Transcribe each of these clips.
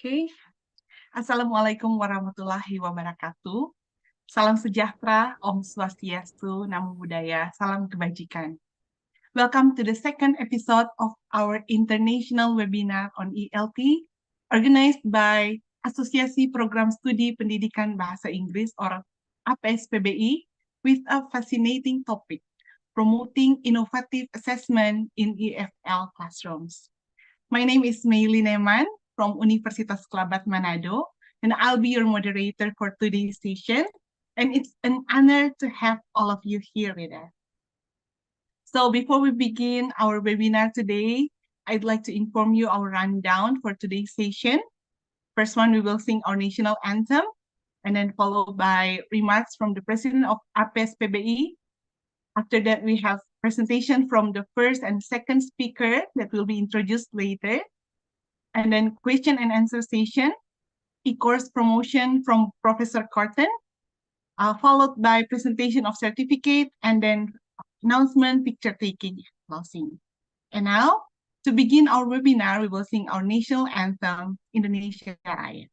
Oke, Assalamualaikum warahmatullahi wabarakatuh. Salam sejahtera, Om Swastiastu, Namo Buddhaya, salam kebajikan. Welcome to the second episode of our international webinar on ELT, organized by Asosiasi Program Studi Pendidikan Bahasa Inggris or APSPBI, with a fascinating topic, promoting innovative assessment in EFL classrooms. My name is Meili Neman from Universitas Kelabat Manado, and I'll be your moderator for today's session. And it's an honor to have all of you here with us. So before we begin our webinar today, I'd like to inform you our rundown for today's session. First one, we will sing our national anthem, and then followed by remarks from the President of APSPBI. After that, we have presentation from the first and second speaker that will be introduced later. And then question and answer session, e-course promotion from Professor Korten, followed by presentation of certificate, and then announcement, picture taking, closing. And now, to begin our webinar, we will sing our national anthem, Indonesia Raya.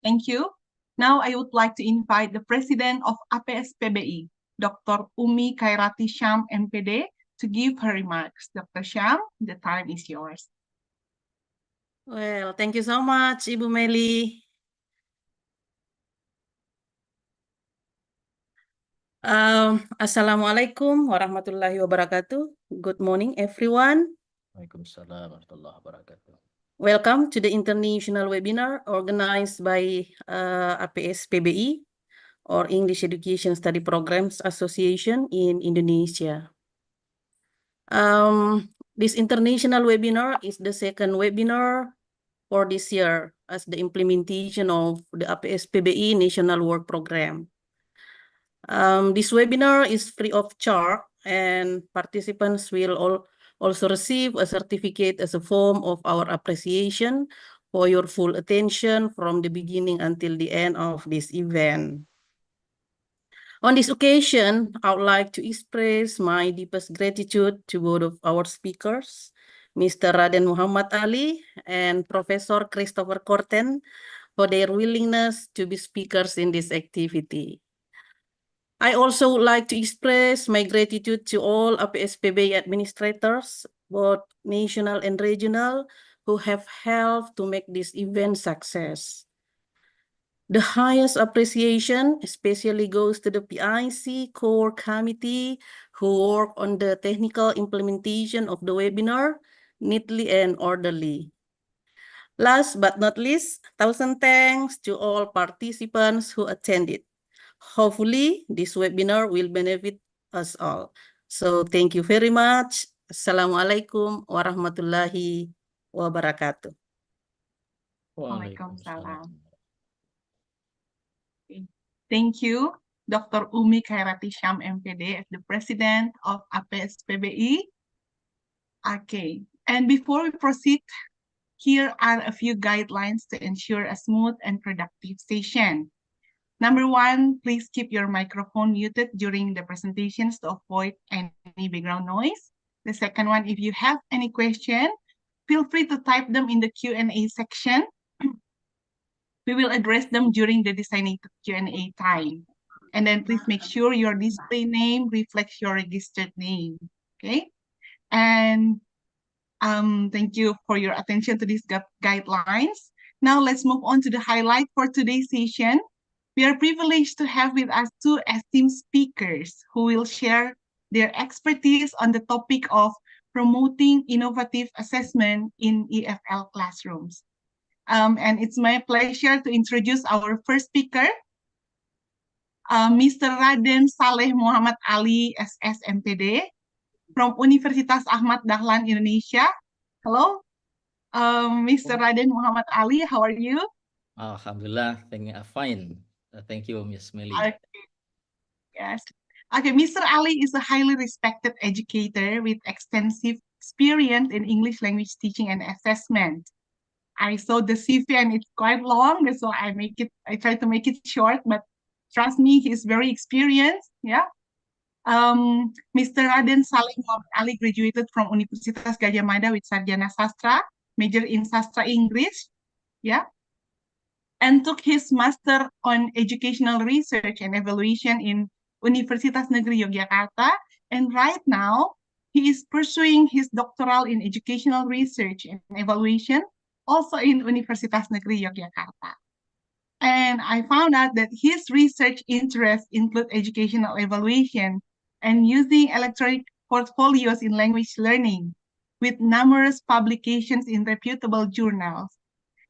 Thank you. Now I would like to invite the President of APSPBI, Dr. Umi Khairati Syam, MPD, to give her remarks. Dr. Syam, the time is yours. Well, thank you so much, Ibu Meli. Assalamualaikum warahmatullahi wabarakatuh. Good morning, everyone. Waalaikumsalam warahmatullahi wabarakatuh. Welcome to the international webinar organized by APSPBI, or English Education Study Programs Association in Indonesia. This international webinar is the second webinar for this year as the implementation of the APSPBI National Work Program. This webinar is free of charge, and participants will also receive a certificate as a form of our appreciation for your full attention from the beginning until the end of this event. On this occasion, I would like to express my deepest gratitude to both of our speakers, Mr. Raden Muhammad Ali and Professor Christopher Korten, for their willingness to be speakers in this activity. I also would like to express my gratitude to all APSPBI administrators, both national and regional, who have helped to make this event success. The highest appreciation especially goes to the PIC core committee who work on the technical implementation of the webinar neatly and orderly. Last but not least, thousand thanks to all participants who attended. Hopefully, this webinar will benefit us all. So thank you very much. Assalamualaikum warahmatullahi wabarakatuh. Waalaikumsalam. Thank you, Dr. Umi Khairati Syam, MPD, as the President of APSPBI. Okay, and before we proceed, here are a few guidelines to ensure a smooth and productive session. Number one, please keep your microphone muted during the presentations to avoid any background noise. The second one, if you have any question, feel free to type them in the Q&A section. We will address them during the designated Q&A time. And then please make sure your display name reflects your registered name, okay? And thank you for your attention to these guidelines. Now let's move on to the highlight for today's session. We are privileged to have with us two esteemed speakers who will share their expertise on the topic of promoting innovative assessment in EFL classrooms. And it's my pleasure to introduce our first speaker, Mr. Raden Saleh Muhammad Ali, SS MPD, from Universitas Ahmad, Dahlan, Indonesia. Hello, Mr. Raden Muhammad Ali, how are you? Alhamdulillah, fine. Thank you, Miss Melly. Okay. Yes. Okay, Mr. Ali is a highly respected educator with extensive experience in English language teaching and assessment. I saw the CV and it's quite long, so I try to make it short, but trust me, he's very experienced. Yeah. Mr. Raden Saleh Muhammad Ali graduated from Universitas Gadjah Mada with Sarjana Sastra, major in Sastra English. Yeah. And took his master on educational research and evaluation in Universitas Negeri Yogyakarta. And right now, he is pursuing his doctoral in educational research and evaluation, also in Universitas Negeri Yogyakarta. And I found out that his research interests include educational evaluation and using electronic portfolios in language learning, with numerous publications in reputable journals.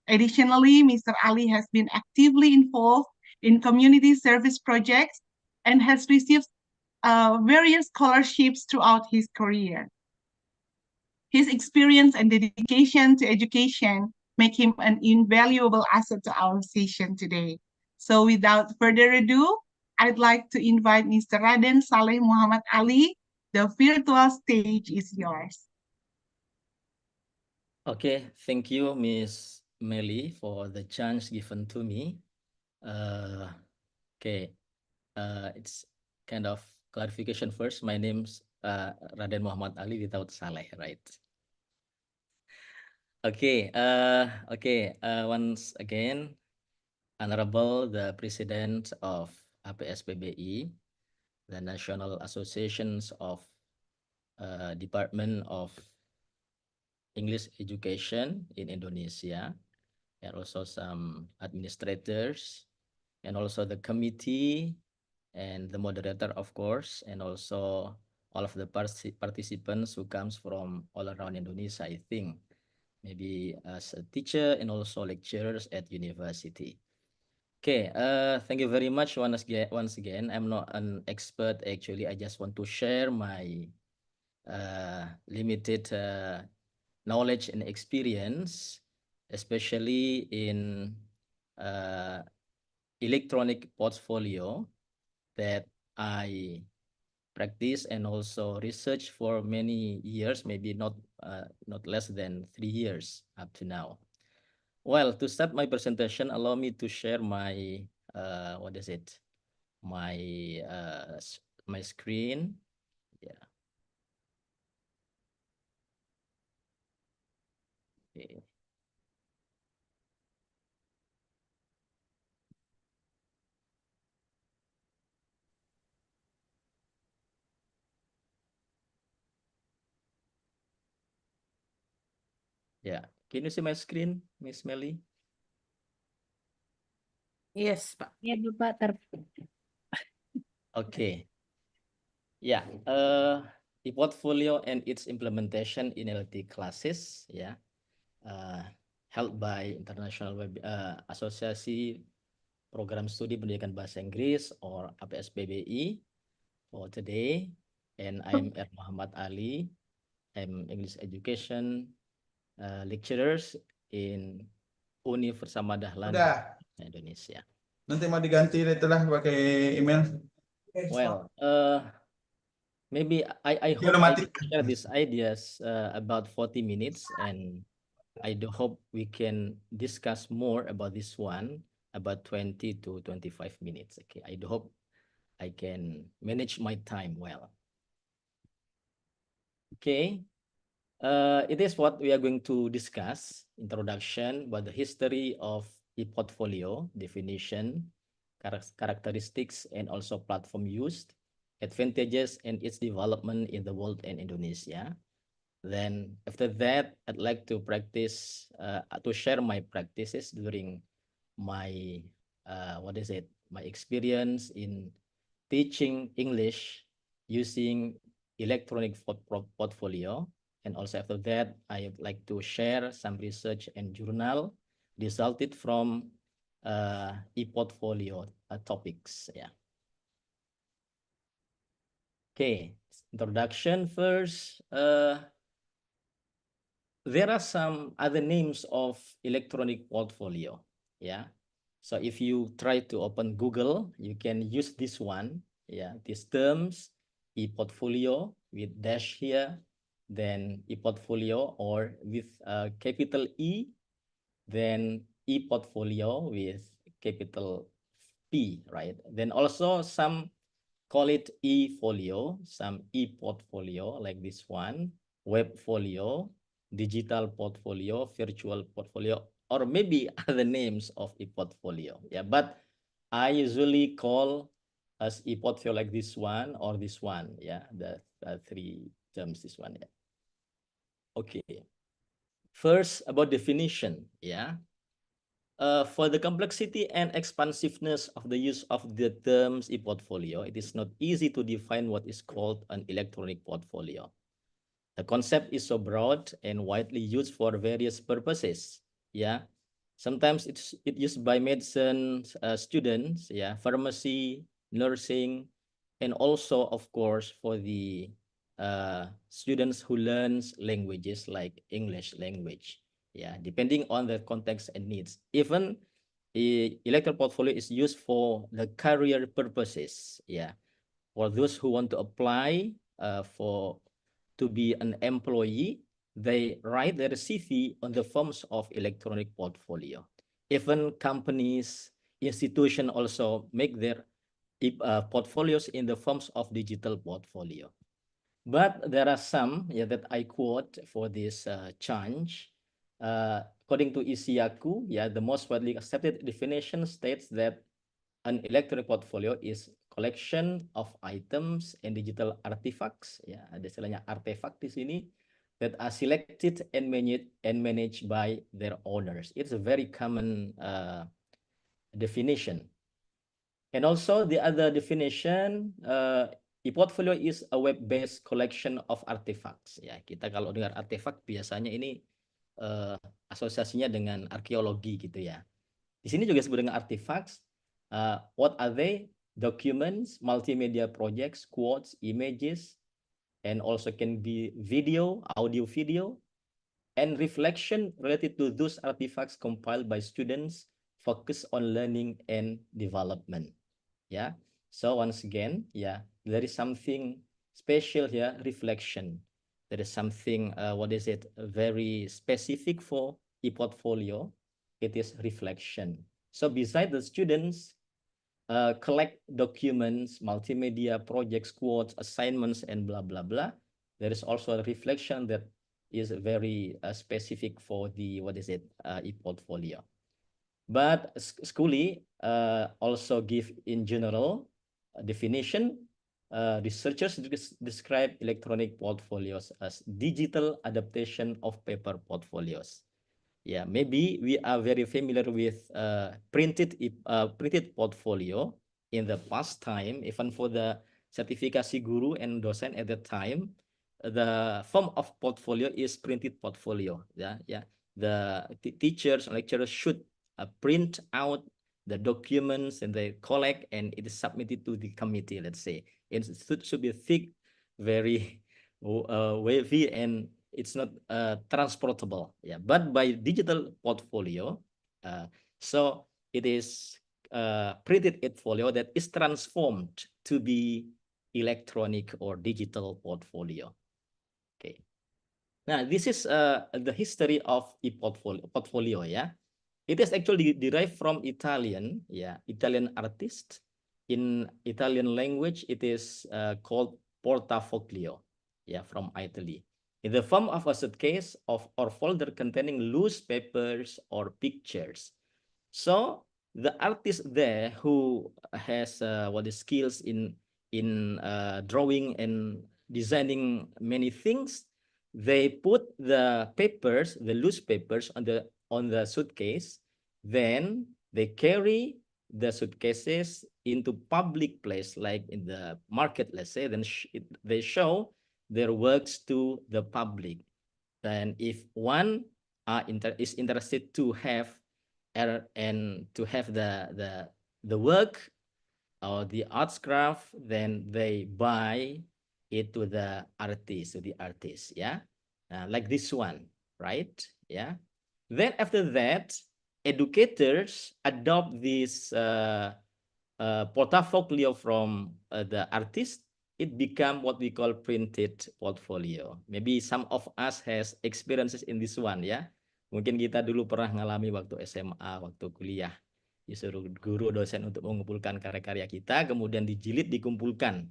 Additionally, Mr. Ali has been actively involved in community service projects and has received various scholarships throughout his career. His experience and dedication to education make him an invaluable asset to our session today. So without further ado, I'd like to invite Mr. Raden Saleh Muhammad Ali. The virtual stage is yours. Okay, thank you, Miss Melly, for the chance given to me. Okay, it's kind of clarification first. My name's Raden Muhammad Ali without Saleh, right? Okay, once again, Honorable the President of APSPBI, the National Associations of Department of English Education in Indonesia, and also some administrators, and also the committee, and the moderator, of course, and also all of the participants who comes from all around Indonesia, I think, maybe as a teacher and also lecturers at university. Okay, thank you very much once again. I'm not an expert, actually. I just want to share my limited knowledge and experience, especially in electronic portfolio that I practice and also research for many years, maybe not less than 3 years up to now. Well, to start my presentation, allow me to share my my screen. Yeah. Okay. Yeah. Can you see my screen, Miss Melly? Yes, Pak. Ya, Bapak. Okay. Yeah. E-portfolio and its implementation in LT classes. Yeah. Held by International Asosiasi Program Studi Pendidikan Bahasa Inggris or APSPBI for today. And I'm Muhammad Ali. I'm English Education lecturers in Universitas Dahlan, Udah, Indonesia. nanti mau diganti itulah pakai email. Well, maybe I Dia hope udah I mati. can share these ideas about 40 minutes, and I do hope we can discuss more about this one about 20 to 25 minutes. Okay, I do hope I can manage my time well. Okay, it is what we are going to discuss. Introduction about the history of e-portfolio, definition, characteristics, and also platform used, advantages and its development in the world and Indonesia. Then after that, I'd like to practice, to share my practices during my, my experience in teaching English using electronic portfolio. And also after that, I would like to share some research and journal resulted from e-portfolio topics. Yeah. Okay, introduction first. There are some other names of electronic portfolio. Yeah. So if you try to open Google, you can use this one. Yeah, these terms, e-portfolio with dash here, then e-portfolio or with capital E, then e-portfolio with capital P, right? Then also some call it e-folio, some e-portfolio like this one, webfolio, digital portfolio, virtual portfolio, or maybe other names of e-portfolio. Yeah, but I usually call as e-portfolio like this one or this one. Yeah, the three terms, this one. Yeah. Okay. First, about definition. Yeah. For the complexity and expansiveness of the use of the terms e-portfolio, it is not easy to define what is called an electronic portfolio. The concept is so broad and widely used for various purposes. Yeah, sometimes it's used by medicine students. Yeah, pharmacy, nursing, and also, of course, for the students who learns languages like English language. Yeah, depending on the context and needs. Even electoral portfolio is used for the career purposes. Yeah, for those who want to apply to be an employee, they write their CV on the forms of electronic portfolio. Even companies, institutions also make their portfolios in the forms of digital portfolio. But there are some that I quote for this change. According to Isiaku, the most widely accepted definition states that an electronic portfolio is collection of items and digital artifacts. Ya, ada istilahnya artefak di sini, that are selected and managed by their owners. It's a very common definition. And also the other definition, e-portfolio is a web-based collection of artifacts. Ya, kita kalau dengar artefak biasanya ini asosiasinya dengan arkeologi gitu ya. Di sini juga disebut dengan artifacts. What are they? Documents, multimedia projects, quotes, images, and also can be video, audio, video, and reflection related to those artifacts compiled by students focused on learning and development. Yeah. So once again, there is something special here, reflection. There is something, very specific for e-portfolio. It is reflection. So besides the students collect documents, multimedia projects, quotes, assignments, and blah, blah, blah, there is also a reflection that is very specific for the, e-portfolio. But Schooley also give in general definition. Researchers describe electronic portfolios as digital adaptation of paper portfolios. Yeah, maybe we are very familiar with printed portfolio in the past time, even for the sertifikasi guru and dosen at that time. The form of portfolio is printed portfolio. Yeah, yeah. The teachers and lecturers should print out the documents and they collect, and it is submitted to the committee. Let's say it should be thick, very wavy, and it's not transportable. Yeah, but by digital portfolio, so it is printed portfolio that is transformed to be electronic or digital portfolio. Okay. Now this is the history of portfolio. Yeah, it is actually derived from Italian. Yeah, Italian artist. In Italian language, it is called portafoglio. Yeah, from Italy. In the form of a suitcase or folder containing loose papers or pictures. So the artist there who has skills in drawing and designing many things, they put the papers, the loose papers, on the suitcase. Then they carry the suitcases into public place, like in the market, let's say. Then they show their works to the public. And if one is interested to have and to have the work or the arts craft, then they buy it to the artist, yeah, like this one, right? Yeah. Then after that, educators adopt this portfolio from the artist. It become what we call printed portfolio. Maybe some of us has experiences in this one, ya. Mungkin kita dulu pernah ngalami waktu SMA, waktu kuliah, disuruh guru dosen untuk mengumpulkan karya-karya kita, kemudian dijilid, dikumpulkan.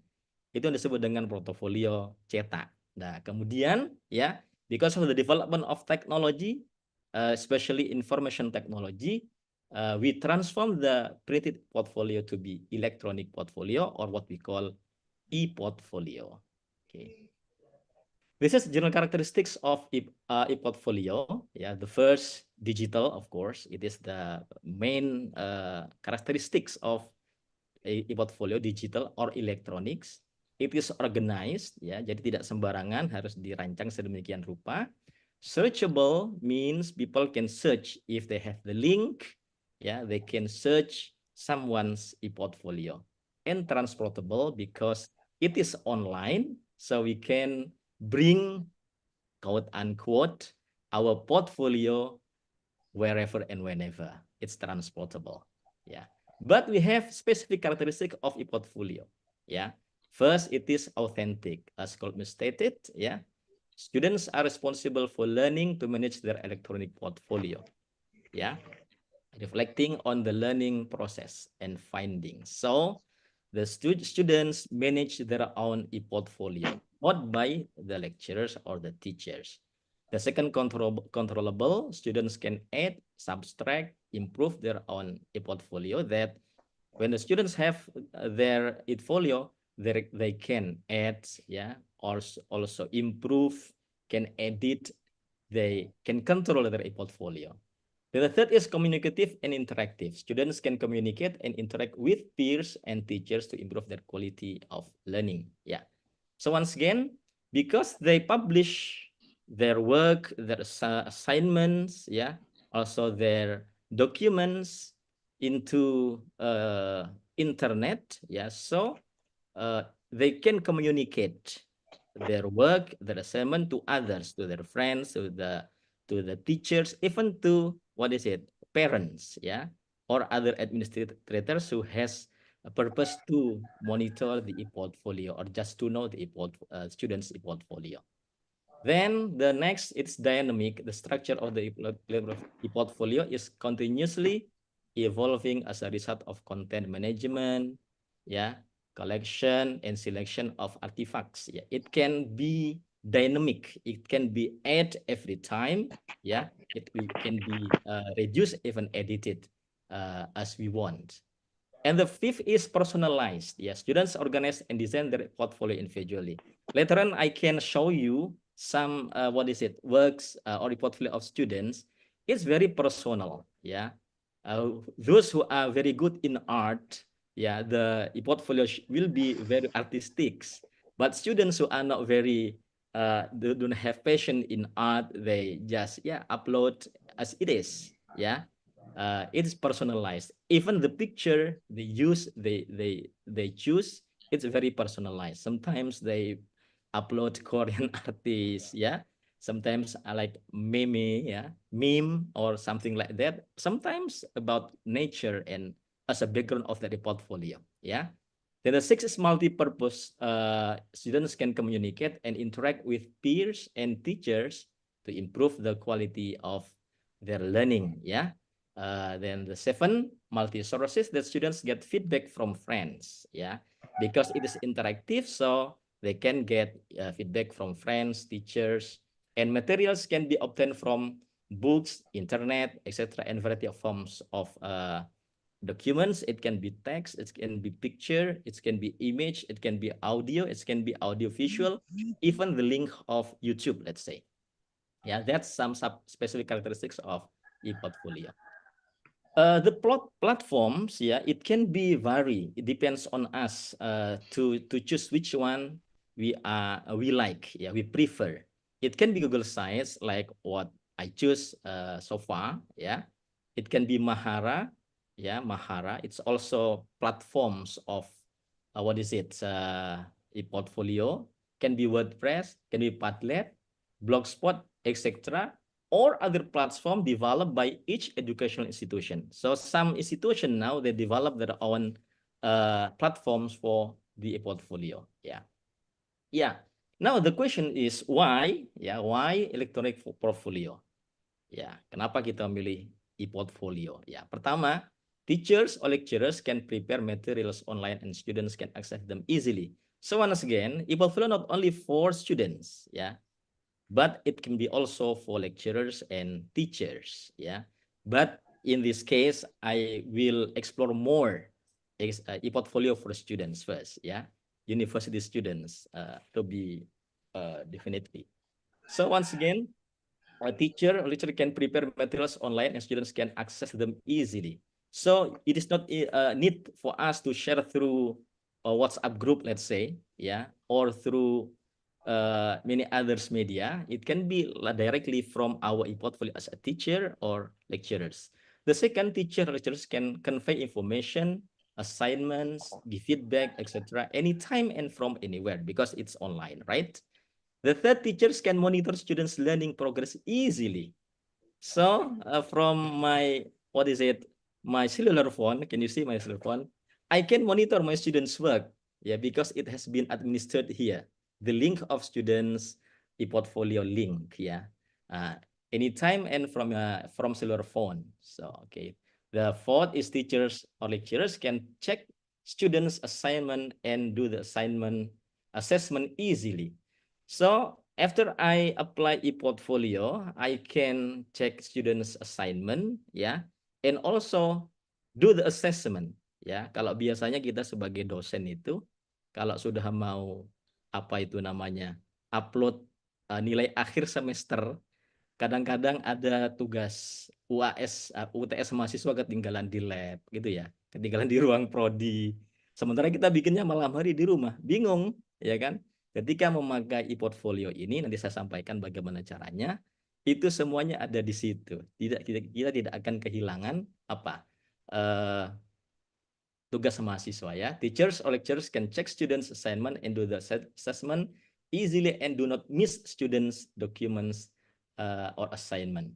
Itu yang disebut dengan portofolio cetak. Nah, kemudian ya, because of the development of technology, especially information technology, we transform the printed portfolio to be electronic portfolio, or what we call e-portfolio. Okay. This is general characteristics of e-portfolio. Yeah, the first, digital, of course. It is the main characteristics of e-portfolio, digital or electronics. It is organized, ya, jadi tidak sembarangan, harus dirancang sedemikian rupa. Searchable means people can search if they have the link. Yeah, they can search someone's e-portfolio. And transportable because it is online, so we can bring, quote unquote, our portfolio wherever and whenever. It's transportable. Yeah, but we have specific characteristic of e-portfolio. Yeah, first, it is authentic, as Korten stated. Yeah, students are responsible for learning to manage their electronic portfolio. Yeah, reflecting on the learning process and findings. So the students manage their own e-portfolio, not by the lecturers or the teachers. The second, controllable, students can add, subtract, improve their own e-portfolio, that when the students have their e-portfolio, they can add, yeah, or also improve, can edit, they can control their e-portfolio. The third is communicative and interactive. Students can communicate and interact with peers and teachers to improve their quality of learning. Yeah. So once again, because they publish their work, their assignments, yeah, also their documents into internet, yeah, so they can communicate their work, their assignment to others, to their friends, to the teachers, even to parents, yeah, or other administrators who has a purpose to monitor the e-portfolio or just to know the students' e-portfolio. Then the next, it's dynamic. The structure of the e-portfolio is continuously evolving as a result of content management, yeah, collection and selection of artifacts. Yeah, it can be dynamic. It can be added every time. Yeah, it can be reduced, even edited as we want. And the fifth is personalized. Yeah, students organize and design their portfolio individually. Later on, I can show you some works or the portfolio of students it's very personal. Yeah. Those who are very good in art, yeah, the portfolio will be very artistic. But students who are not very, they don't have passion in art, they just upload as it is. Yeah, it's personalized. Even the picture they use, they choose, it's very personalized. Sometimes they upload Korean artists. Yeah, sometimes I like meme or something like that. Sometimes about nature and as a background of the portfolio. Yeah. Then the sixth is multi-purpose. Students can communicate and interact with peers and teachers to improve the quality of their learning. Yeah. Then the seven, multi-sources, that students get feedback from friends. Yeah, because it is interactive, so they can get feedback from friends, teachers, and materials can be obtained from books, internet, etc., and variety of forms of documents. It can be text, it can be picture, it can be image, it can be audio, it can be audio visual, even the link of YouTube, let's say. Yeah, that's some specific characteristics of e-portfolio. The platforms, it can be vary. It depends on us to choose which one we like, we prefer. It can be Google Sites, like what I choose so far, It can be Mahara, Mahara. It's also platforms of what is it? A portfolio. Can be WordPress, can be Padlet, Blogspot, etc., or other platform developed by each educational institution. So some institution now, they develop their own platforms for the portfolio. Yeah. Now the question is why? Why electronic portfolio? Kenapa kita milih e-portfolio? Pertama, teachers or lecturers can prepare materials online and students can access them easily. So once again, e-portfolio not only for students, but it can be also for lecturers and teachers. But in this case, I will explore more e-portfolio for students first. University students to be definitely. So once again, a teacher or lecturer can prepare materials online and students can access them easily. So it is not need for us to share through a WhatsApp group, let's say, or through many others media. It can be directly from our e-portfolio as a teacher or lecturers. The second, teacher or lecturers can convey information, assignments, give feedback, etc., anytime and from anywhere because it's online, right? The third, teachers can monitor students' learning progress easily. So from my, my cellular phone, can you see my cellular phone? I can monitor my students' work, because it has been administered here. The link of students' e-portfolio link, anytime and from cellular phone. So, okay. The fourth is teachers or lecturers can check students' assignment and do the assignment assessment easily. So after I apply e-portfolio, I can check students' assignment, and also do the assessment, Kalau biasanya kita sebagai dosen itu, kalau sudah mau upload nilai akhir semester, kadang-kadang ada tugas UTS mahasiswa ketinggalan di lab, gitu ya, ketinggalan di ruang prodi. Sementara kita bikinnya malam hari di rumah, bingung, ya kan? Ketika memakai e-portfolio ini, nanti saya sampaikan bagaimana caranya. Itu semuanya ada di situ. Kita tidak akan kehilangan tugas mahasiswa, Teachers or lecturers can check students' assignment and do the assessment easily and do not miss students' documents or assignment.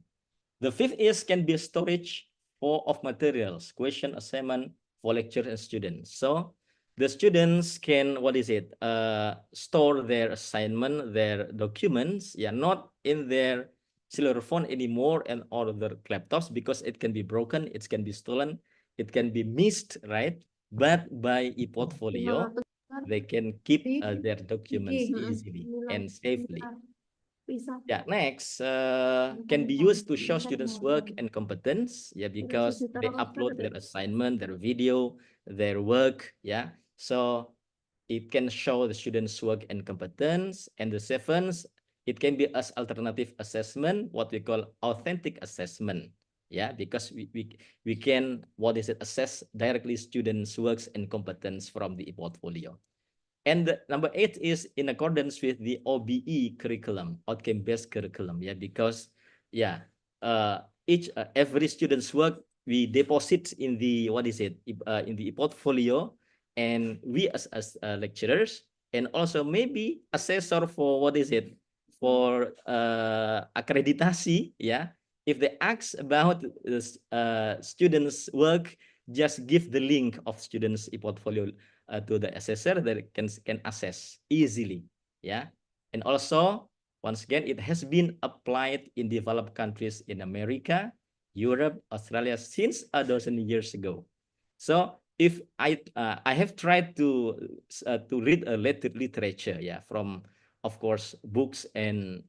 The fifth is can be storage of materials, question, assignment for lecturers and students. So the students can, store their assignment, their documents, not in their cellular phone anymore and or their laptops because it can be broken, it can be stolen, it can be missed, right? But by e-portfolio, they can keep their documents easily and safely. Next, can be used to show students' work and competence, because they upload their assignment, their video, their work, So it can show the students' work and competence. And the seventh, It can be as alternative assessment, what we call authentic assessment. Yeah, because we can, assess directly students' works and competence from the portfolio. And number 8 is in accordance with the OBE curriculum, outcome-based curriculum. Yeah, because every student's work we deposit in the in the portfolio, and we as lecturers, and also maybe assessor for for accreditasi. Yeah, if they ask about students' work, just give the link of students' portfolio to the assessor that can assess easily. Yeah, and also once again, it has been applied in developed countries in America, Europe, Australia since a dozen years ago. So if I have tried to read a literature, from, of course, books and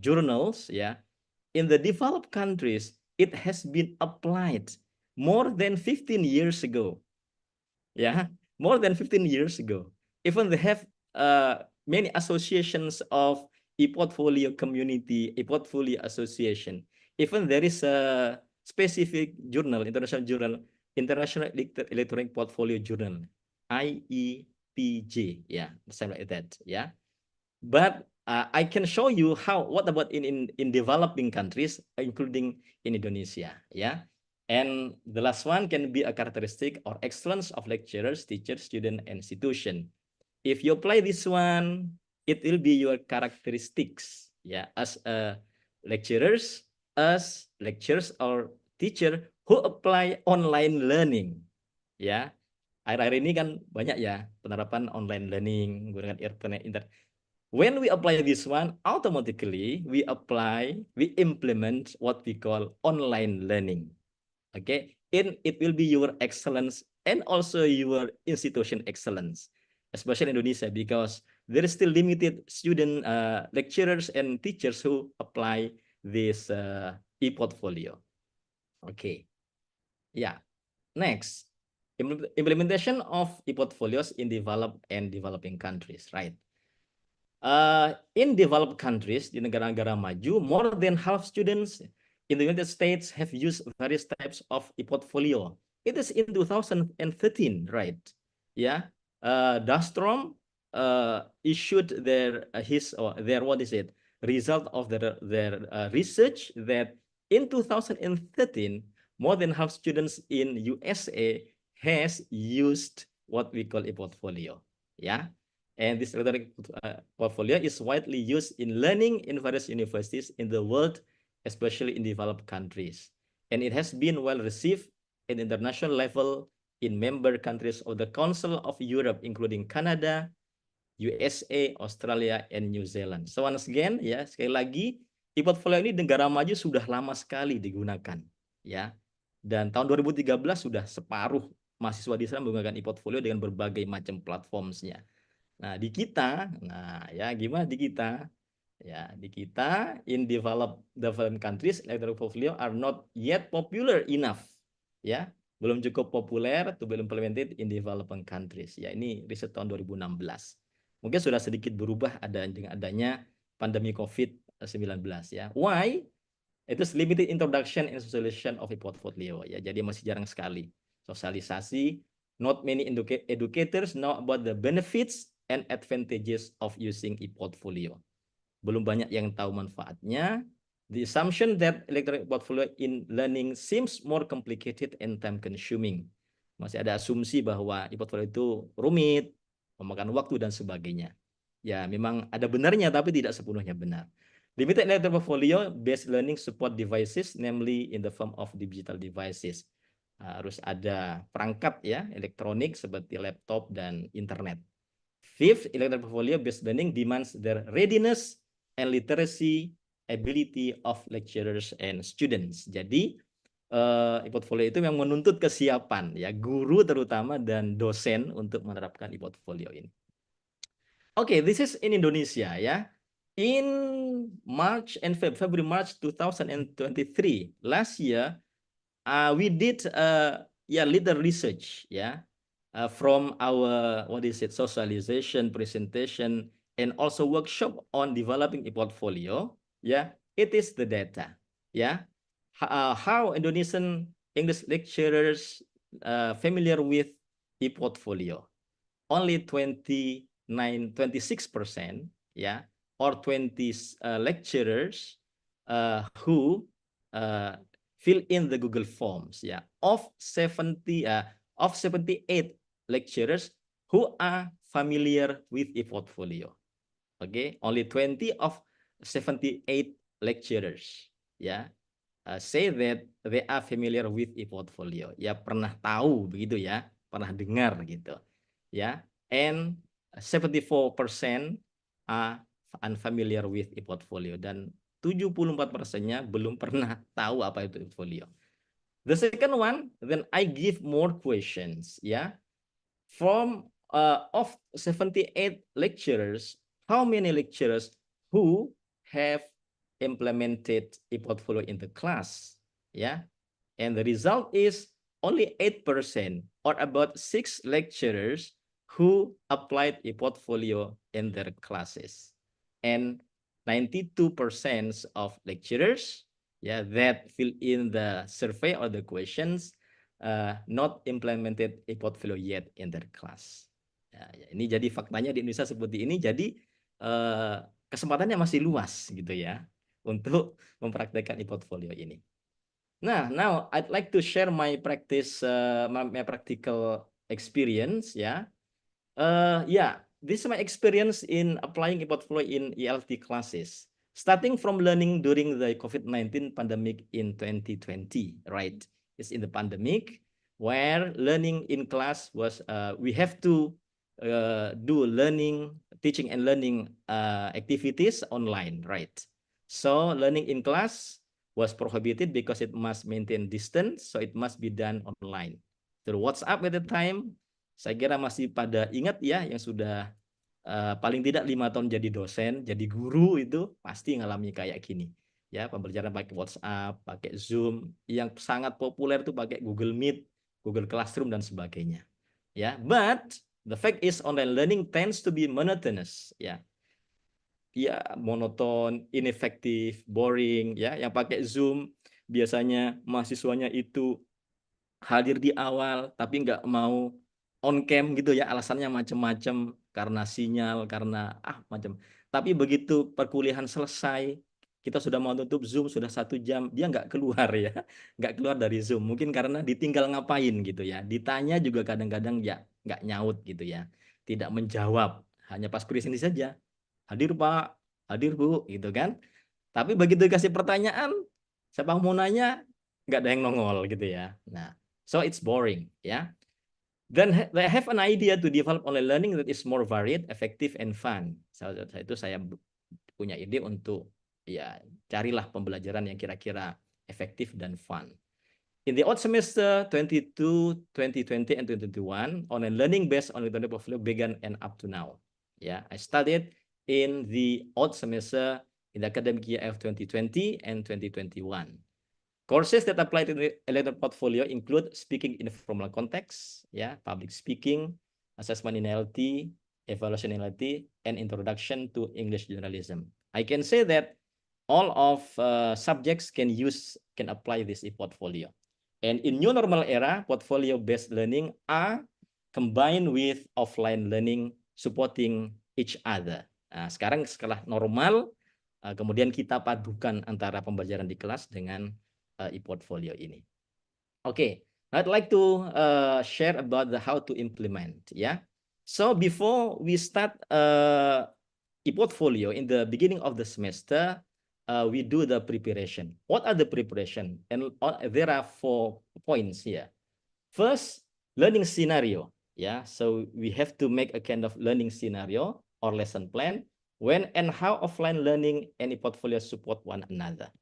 journals, in the developed countries, it has been applied more than 15 years ago. More than 15 years ago. Even they have many associations of e-portfolio community, e-portfolio association. Even there is a specific journal, international journal, International Electronic Portfolio Journal, IEPJ, something like that, But I can show you what about in developing countries, including in Indonesia, And the last one can be a characteristic or excellence of lecturers, teachers, student, and institution. If you apply this one, it will be your characteristics, as lecturers or teacher who apply online learning, Akhir-akhir ini kan banyak penerapan online learning menggunakan internet. When we apply this one, automatically we implement what we call online learning. Okay, it will be your excellence and also your institution excellence, especially in Indonesia, because there is still limited student, lecturers and teachers who apply this e-portfolio. Okay, next, implementation of e-portfolios in developed and developing countries, right? In developed countries, di negara-negara maju, more than half students in the United States have used various types of e-portfolio. It is in 2013, right? Dastrom issued their result of their research that in 2013, more than half students in USA has used what we call e-portfolio. And this electronic portfolio is widely used in learning in various universities in the world, especially in developed countries. And it has been well received at international level in member countries of the Council of Europe, including Canada, USA, Australia, and New Zealand. So once again, sekali lagi, e-portfolio ini negara maju sudah lama sekali digunakan, Dan tahun 2013 sudah separuh mahasiswa di sana menggunakan e-portfolio dengan berbagai macam platformsnya. Nah, di kita, gimana di kita? Di kita, in developed countries, electronic portfolio are not yet popular enough. Belum cukup populer to be implemented in developing countries. Ini riset tahun 2016. Mungkin sudah sedikit berubah dengan adanya pandemi COVID-19. Why? It is limited introduction and socialization of a portfolio. Jadi masih jarang sekali sosialisasi. Not many educators know about the benefits and advantages of using e-portfolio. Belum banyak yang tahu manfaatnya. The assumption that electronic portfolio in learning seems more complicated and time consuming. Masih ada asumsi bahwa e-portfolio itu rumit, memakan waktu dan sebagainya. Memang ada benarnya tapi tidak sepenuhnya benar. Limited electronic portfolio based learning support devices, namely in the form of digital devices. Harus ada perangkat elektronik seperti laptop dan internet. Fifth, electronic portfolio-based learning demands the readiness and literacy ability of lecturers and students. Jadi, e-portfolio itu yang menuntut kesiapan, guru terutama dan dosen untuk menerapkan e-portfolio ini. Okay, this is in Indonesia, In March and February-March 2023, last year, we did little research, from our socialization, presentation, and also workshop on developing e-portfolio, yeah, it is the data, yeah. How Indonesian English lecturers familiar with e-portfolio? Only 26%, yeah, or 20 lecturers who fill in the Google Forms, yeah, of 78 lecturers who are familiar with e-portfolio. Okay, only 20 of 78 lecturers, ya, say that they are familiar with e-portfolio. Ya, pernah tahu begitu ya, pernah dengar gitu. Ya, and 74% are unfamiliar with e-portfolio, dan 74%-nya belum pernah tahu apa itu e-portfolio. The second one, then I give more questions, ya. From of 78 lecturers, how many lecturers who have implemented e-portfolio in the class? Yeah, and the result is only 8%, or about 6 lecturers who applied e-portfolio in their classes, and 92% of lecturers, yeah, that fill in the survey or the questions not implemented e-portfolio yet in their class. Ya, ini jadi faktanya di Indonesia seperti ini. Jadi kesempatannya masih luas gitu ya untuk mempraktekkan e-portfolio ini. Nah, now I'd like to share my practical experience ya. This is my experience in applying e-portfolio in ELT classes. Starting from learning during the COVID-19 pandemic in 2020, right? It's in the pandemic where learning in class was, we have to do teaching and learning activities online, right? So learning in class was prohibited because it must maintain distance, so it must be done online. Through WhatsApp at the time, saya kira masih pada ingat ya, yang sudah paling tidak 5 tahun jadi dosen, jadi guru itu pasti ngalami kayak gini. Ya, pembelajaran pakai WhatsApp, pakai Zoom, yang sangat populer itu pakai Google Meet, Google Classroom dan sebagainya. Ya, but the fact is online learning tends to be monotonous, ya. Ya, monoton, ineffective, boring, ya. Yang pakai Zoom biasanya mahasiswanya itu hadir di awal tapi nggak mau on cam gitu ya, alasannya macam-macam, karena sinyal, karena macam. Tapi begitu perkuliahan selesai, kita sudah mau tutup Zoom, sudah 1 jam, dia nggak keluar ya, nggak keluar dari Zoom. Mungkin karena ditinggal ngapain gitu ya, ditanya juga kadang-kadang ya nggak nyaut gitu ya, tidak menjawab, hanya pas presentasi saja, hadir Pak, hadir Bu, gitu kan. Tapi begitu dikasih pertanyaan, siapa mau nanya, nggak ada yang nongol gitu ya. Nah, so it's boring, ya. Then they have an idea to develop online learning that is more varied, effective, and fun. Itu saya punya ide untuk ya carilah pembelajaran yang kira-kira efektif dan fun. In the odd semester 2020 and 2021, online learning based on electronic portfolio began and up to now. Yeah, I studied in the odd semester in the academic year of 2020 and 2021. Courses that apply to the electronic portfolio include speaking in a formal context, public speaking, assessment in LT, evaluation in LT, and introduction to English journalism. I can say that all of subjects can apply this e-portfolio. And in new normal era, portfolio-based learning are combined with offline learning, supporting each other. Nah, sekarang setelah normal, kemudian kita padukan antara pembelajaran di kelas dengan e-portfolio ini. Okay, I'd like to share about how to implement. Yeah, so before we start e-portfolio in the beginning of the semester, we do the preparation. What are the preparation? And there are 4 points here. First, learning scenario. Yeah, so we have to make a kind of learning scenario or lesson plan when and how offline learning and e-portfolio support one another.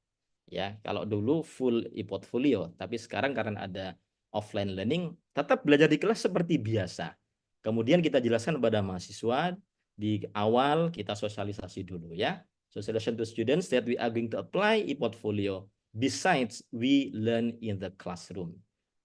Ya, kalau dulu full e-portfolio, tapi sekarang karena ada offline learning, tetap belajar di kelas seperti biasa. Kemudian kita jelaskan kepada mahasiswa di awal, kita sosialisasi dulu ya. Socialization to students that we are going to apply e-portfolio besides we learn in the classroom.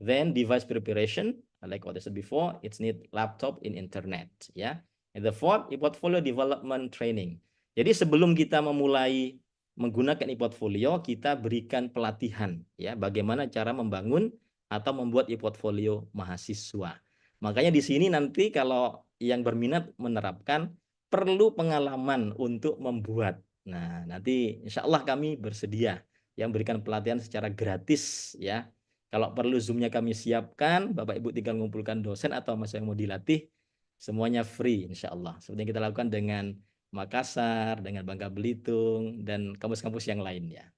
Then device preparation, like what I said before, it's need laptop in internet ya. And the fourth, e-portfolio development training. Jadi sebelum kita memulai menggunakan e-portfolio, kita berikan pelatihan ya bagaimana cara membangun atau membuat e-portfolio mahasiswa. Makanya di sini nanti kalau yang berminat menerapkan perlu pengalaman untuk membuat. Nah, nanti insya Allah kami bersedia yang berikan pelatihan secara gratis ya. Kalau perlu Zoom-nya kami siapkan, Bapak Ibu tinggal mengumpulkan dosen atau mahasiswa yang mau dilatih, semuanya free insya Allah. Seperti yang kita lakukan dengan Makassar, dengan Bangka Belitung, dan kampus-kampus yang lainnya.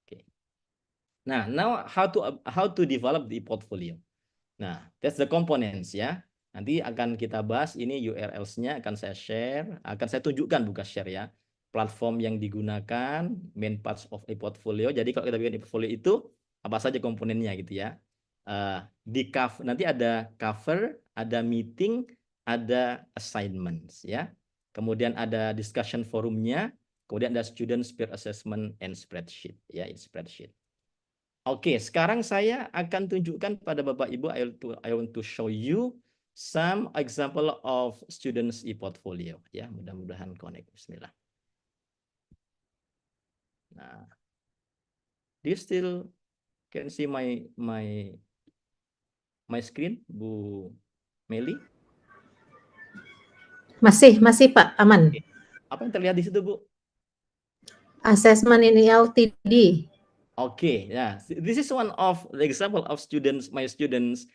Oke. Nah, now how to develop the portfolio. Nah, that's the components ya. Nanti akan kita bahas ini URL-nya akan saya share, akan saya tunjukkan bukan share ya. Platform yang digunakan, main parts of a portfolio. Jadi kalau kita bikin portfolio itu apa saja komponennya gitu ya. Di cover nanti ada cover, ada meeting, ada assignments ya. Kemudian ada discussion forumnya, kemudian ada student peer assessment and spreadsheet ya, spreadsheet. Oke, sekarang saya akan tunjukkan pada Bapak Ibu, I want to show you some example of students e-portfolio ya. Mudah-mudahan connect. Bismillah. Nah, do you still can see my screen, Bu Meli? Masih Pak, aman. Apa yang terlihat di situ, Bu? Assessment ini LTD. Okay, yeah. This is one of the example of my students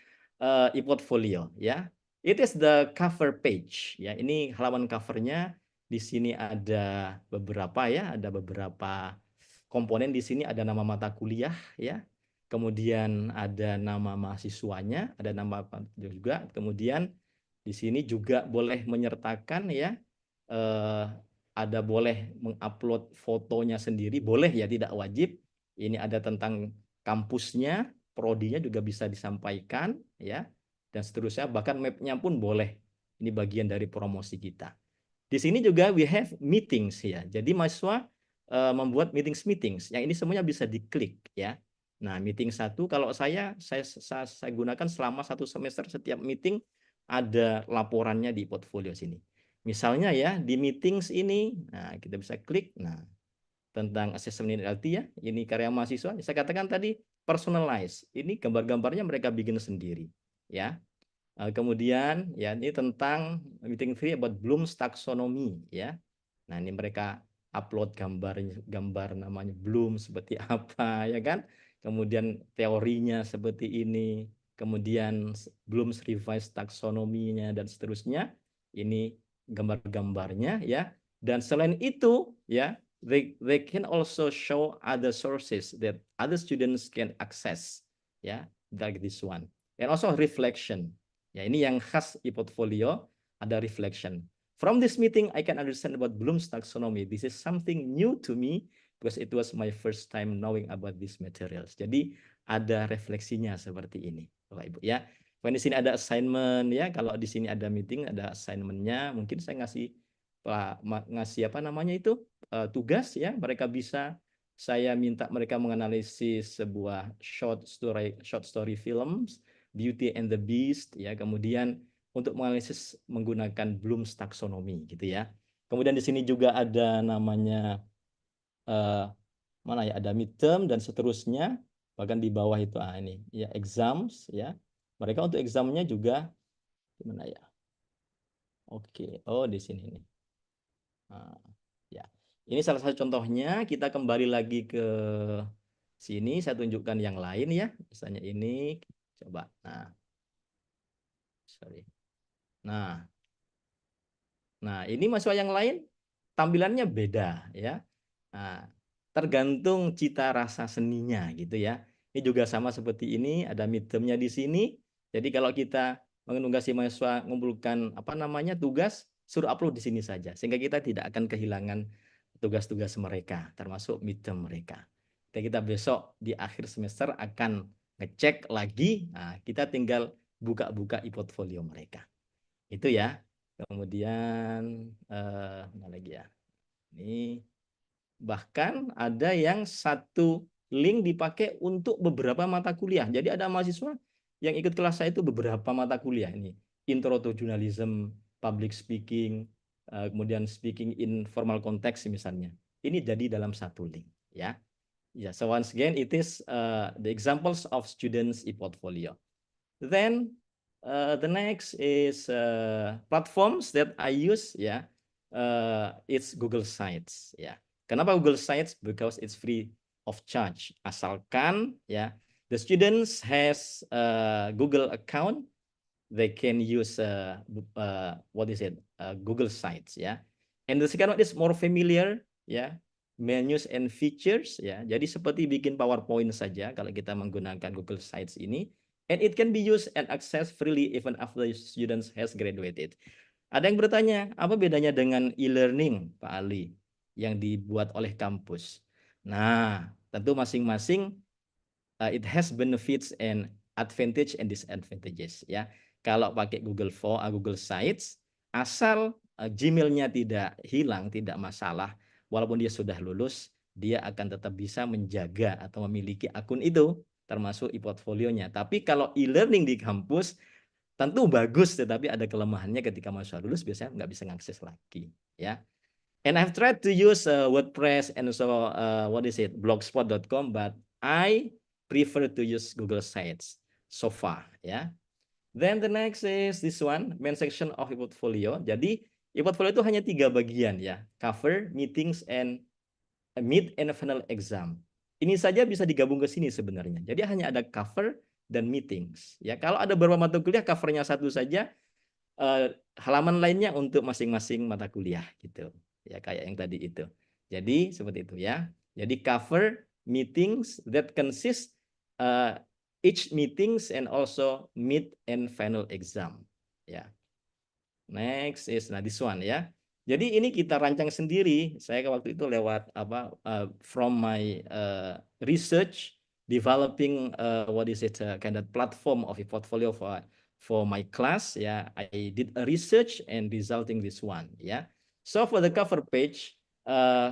e-portfolio, ya. It is the cover page, ya. Ini halaman covernya. Di sini ada beberapa ya, ada beberapa komponen. Di sini ada nama mata kuliah, ya. Kemudian ada nama mahasiswanya, ada nama juga. Kemudian di sini juga boleh menyertakan ya, ada boleh mengupload fotonya sendiri, boleh ya, tidak wajib. Ini ada tentang kampusnya, prodinya juga bisa disampaikan ya, dan seterusnya. Bahkan mapnya pun boleh. Ini bagian dari promosi kita. Di sini juga we have meetings ya. Jadi mahasiswa membuat meetings. Yang ini semuanya bisa diklik ya. Nah, meeting 1 kalau saya gunakan selama 1 semester, setiap meeting ada laporannya di portfolio sini. Misalnya ya, di meetings ini, nah kita bisa klik, nah tentang assessment LT ya, ini karya mahasiswa. Saya katakan tadi personalize, ini gambar-gambarnya mereka bikin sendiri, ya. Kemudian ya ini tentang meeting 3 about Bloom's taxonomy, ya. Nah ini mereka upload gambar namanya Bloom seperti apa, ya kan? Kemudian teorinya seperti ini. Kemudian Bloom's revised taxonomy-nya dan seterusnya. Ini gambar-gambarnya ya. Dan selain itu ya, they can also show other sources that other students can access ya, like this one. And also reflection. Ya, ini yang khas e-portfolio, ada reflection. From this meeting I can understand about Bloom's taxonomy. This is something new to me because it was my first time knowing about these materials. Jadi ada refleksinya seperti ini, Bapak Ibu ya. Di sini ada assignment ya. Kalau di sini ada meeting, ada assignment-nya. Mungkin saya ngasih apa namanya itu tugas ya. Mereka bisa, saya minta mereka menganalisis sebuah short story films, Beauty and the Beast ya. Kemudian untuk menganalisis menggunakan Bloom's taxonomy gitu ya. Kemudian di sini juga ada namanya mana ya, ada midterm dan seterusnya. Bahkan di bawah itu ini ya exams ya. Mereka untuk examnya juga gimana ya? Oke, oh di sini nih. Nah, ya. Ini salah satu contohnya. Kita kembali lagi ke sini, saya tunjukkan yang lain ya. Misalnya ini coba. Nah. Sorry. Nah, ini mahasiswa yang lain tampilannya beda ya. Nah, tergantung cita rasa seninya gitu ya. Ini juga sama seperti ini, ada midterm-nya di sini. Jadi kalau kita mengunggah mahasiswa mengumpulkan apa namanya tugas, suruh upload di sini saja sehingga kita tidak akan kehilangan tugas-tugas mereka, termasuk midterm mereka. Dan kita besok di akhir semester akan ngecek lagi. Nah, kita tinggal buka-buka e-portfolio mereka. Itu ya. Kemudian mana lagi ya? Ini bahkan ada yang satu link dipakai untuk beberapa mata kuliah. Jadi ada mahasiswa yang ikut kelas saya itu beberapa mata kuliah ini. Intro to Journalism, public speaking, kemudian speaking in formal context misalnya. Ini jadi dalam satu link, ya. Yeah, so once again, it is the examples of students' e-portfolio. Then the next is platforms that I use. Yeah, it's Google Sites. Yeah, kenapa Google Sites? Because it's free of charge. Asalkan ya, the students has Google account, they can use what is it? Google Sites. Yeah, and the second one is more familiar. Yeah. Menus and features ya. Jadi seperti bikin PowerPoint saja kalau kita menggunakan Google Sites ini, and it can be used and accessed freely even after the students has graduated. Ada yang bertanya, apa bedanya dengan e-learning, Pak Ali, yang dibuat oleh kampus? Nah, tentu masing-masing it has benefits and advantage and disadvantages ya. Kalau pakai Google Sites, asal Gmail-nya tidak hilang, tidak masalah. Walaupun dia sudah lulus, dia akan tetap bisa menjaga atau memiliki akun itu, termasuk e-portfolionya. Tapi kalau e-learning di kampus, tentu bagus, tetapi ada kelemahannya ketika mahasiswa lulus, biasanya nggak bisa mengakses lagi. Ya. And I've tried to use WordPress and also, blogspot.com, but I prefer to use Google Sites so far. Ya. Then the next is this one, main section of e-portfolio. Jadi, e-portfolio itu hanya 3 bagian ya, cover, meetings, and mid and final exam. Ini saja bisa digabung ke sini sebenarnya. Jadi hanya ada cover dan meetings. Ya, kalau ada beberapa mata kuliah, covernya satu saja, halaman lainnya untuk masing-masing mata kuliah gitu. Ya, kayak yang tadi itu. Jadi seperti itu ya. Jadi cover, meetings that consist each meetings and also mid and final exam. Ya. Next is this one ya. Jadi ini kita rancang sendiri. Saya waktu itu lewat from my research developing kind of platform of a portfolio for my class ya. I did a research and resulting this one ya. So for the cover page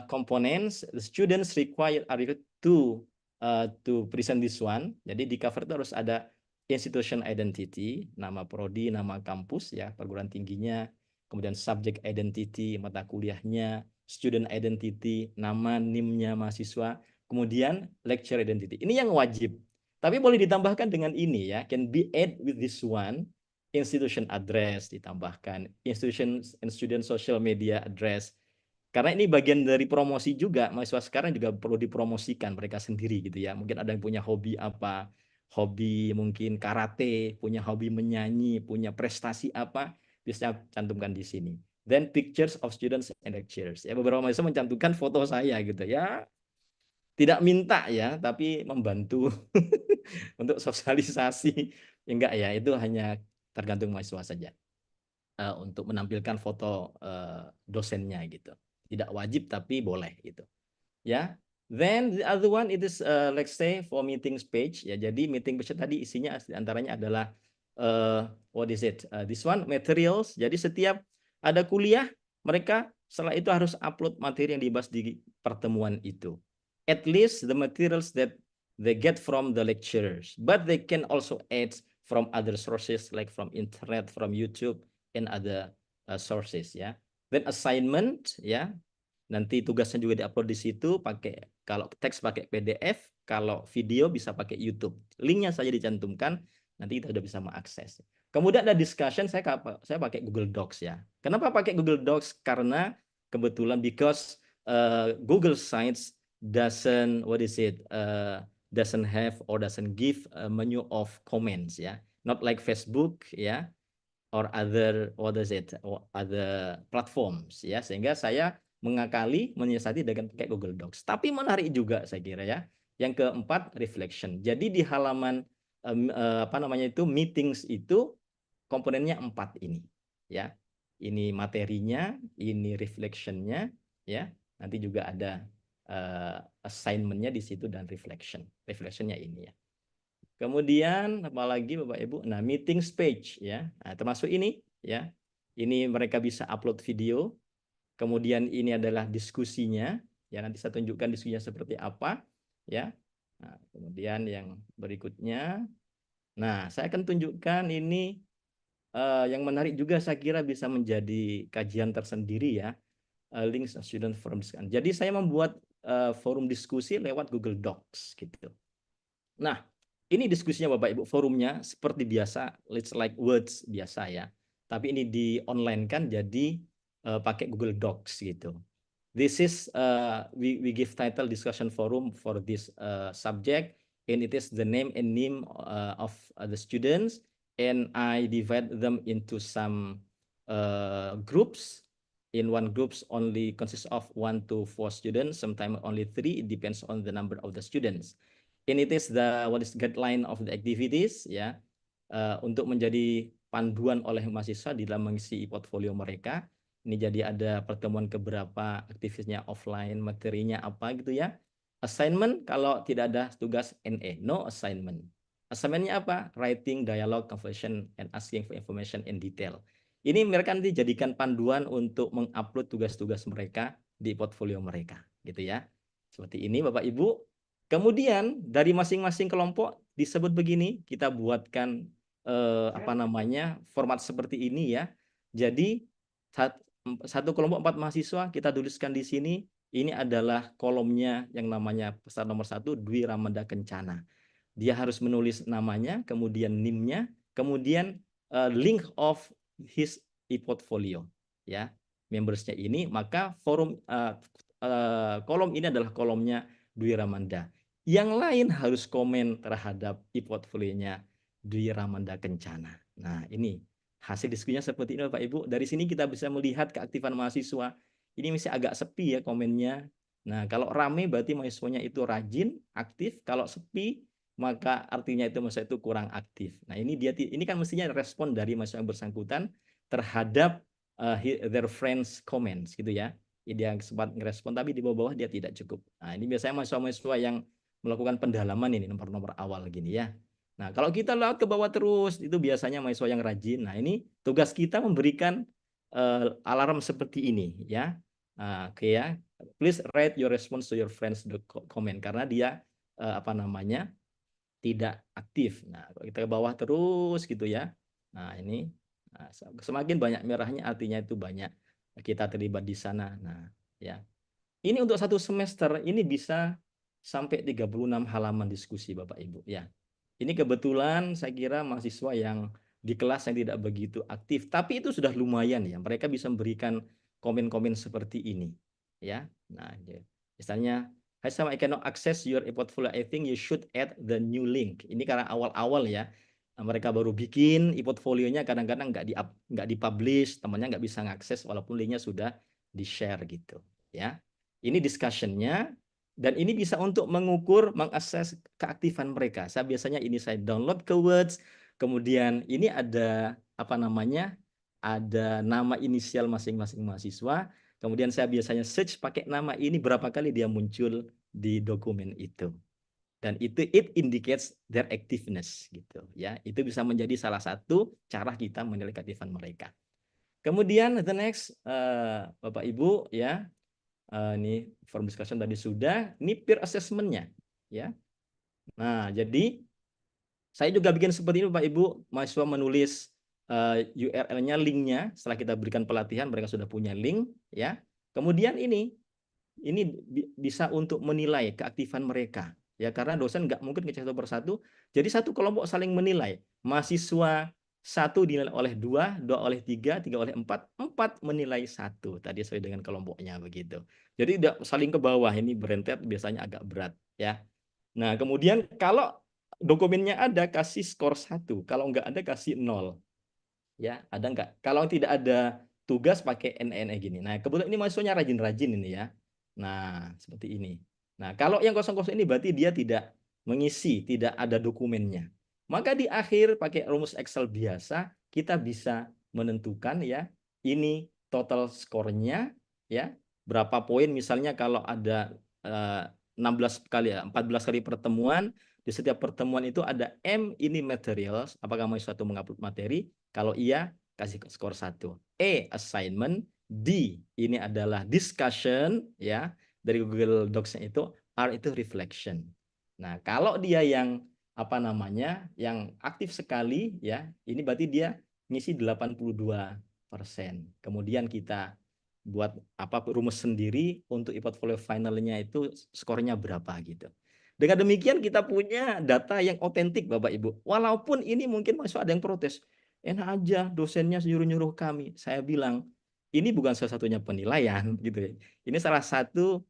components, the students are required to present this one. Jadi di cover itu harus ada institution identity, nama prodi, nama kampus ya, perguruan tingginya, kemudian subject identity, mata kuliahnya, student identity, nama NIM-nya mahasiswa, kemudian lecture identity. Ini yang wajib. Tapi boleh ditambahkan dengan ini ya, can be add with this one, institution address ditambahkan, institution and student social media address. Karena ini bagian dari promosi juga, mahasiswa sekarang juga perlu dipromosikan mereka sendiri gitu ya. Mungkin ada yang punya hobi apa, hobi mungkin karate, punya hobi menyanyi, punya prestasi apa, bisa cantumkan di sini. Then pictures of students and lecturers. Ya, beberapa mahasiswa mencantumkan foto saya gitu ya. Tidak minta ya, tapi membantu untuk sosialisasi. Enggak ya, itu hanya tergantung mahasiswa saja. Untuk menampilkan foto dosennya gitu. Tidak wajib tapi boleh gitu. Ya. Then the other one it is let's say for meetings page ya. Jadi meeting page tadi isinya antaranya adalah what is it? This one materials. Jadi setiap ada kuliah mereka setelah itu harus upload materi yang dibahas di pertemuan itu. At least the materials that they get from the lecturers, but they can also add from other sources like from internet, from YouTube and other sources ya. Then assignment ya. Nanti tugasnya juga diupload di situ pakai, kalau teks pakai PDF, kalau video bisa pakai YouTube. Linknya saja dicantumkan, nanti kita sudah bisa mengakses. Kemudian ada discussion, saya pakai Google Docs ya. Kenapa pakai Google Docs? Karena kebetulan because Google Sites doesn't doesn't have or doesn't give a menu of comments ya. Not like Facebook ya, or other other platforms ya, sehingga saya mengakali menyiasati dengan pakai Google Docs. Tapi menarik juga saya kira ya. Yang keempat reflection. Jadi di halaman meetings itu komponennya 4 ini ya. Ini materinya, ini reflectionnya ya. Nanti juga ada assignmentnya di situ dan reflection. Reflectionnya ini ya. Kemudian apalagi Bapak Ibu, nah meetings page ya, nah, termasuk ini ya, ini mereka bisa upload video. Kemudian ini adalah diskusinya, ya nanti saya tunjukkan diskusinya seperti apa ya. Nah, kemudian yang berikutnya, nah saya akan tunjukkan ini yang menarik juga saya kira bisa menjadi kajian tersendiri ya, links student forum discussion. Jadi saya membuat forum diskusi lewat Google Docs gitu. Nah, ini diskusinya Bapak Ibu, forumnya seperti biasa, it's like words biasa ya. Tapi ini di online kan, jadi pakai Google Docs gitu. This is we give title discussion forum for this subject, and it is the name of the students, and I divide them into some groups. In one groups only consists of 1 to 4 students, sometimes only 3. It depends on the number of the students. And it is the guideline of the activities ya, untuk menjadi panduan oleh mahasiswa di dalam mengisi portfolio mereka. Ini jadi ada pertemuan keberapa, aktivitasnya offline, materinya apa gitu ya. Assignment kalau tidak ada tugas NE, no assignment. Assignmentnya apa? Writing, dialogue, conversation, and asking for information in detail. Ini mereka nanti jadikan panduan untuk mengupload tugas-tugas mereka di portfolio mereka, gitu ya. Seperti ini Bapak Ibu. Kemudian dari masing-masing kelompok disebut begini, kita buatkan format seperti ini ya. Jadi satu kelompok 4 mahasiswa kita tuliskan di sini. Ini adalah kolomnya yang namanya peserta nomor 1 Dwi Ramanda Kencana. Dia harus menulis namanya, kemudian NIM-nya, kemudian link of his e-portfolio ya, membersnya ini. Maka kolom ini adalah kolomnya Dwi Ramanda. Yang lain harus komen terhadap e-portfolionya Dwi Ramanda Kencana. Nah, ini hasil diskusinya seperti ini Bapak Ibu. Dari sini kita bisa melihat keaktifan mahasiswa. Ini masih agak sepi ya komennya. Nah, kalau rame berarti mahasiswanya itu rajin, aktif. Kalau sepi, maka artinya itu mahasiswa itu kurang aktif. Nah, ini kan mestinya respon dari mahasiswa yang bersangkutan terhadap their friends comments gitu ya. Dia sempat ngerespon tapi di bawah-bawah dia tidak cukup. Nah, ini biasanya mahasiswa-mahasiswa yang melakukan pendalaman ini nomor-nomor awal gini ya. Nah, kalau kita laut ke bawah terus itu biasanya mahasiswa yang rajin. Nah, ini tugas kita memberikan alarm seperti ini ya. Oke ya. Please write your response to your friends comment karena dia tidak aktif. Nah, kalau kita ke bawah terus gitu ya. Nah, ini semakin banyak merahnya artinya itu banyak kita terlibat di sana. Nah, ya. Ini untuk satu semester ini bisa sampai 36 halaman diskusi Bapak Ibu ya. Ini kebetulan saya kira mahasiswa yang di kelas yang tidak begitu aktif, tapi itu sudah lumayan ya. Mereka bisa memberikan komen-komen seperti ini ya. Nah, misalnya I cannot access your e-portfolio. I think you should add the new link. Ini karena awal-awal ya. Mereka baru bikin e-portfolionya, kadang-kadang nggak dipublish, temannya nggak bisa ngakses walaupun linknya sudah di-share gitu ya. Ini discussion-nya. Dan ini bisa untuk mengukur, mengakses keaktifan mereka. Saya biasanya ini saya download keywords, kemudian ini ada ada nama inisial masing-masing mahasiswa. Kemudian saya biasanya search pakai nama ini berapa kali dia muncul di dokumen itu. Dan it indicates their activeness gitu ya. Itu bisa menjadi salah satu cara kita menilai keaktifan mereka. Kemudian the next Bapak Ibu ya. Ini forum discussion tadi sudah, ini peer assessment-nya ya. Nah, jadi saya juga bikin seperti ini Bapak Ibu, mahasiswa menulis URL-nya, link-nya, setelah kita berikan pelatihan mereka sudah punya link ya. Kemudian ini bisa untuk menilai keaktifan mereka ya, karena dosen nggak mungkin ngecek satu persatu. Jadi satu kelompok saling menilai. Mahasiswa 1 dinilai oleh 2, 2 oleh 3, 3 oleh 4, 4 menilai 1. Tadi sesuai dengan kelompoknya begitu. Jadi tidak saling ke bawah, ini berentet biasanya agak berat ya. Nah, kemudian kalau dokumennya ada kasih skor 1, kalau nggak ada kasih 0. Ya, ada nggak? Kalau tidak ada tugas pakai NE gini. Nah, kebetulan ini mahasiswanya rajin-rajin ini ya. Nah, seperti ini. Nah, kalau yang kosong-kosong ini berarti dia tidak mengisi, tidak ada dokumennya. Maka di akhir pakai rumus Excel biasa, kita bisa menentukan ya, ini total skornya ya, berapa poin misalnya kalau ada 16 kali ya, 14 kali pertemuan, di setiap pertemuan itu ada M ini materials, apakah mahasiswa itu mengupload materi? Kalau iya, kasih skor 1. E, assignment. D, ini adalah discussion ya, dari Google Docs-nya itu. R itu reflection. Nah, kalau dia yang yang aktif sekali ya, ini berarti dia ngisi 82%. Kemudian kita buat rumus sendiri untuk e-portfolio finalnya itu skornya berapa gitu. Dengan demikian kita punya data yang otentik Bapak Ibu. Walaupun ini mungkin mahasiswa ada yang protes. Enak aja dosennya nyuruh-nyuruh kami. Saya bilang ini bukan salah satunya penilaian gitu ya. Ini salah satu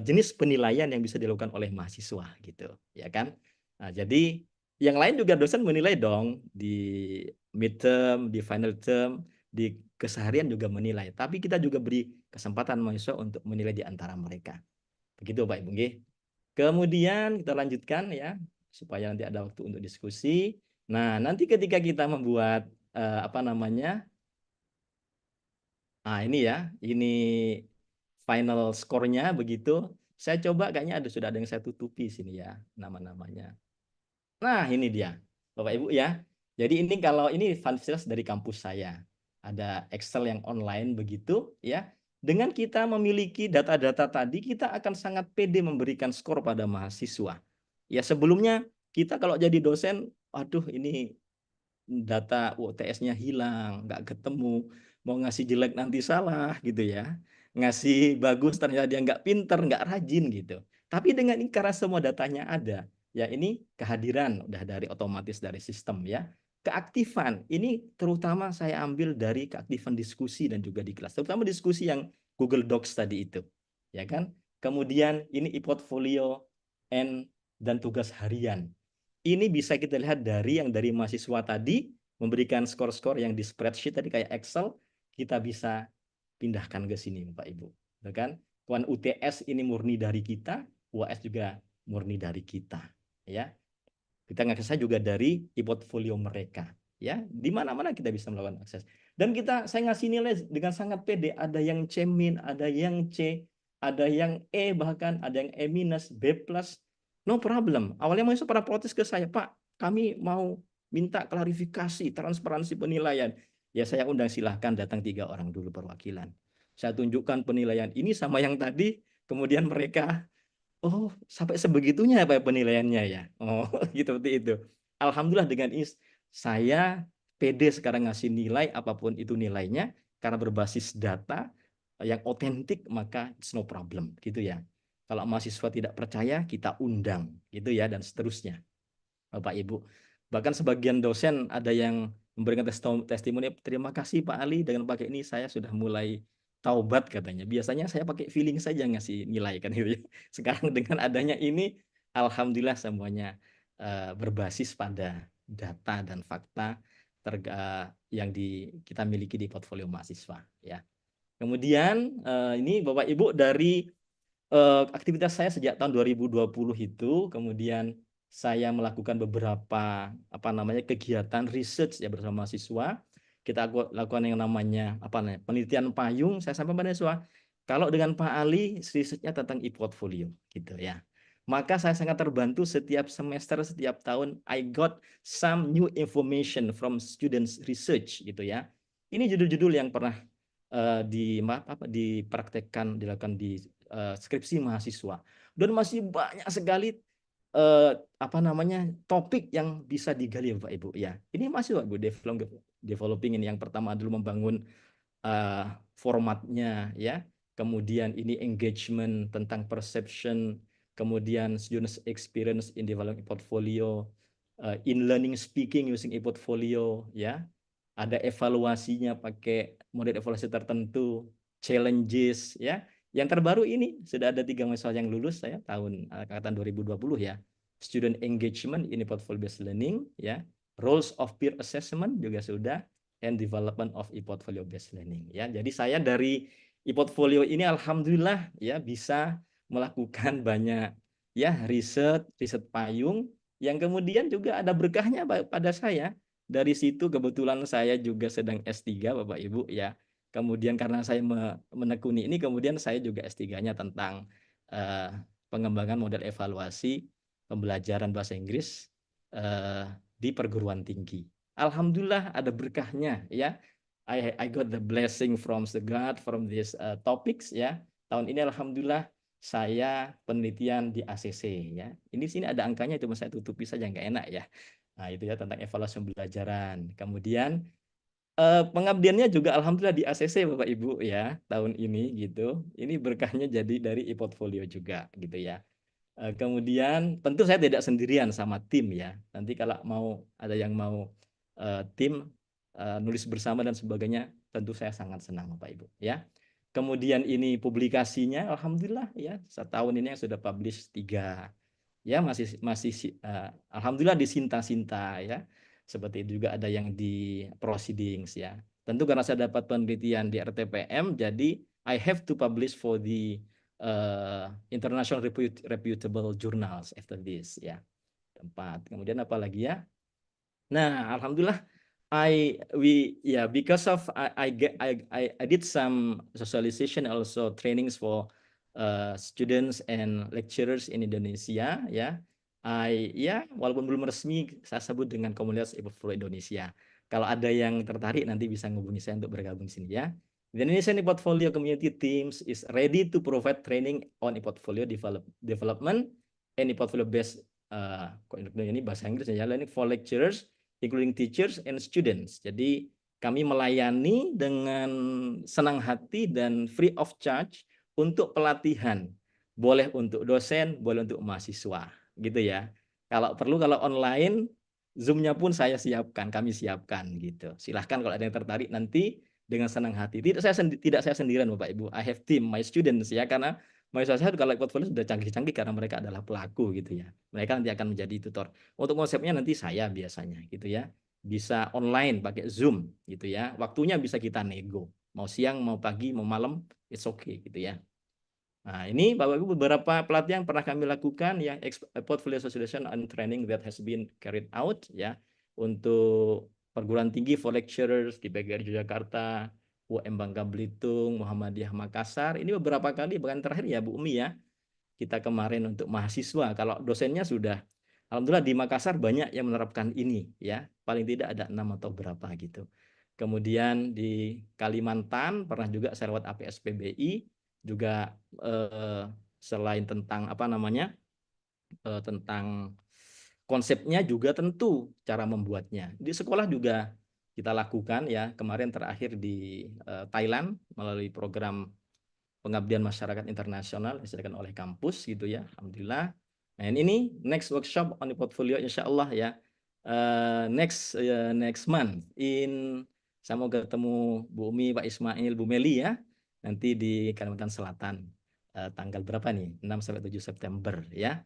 jenis penilaian yang bisa dilakukan oleh mahasiswa gitu, ya kan? Nah, jadi yang lain juga dosen menilai dong di midterm, di final term, di keseharian juga menilai. Tapi kita juga beri kesempatan mahasiswa untuk menilai di antara mereka. Begitu Pak Ibu. Kemudian kita lanjutkan ya, supaya nanti ada waktu untuk diskusi. Nah, nanti ketika kita membuat ini ya, ini final skornya begitu. Saya coba kayaknya sudah ada yang saya tutupi sini ya, nama-namanya. Nah, ini dia, Bapak Ibu ya. Jadi ini kalau ini fasilitas dari kampus saya. Ada Excel yang online begitu ya. Dengan kita memiliki data-data tadi, kita akan sangat pede memberikan skor pada mahasiswa. Ya sebelumnya kita kalau jadi dosen, aduh ini data UTS-nya hilang, nggak ketemu, mau ngasih jelek nanti salah gitu ya. Ngasih bagus ternyata dia nggak pinter, nggak rajin gitu. Tapi dengan ini karena semua datanya ada, ya ini kehadiran udah dari otomatis dari sistem ya. Keaktifan ini terutama saya ambil dari keaktifan diskusi dan juga di kelas, terutama diskusi yang Google Docs tadi itu, ya kan. Kemudian ini e-portfolio dan tugas harian. Ini bisa kita lihat dari yang dari mahasiswa tadi memberikan skor-skor yang di spreadsheet tadi kayak Excel, kita bisa pindahkan ke sini Bapak Ibu, kan? Kuan UTS ini murni dari kita, UAS juga murni dari kita, ya. Kita ngakses juga dari e-portfolio mereka, ya. Di mana-mana kita bisa melakukan akses. Dan saya ngasih nilai dengan sangat pede, ada yang C-, ada yang C, ada yang E bahkan, ada yang E-, B+, no problem. Awalnya mahasiswa pada protes ke saya, Pak, kami mau minta klarifikasi, transparansi penilaian. Ya saya undang silahkan datang 3 orang dulu perwakilan. Saya tunjukkan penilaian ini sama yang tadi, kemudian mereka, oh sampai sebegitunya Pak penilaiannya ya. Oh gitu seperti itu. Alhamdulillah dengan ini saya pede sekarang ngasih nilai apapun itu nilainya karena berbasis data yang otentik maka it's no problem gitu ya. Kalau mahasiswa tidak percaya kita undang gitu ya dan seterusnya. Bapak Ibu. Bahkan sebagian dosen ada yang memberikan testimoni, terima kasih Pak Ali dengan pakai ini saya sudah mulai taubat katanya. Biasanya saya pakai feeling saja ngasih nilai kan gitu ya. Sekarang dengan adanya ini alhamdulillah semuanya berbasis pada data dan fakta yang kita miliki di portfolio mahasiswa ya. Kemudian ini Bapak Ibu dari aktivitas saya sejak tahun 2020 itu, kemudian saya melakukan beberapa kegiatan research ya bersama mahasiswa. Kita lakukan yang namanya penelitian payung. Saya sampaikan pada mahasiswa, kalau dengan Pak Ali risetnya tentang e-portfolio gitu ya. Maka saya sangat terbantu setiap semester, setiap tahun I got some new information from students research gitu ya. Ini judul-judul yang pernah dilakukan di skripsi mahasiswa dan masih banyak sekali topik yang bisa digali Bapak Ibu ya. Ini masih Bapak Ibu developing ini yang pertama dulu membangun formatnya ya. Kemudian ini engagement tentang perception, kemudian students experience in developing portfolio, in learning speaking using e-portfolio ya. Ada evaluasinya pakai model evaluasi tertentu, challenges ya. Yang terbaru ini sudah ada 3 mahasiswa yang lulus saya tahun angkatan 2020 ya. Student engagement in portfolio based learning ya. Roles of peer assessment juga sudah, and development of e-portfolio based learning ya. Jadi saya dari e-portfolio ini alhamdulillah ya bisa melakukan banyak ya riset payung yang kemudian juga ada berkahnya pada saya. Dari situ kebetulan saya juga sedang S3 Bapak Ibu ya. Kemudian karena saya menekuni ini, kemudian saya juga S3-nya tentang pengembangan model evaluasi pembelajaran bahasa Inggris di perguruan tinggi. Alhamdulillah ada berkahnya ya. I got the blessing from the God from these topics ya. Tahun ini alhamdulillah saya penelitian di ACC ya. Ini sini ada angkanya, cuma saya tutupi saja nggak enak ya. Nah, itu ya tentang evaluasi pembelajaran. Kemudian pengabdiannya juga alhamdulillah di ACC Bapak Ibu ya tahun ini gitu. Ini berkahnya jadi dari e-portfolio juga gitu ya. Kemudian tentu saya tidak sendirian sama tim ya. Nanti kalau mau ada yang mau tim nulis bersama dan sebagainya, tentu saya sangat senang Bapak Ibu ya. Kemudian ini publikasinya alhamdulillah ya setahun ini yang sudah publish 3 ya masih alhamdulillah di Sinta ya. Seperti itu juga ada yang di proceedings ya. Tentu karena saya dapat penelitian di RTPM, jadi I have to publish for the international reputable journals after this ya. 4. Kemudian apa lagi ya? Nah, alhamdulillah because of I did some socialization also trainings for students and lecturers in Indonesia ya. Walaupun belum resmi saya sebut dengan komunitas e-portfolio Indonesia. Kalau ada yang tertarik nanti bisa menghubungi saya untuk bergabung di sini ya. The Indonesian e-portfolio community teams is ready to provide training on e-portfolio development and e-portfolio based ini bahasa Inggris ya, learning for lecturers including teachers and students. Jadi kami melayani dengan senang hati dan free of charge untuk pelatihan. Boleh untuk dosen, boleh untuk mahasiswa gitu ya. Kalau perlu kalau online Zoom-nya pun kami siapkan gitu. Silahkan kalau ada yang tertarik nanti dengan senang hati. Tidak saya sendirian Bapak Ibu. I have team my students ya, karena mahasiswa saya kalau portfolio sudah canggih-canggih karena mereka adalah pelaku gitu ya. Mereka nanti akan menjadi tutor. Untuk konsepnya nanti saya biasanya gitu ya. Bisa online pakai Zoom gitu ya. Waktunya bisa kita nego. Mau siang, mau pagi, mau malam, it's okay gitu ya. Nah, ini Bapak Ibu beberapa pelatihan pernah kami lakukan ya, portfolio association and training that has been carried out ya untuk perguruan tinggi for lecturers di PGRI Jakarta, UM Bangka Belitung, Muhammadiyah Makassar. Ini beberapa kali bahkan terakhir ya Bu Umi ya. Kita kemarin untuk mahasiswa, kalau dosennya sudah alhamdulillah di Makassar banyak yang menerapkan ini ya. Paling tidak ada 6 atau berapa gitu. Kemudian di Kalimantan pernah juga saya lewat APSPBI juga selain tentang tentang konsepnya juga tentu cara membuatnya. Di sekolah juga kita lakukan ya. Kemarin terakhir di Thailand melalui program pengabdian masyarakat internasional disediakan oleh kampus gitu ya. Alhamdulillah. Nah, ini next workshop on the portfolio insya Allah ya. Next month saya mau ketemu Bu Umi, Pak Ismail, Bu Meli ya. Nanti di Kalimantan Selatan tanggal berapa nih? 6 sampai 7 September ya.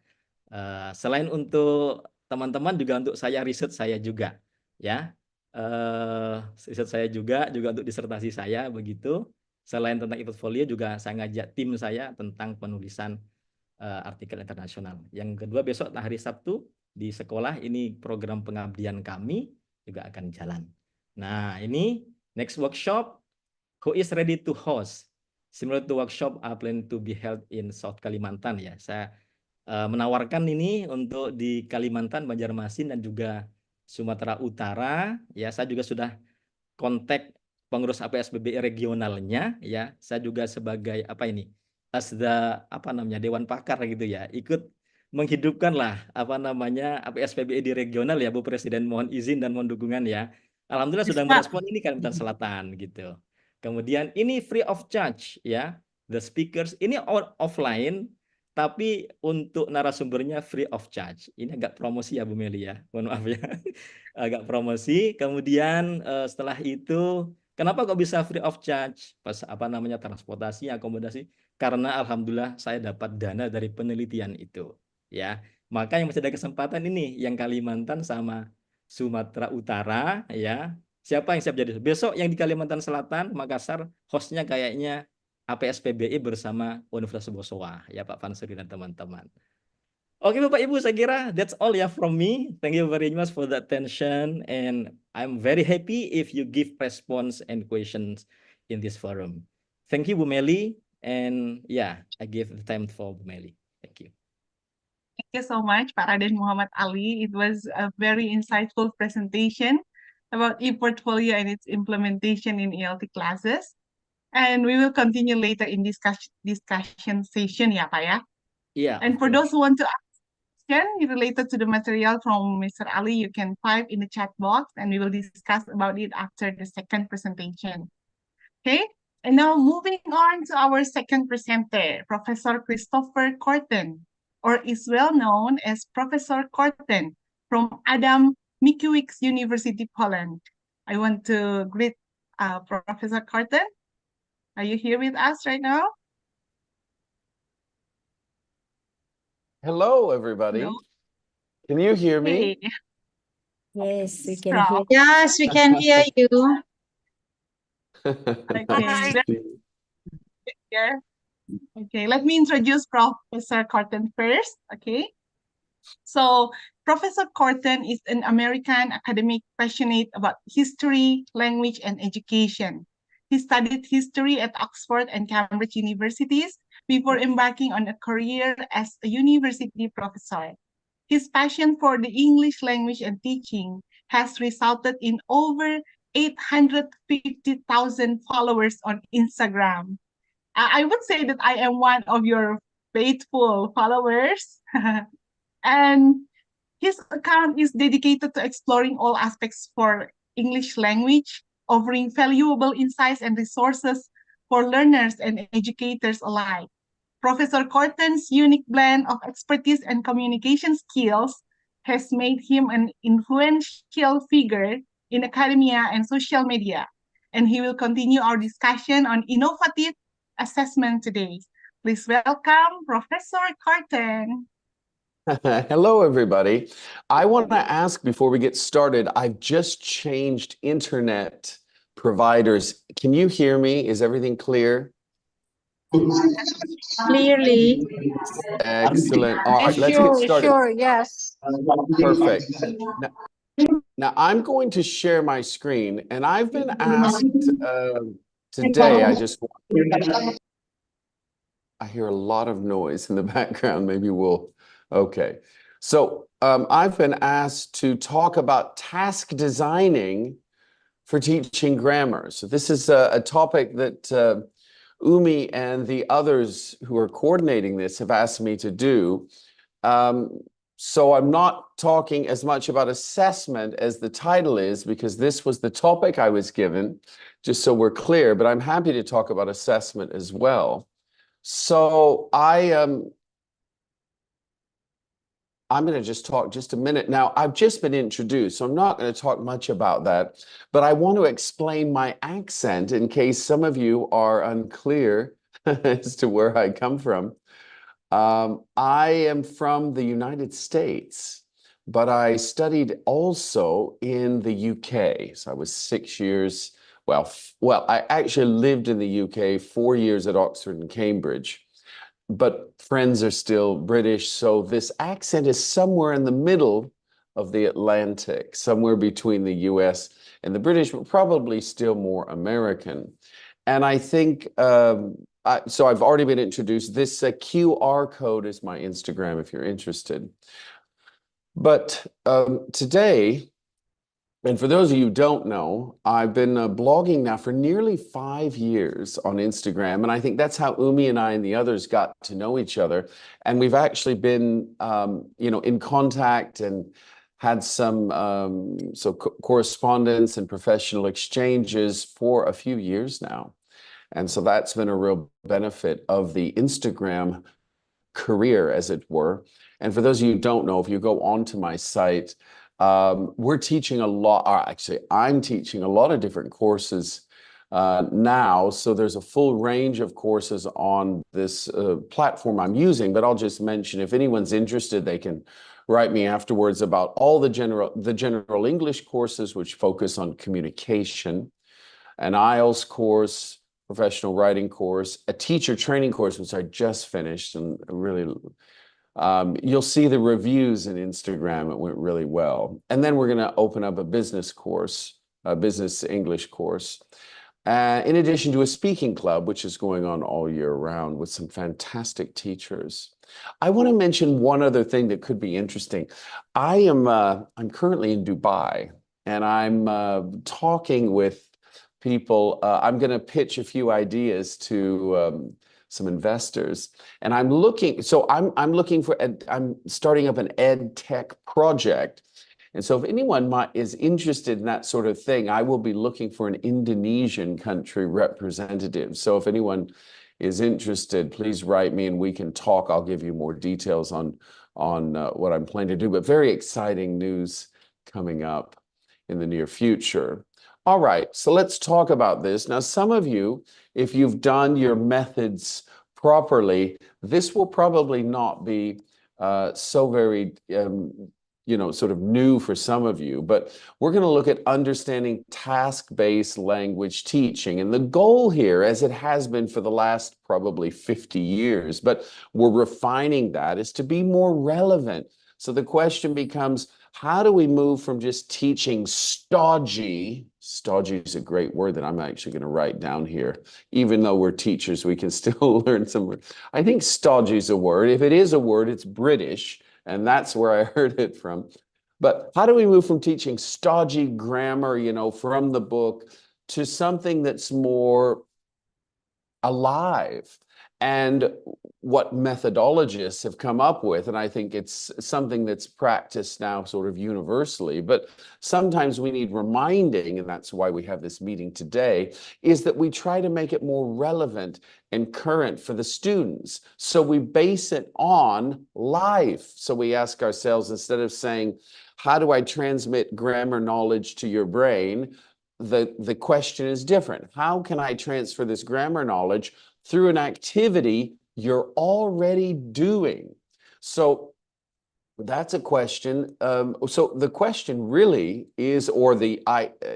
Selain untuk teman-teman juga untuk saya riset saya juga ya. Riset saya juga untuk disertasi saya begitu. Selain tentang e-portfolio juga saya ngajak tim saya tentang penulisan artikel internasional. Yang kedua besok hari Sabtu di sekolah ini program pengabdian kami juga akan jalan. Nah, ini next workshop who is ready to host similar to workshop are planned to be held in South Kalimantan ya. Saya menawarkan ini untuk di Kalimantan, Banjarmasin dan juga Sumatera Utara ya. Saya juga sudah kontak pengurus APSPBI regionalnya ya. Saya juga sebagai as the dewan pakar gitu ya, ikut menghidupkan lah APSPBI di regional ya Bu Presiden, mohon izin dan mohon dukungan ya. Alhamdulillah sudah merespon ini Kalimantan Selatan gitu. Kemudian ini free of charge ya. The speakers ini offline tapi untuk narasumbernya free of charge. Ini agak promosi ya Bu Meli ya. Mohon maaf ya. Agak promosi. Kemudian setelah itu kenapa kok bisa free of charge? Pas transportasi, akomodasi? Karena alhamdulillah saya dapat dana dari penelitian itu ya. Maka yang masih ada kesempatan ini yang Kalimantan sama Sumatera Utara ya. Siapa yang siap jadi? Besok yang di Kalimantan Selatan, Makassar, hostnya kayaknya APSPBI bersama Universitas Bosowa ya Pak Fansuri dan teman-teman. Oke Bapak Ibu, saya kira that's all ya from me. Thank you very much for the attention and I'm very happy if you give response and questions in this forum. Thank you Bu Meli and I give the time for Bu Meli. Thank you. Thank you so much, Pak Raden Muhammad Ali. It was a very insightful presentation about e-portfolio and its implementation in ELT classes. And we will continue later in discussion session ya Pak ya. Yeah. And for those who want to ask question related to the material from Mr. Ali, you can type in the chat box and we will discuss about it after the second presentation. Okay, and now moving on to our second presenter, Professor Christopher Korten, or is well known as Professor Korten from Adam Mickiewicz University, Poland. I want to greet Professor Korten. Are you here with us right now? Hello, everybody. Hello. Can you hear me? Hey, Yes, we can Prof. hear. Yes, we can hear you. Okay, here. Okay, let me introduce Professor Korten first. Okay, so Professor Korten is an American academic passionate about history, language, and education. He studied history at Oxford and Cambridge universities before embarking on a career as a university professor. His passion for the English language and teaching has resulted in over 850,000 followers on Instagram. I would say that I am one of your faithful followers. And his account is dedicated to exploring all aspects for English language, offering valuable insights and resources for learners and educators alike. Professor Korten's unique blend of expertise and communication skills has made him an influential figure in academia and social media. And he will continue our discussion on innovative assessment today. Please welcome Professor Korten. Hello, everybody. I want to ask before we get started, I've just changed internet providers. Can you hear me? Is everything clear? Clearly. Excellent. All right, let's get started. Sure, yes. Perfect. Now, I'm going to share my screen, and I've been asked today, I hear a lot of noise in the background. Maybe okay. So I've been asked to talk about task designing for teaching grammar. So this is a topic that Umi and the others who are coordinating this have asked me to do. So I'm not talking as much about assessment as the title is, because this was the topic I was given, just so we're clear, but I'm happy to talk about assessment as well. So I'm going to just talk just a minute. Now, I've just been introduced, so I'm not going to talk much about that, but I want to explain my accent in case some of you are unclear as to where I come from. I am from the United States, but I studied also in the UK. So I was 6 years, well, I actually lived in the UK 4 years at Oxford and Cambridge. But friends are still British, so this accent is somewhere in the middle of the Atlantic, somewhere between the US and the British, but probably still more American. And I think, so I've already been introduced. This QR code is my Instagram if you're interested. But today, and for those of you who don't know, I've been blogging now for nearly 5 years on Instagram. And I think that's how Umi and I and the others got to know each other. And we've actually been, in contact and had some correspondence and professional exchanges for a few years now. And so that's been a real benefit of the Instagram career, as it were. And for those of you who don't know, if you go onto my site, we're teaching a lot, actually, I'm teaching a lot of different courses now. So there's a full range of courses on this platform I'm using, but I'll just mention, if anyone's interested, they can write me afterwards about all the general English courses, which focus on communication, an IELTS course, professional writing course, a teacher training course, which I just finished, and really, you'll see the reviews in Instagram. It went really well. And then we're going to open up a business course, a business English course, in addition to a speaking club, which is going on all year round with some fantastic teachers. I want to mention one other thing that could be interesting. I'm currently in Dubai, and I'm talking with people. I'm going to pitch a few ideas to some investors. And I'm looking for, I'm starting up an ed tech project. And so if anyone is interested in that sort of thing, I will be looking for an Indonesian country representative. So if anyone is interested, please write me and we can talk. I'll give you more details on what I'm planning to do, but very exciting news coming up in the near future. All right, so let's talk about this. Now, some of you, if you've done your methods properly, this will probably not be so very sort of new for some of you, but we're going to look at understanding task-based language teaching. And the goal here, as it has been for the last probably 50 years, but we're refining that, is to be more relevant. So the question becomes, how do we move from just teaching stodgy is a great word that I'm actually going to write down here. Even though we're teachers, we can still learn some words. I think stodgy is a word. If it is a word, it's British. And that's where I heard it from. But how do we move from teaching stodgy grammar, from the book, to something that's more alive? And what methodologists have come up with, and I think it's something that's practiced now sort of universally, but sometimes we need reminding, and that's why we have this meeting today, is that we try to make it more relevant and current for the students. So we base it on life. So we ask ourselves, instead of saying, how do I transmit grammar knowledge to your brain? The question is different. How can I transfer this grammar knowledge through an activity you're already doing? So that's a question. So the question really is, or the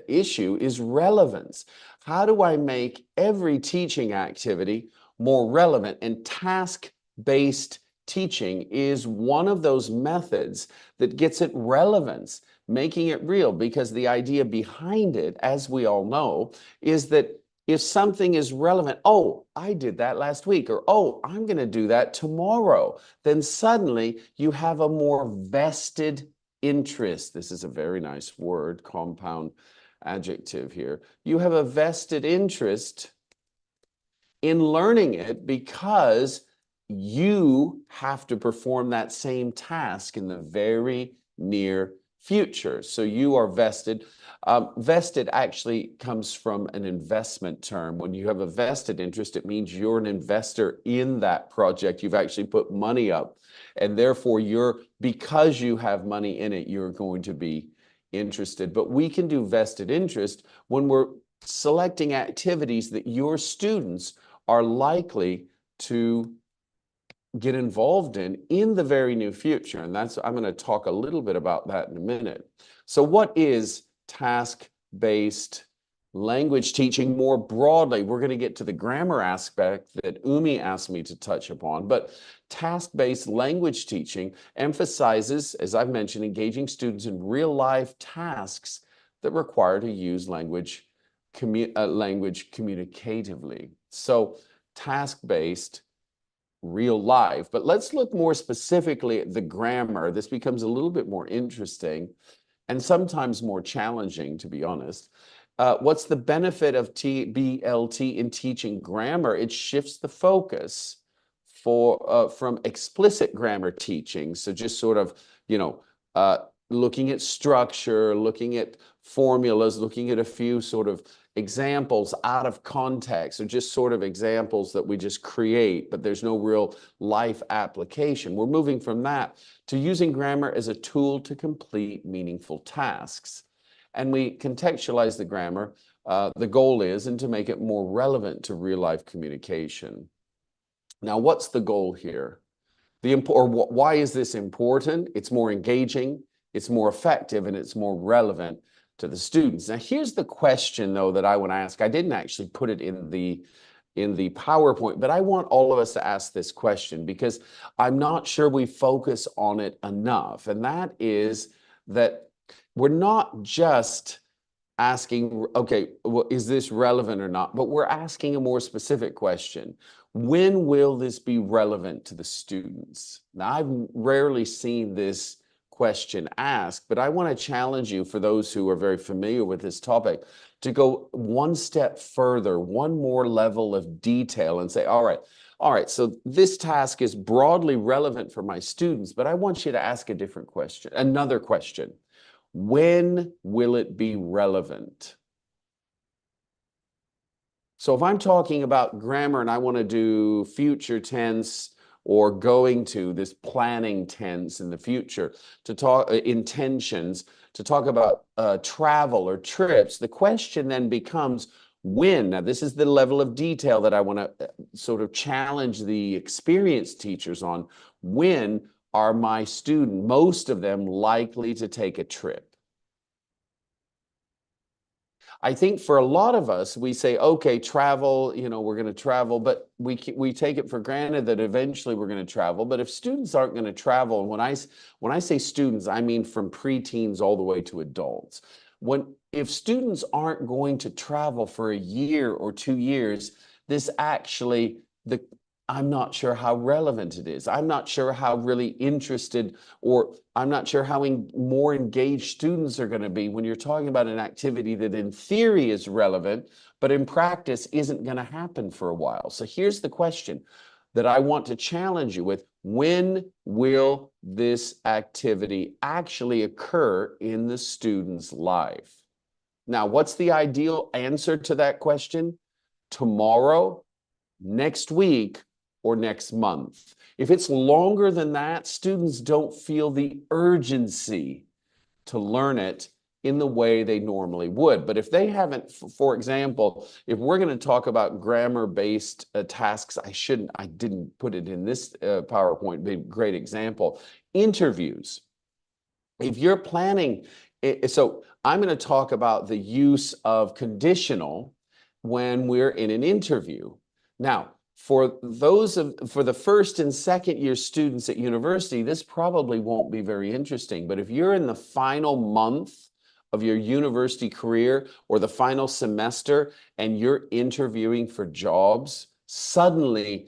issue is relevance. How do I make every teaching activity more relevant? And task-based teaching is one of those methods that gets it relevance, making it real, because the idea behind it, as we all know, is that if something is relevant, oh, I did that last week, or oh, I'm going to do that tomorrow, then suddenly you have a more vested interest. This is a very nice word, compound adjective here. You have a vested interest in learning it because you have to perform that same task in the very near future. So you are vested. Vested actually comes from an investment term. When you have a vested interest, it means you're an investor in that project. You've actually put money up, and therefore because you have money in it, you're going to be interested. But we can do vested interest when we're selecting activities that your students are likely to get involved in the very near future. And I'm going to talk a little bit about that in a minute. So what is task-based language teaching more broadly? We're going to get to the grammar aspect that Umi asked me to touch upon, but task-based language teaching emphasizes, as I've mentioned, engaging students in real-life tasks that require to use language communicatively. So task-based, real life. But let's look more specifically at the grammar. This becomes a little bit more interesting and sometimes more challenging, to be honest. What's the benefit of TBLT in teaching grammar? It shifts the focus from explicit grammar teaching. So just sort of, looking at structure, looking at formulas, looking at a few sort of examples out of context, or just sort of examples that we just create, but there's no real life application. We're moving from that to using grammar as a tool to complete meaningful tasks. And we contextualize the grammar. The goal is, and to make it more relevant to real life communication. Now, what's the goal here? Why is this important? It's more engaging, it's more effective, and it's more relevant to the students. Now, here's the question, though, that I want to ask. I didn't actually put it in the PowerPoint, but I want all of us to ask this question because I'm not sure we focus on it enough. And that is that we're not just asking, okay, well, is this relevant or not? But we're asking a more specific question. When will this be relevant to the students? Now, I've rarely seen this question asked, but I want to challenge you, for those who are very familiar with this topic, to go one step further, one more level of detail and say, all right, All right, so this task is broadly relevant for my students, but I want you to ask a different question, another question. When will it be relevant? So if I'm talking about grammar and I want to do future tense or going to this planning tense in the future, to talk intentions, to talk about travel or trips, the question then becomes when. Now, this is the level of detail that I want to sort of challenge the experienced teachers on. When are my students, most of them, likely to take a trip? I think for a lot of us, we say, okay, travel, you know, we're going to travel, but we take it for granted that eventually we're going to travel. But if students aren't going to travel, and when I say students, I mean from preteens all the way to adults. If students aren't going to travel for a year or 2 years, this actually, I'm not sure how relevant it is. I'm not sure how really interested, or I'm not sure how more engaged students are going to be when you're talking about an activity that in theory is relevant, but in practice isn't going to happen for a while. So here's the question that I want to challenge you with. When will this activity actually occur in the student's life? Now, what's the ideal answer to that question? Tomorrow, next week, or next month. If it's longer than that, students don't feel the urgency to learn it in the way they normally would. But if they haven't, for example, if we're going to talk about grammar-based tasks, I didn't put it in this PowerPoint, but great example, interviews. If you're planning, so I'm going to talk about the use of conditional when we're in an interview. Now, for the first and second year students at university, this probably won't be very interesting. But if you're in the final month of your university career or the final semester and you're interviewing for jobs, suddenly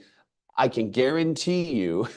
I can guarantee you,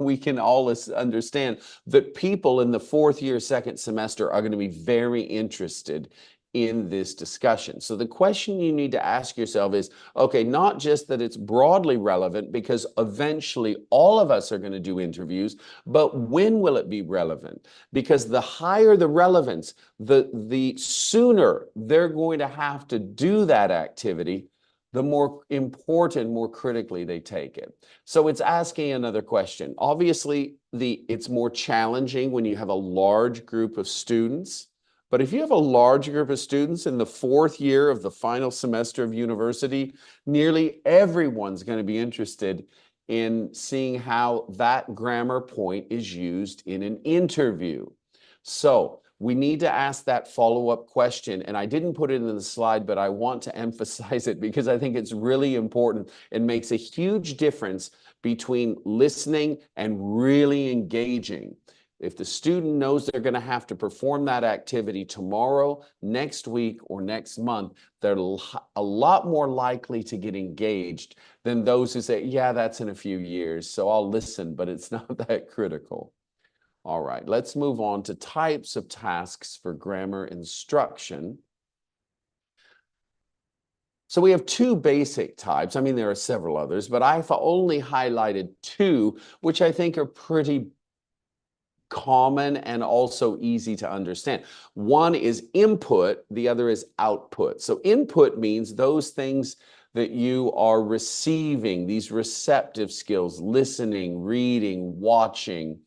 we can all understand that people in the fourth year, second semester are going to be very interested in this discussion. So the question you need to ask yourself is, okay, not just that it's broadly relevant, because eventually all of us are going to do interviews, but when will it be relevant? Because the higher the relevance, the sooner they're going to have to do that activity, the more important, more critically they take it. So it's asking another question. Obviously, it's more challenging when you have a large group of students. But if you have a large group of students in the fourth year of the final semester of university, nearly everyone's going to be interested in seeing how that grammar point is used in an interview. So we need to ask that follow-up question. And I didn't put it in the slide, but I want to emphasize it because I think it's really important. It makes a huge difference between listening and really engaging. If the student knows they're going to have to perform that activity tomorrow, next week, or next month, they're a lot more likely to get engaged than those who say, yeah, that's in a few years, so I'll listen, but it's not that critical. All right, let's move on to types of tasks for grammar instruction. So we have two basic types. I mean, there are several others, but I've only highlighted two, which I think are pretty common and also easy to understand. One is input, the other is output. So input means those things that you are receiving, these receptive skills, listening, reading, watching.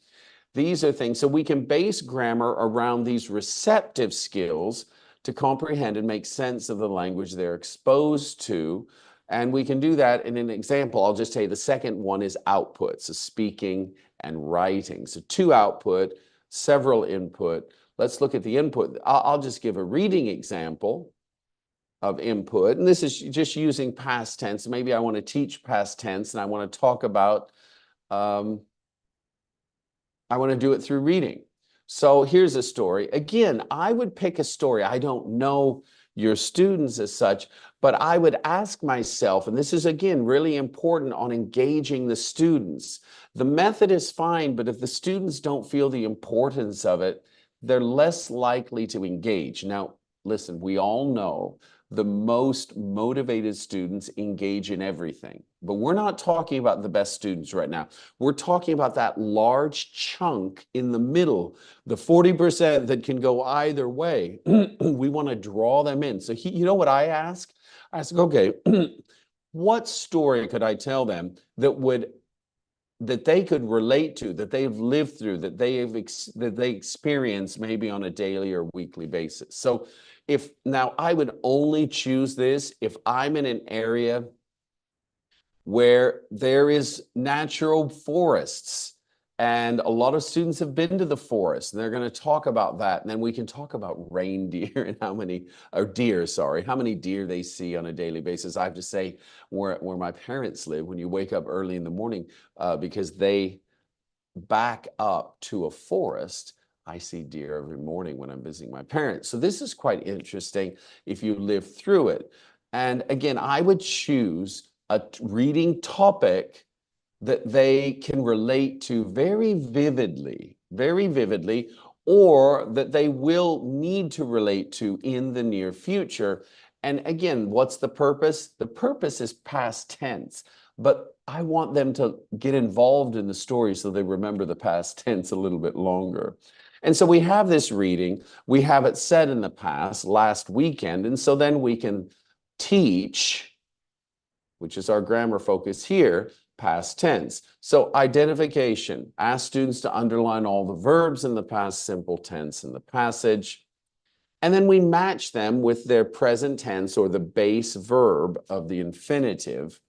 These are things, so we can base grammar around these receptive skills to comprehend and make sense of the language they're exposed to. And we can do that in an example. I'll just tell you the second one is output, so speaking and writing. So two output, several input. Let's look at the input. I'll just give a reading example of input. And this is just using past tense. Maybe I want to teach past tense and I want to talk about, I want to do it through reading. So here's a story. Again, I would pick a story. I don't know your students as such, but I would ask myself, and this is again really important on engaging the students. The method is fine, but if the students don't feel the importance of it, they're less likely to engage. Now, listen, we all know the most motivated students engage in everything. But we're not talking about the best students right now. We're talking about that large chunk in the middle, the 40% that can go either way. We want to draw them in. So you know what I ask? I ask, okay, what story could I tell them that they could relate to, that they've lived through, that they experience maybe on a daily or weekly basis? So now I would only choose this if I'm in an area where there is natural forests, and a lot of students have been to the forest, and they're going to talk about that. And then we can talk about reindeer and how many deer they see on a daily basis. I have to say, where my parents live, when you wake up early in the morning, because they back up to a forest, I see deer every morning when I'm visiting my parents. So this is quite interesting if you live through it. And again, I would choose a reading topic that they can relate to very vividly, or that they will need to relate to in the near future. And again, what's the purpose? The purpose is past tense, but I want them to get involved in the story so they remember the past tense a little bit longer. And so we have this reading, we have it said in the past, last weekend, and so then we can teach, which is our grammar focus here, past tense. So identification, ask students to underline all the verbs in the past simple tense in the passage. And then we match them with their present tense or the base verb of the infinitive.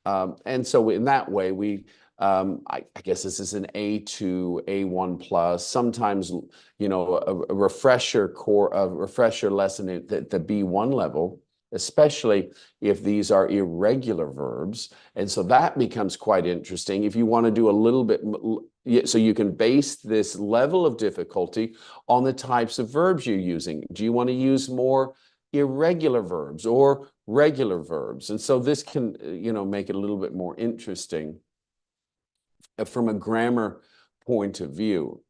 And so in that way, I guess this is an A2, A1 plus, sometimes, you know, a refresher lesson at the B1 level, especially if these are irregular verbs. And so that becomes quite interesting. If you want to do a little bit, so you can base this level of difficulty on the types of verbs you're using. Do you want to use more irregular verbs or regular verbs? And so this can, you know, make it a little bit more interesting from a grammar point of view.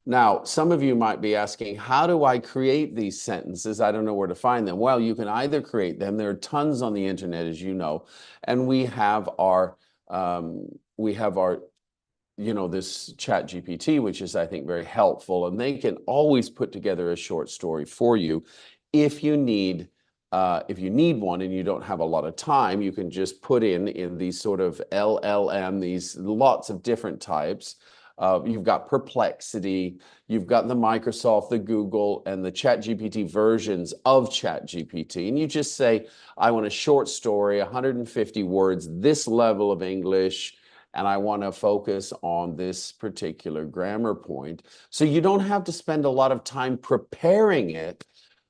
Now, some of you might be asking, how do I create these sentences? I don't know where to find them. Well, you can either create them. There are tons on the internet, as you know, and we have our, you know, this ChatGPT, which is, I think, very helpful, and they can always put together a short story for you. If you need one and you don't have a lot of time, you can just put in these sort of LLM, these lots of different types. You've got Perplexity, you've got the Microsoft, the Google, and the ChatGPT versions of ChatGPT. And you just say, I want a short story, 150 words, this level of English, and I want to focus on this particular grammar point. So you don't have to spend a lot of time preparing it,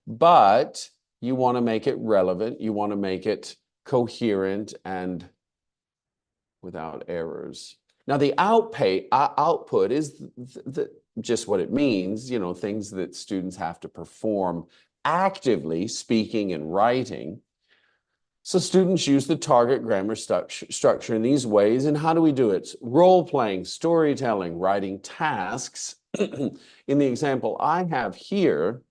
but you want to make it relevant, you want to make it coherent and without errors. Now, the output is just what it means, you know, things that students have to perform actively, speaking and writing. So students use the target grammar structure in these ways. And how do we do it? Role-playing, storytelling, writing tasks. In the example I have here,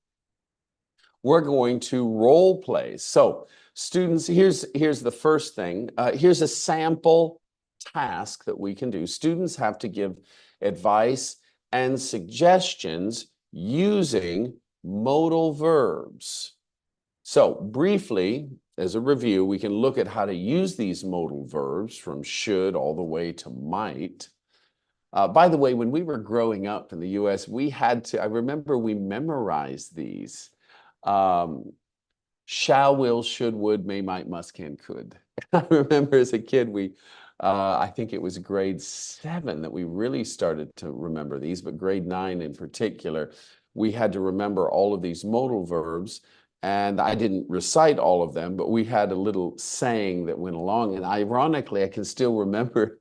we're going to role play. So students, here's the first thing. Here's a sample task that we can do. Students have to give advice and suggestions using modal verbs. So briefly, as a review, we can look at how to use these modal verbs from should all the way to might. By the way, when we were growing up in the US, I remember we memorized these. Shall, will, should, would, may, might, must, can, could. I remember as a kid, I think it was grade 7 that we really started to remember these, but grade 9 in particular, we had to remember all of these modal verbs. And I didn't recite all of them, but we had a little saying that went along. And ironically, I can still remember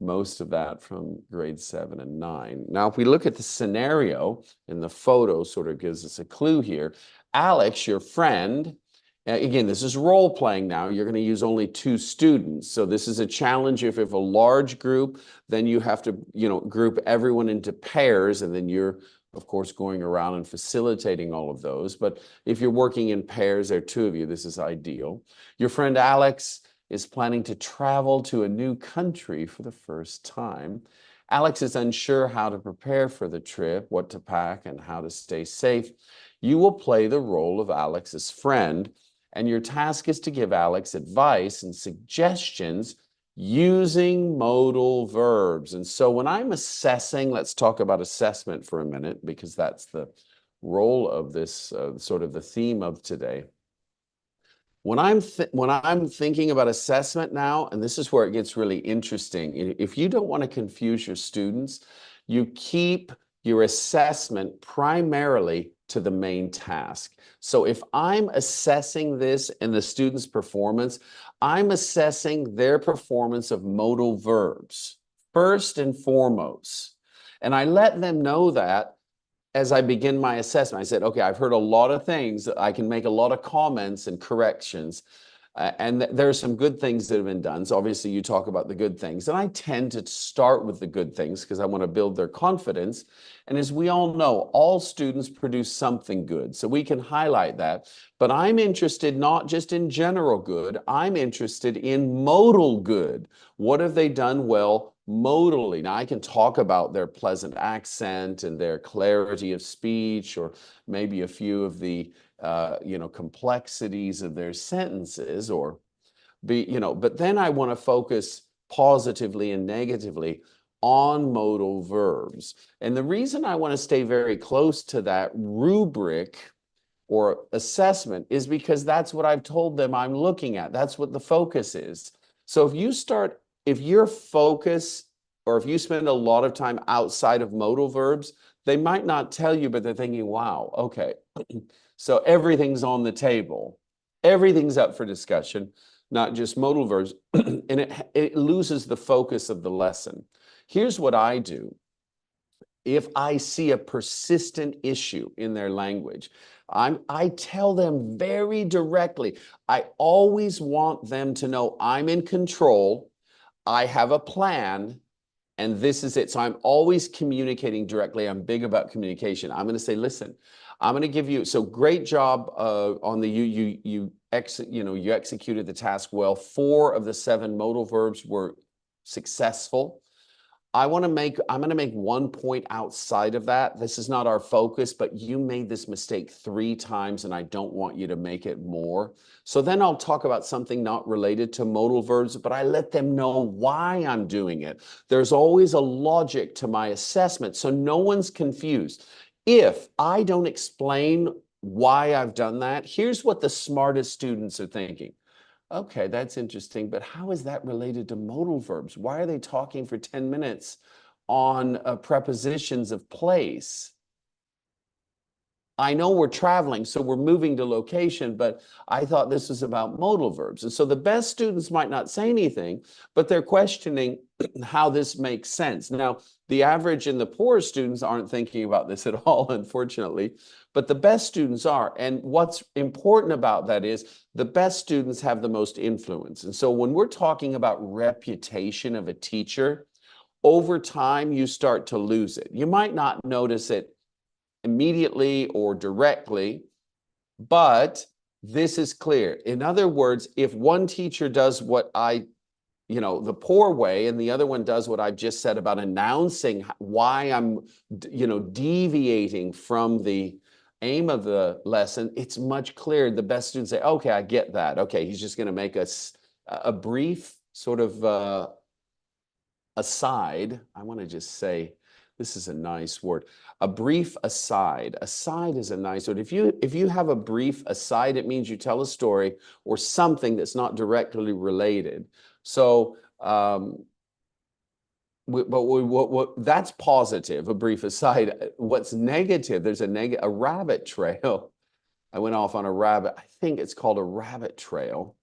most of that from grade 7 and 9. Now, if we look at the scenario, and the photo sort of gives us a clue here. Alex, your friend, again, this is role playing now. You're going to use only 2 students. So this is a challenge. If you have a large group, then you have to, you know, group everyone into pairs, and then you're of course, going around and facilitating all of those. But if you're working in pairs, there are two of you, this is ideal. Your friend Alex is planning to travel to a new country for the first time. Alex is unsure how to prepare for the trip, what to pack, and how to stay safe. You will play the role of Alex's friend, and your task is to give Alex advice and suggestions using modal verbs. And so when I'm assessing, let's talk about assessment for a minute, because that's the role of this, sort of the theme of today. When I'm thinking about assessment now, and this is where it gets really interesting, if you don't want to confuse your students, you keep your assessment primarily to the main task. So if I'm assessing this in the student's performance, I'm assessing their performance of modal verbs first and foremost. And I let them know that as I begin my assessment. I said, okay, I've heard a lot of things. I can make a lot of comments and corrections. And there are some good things that have been done. So obviously you talk about the good things. And I tend to start with the good things because I want to build their confidence. And as we all know, all students produce something good. So we can highlight that. But I'm interested not just in general good. I'm interested in modal good. What have they done well modally? Now I can talk about their pleasant accent and their clarity of speech, or maybe a few of the complexities of their sentences, or but then I want to focus positively and negatively on modal verbs. And the reason I want to stay very close to that rubric or assessment is because that's what I've told them I'm looking at. That's what the focus is. So if your focus, or if you spend a lot of time outside of modal verbs, they might not tell you, but they're thinking, wow, okay, so everything's on the table. Everything's up for discussion, not just modal verbs, and it loses the focus of the lesson. Here's what I do. If I see a persistent issue in their language, I tell them very directly. I always want them to know I'm in control, I have a plan, and this is it. So I'm always communicating directly. I'm big about communication. I'm going to say, listen, I'm going to give you, so great job on the you executed the task well. 4 of the 7 modal verbs were successful. I'm going to make one point outside of that. This is not our focus, but you made this mistake 3 times and I don't want you to make it more. So then I'll talk about something not related to modal verbs, but I let them know why I'm doing it. There's always a logic to my assessment, so no one's confused. If I don't explain why I've done that, here's what the smartest students are thinking. Okay, that's interesting, but how is that related to modal verbs? Why are they talking for 10 minutes on prepositions of place? I know we're traveling, so we're moving to location, but I thought this was about modal verbs. And so the best students might not say anything, but they're questioning how this makes sense. Now, the average and the poorest students aren't thinking about this at all, unfortunately, but the best students are. And what's important about that is the best students have the most influence. And so when we're talking about reputation of a teacher, over time, you start to lose it. You might not notice it immediately or directly, but this is clear. In other words, if one teacher does what the poor way, and the other one does what I've just said about announcing why I'm, deviating from the aim of the lesson, it's much clearer. The best students say, okay, I get that. Okay, he's just going to make us a brief sort of aside. I want to just say, this is a nice word. A brief aside. Aside is a nice word. If you have a brief aside, it means you tell a story or something that's not directly related. So, that's positive, a brief aside. What's negative, there's a rabbit trail. I went off on a rabbit. I think it's called a rabbit trail.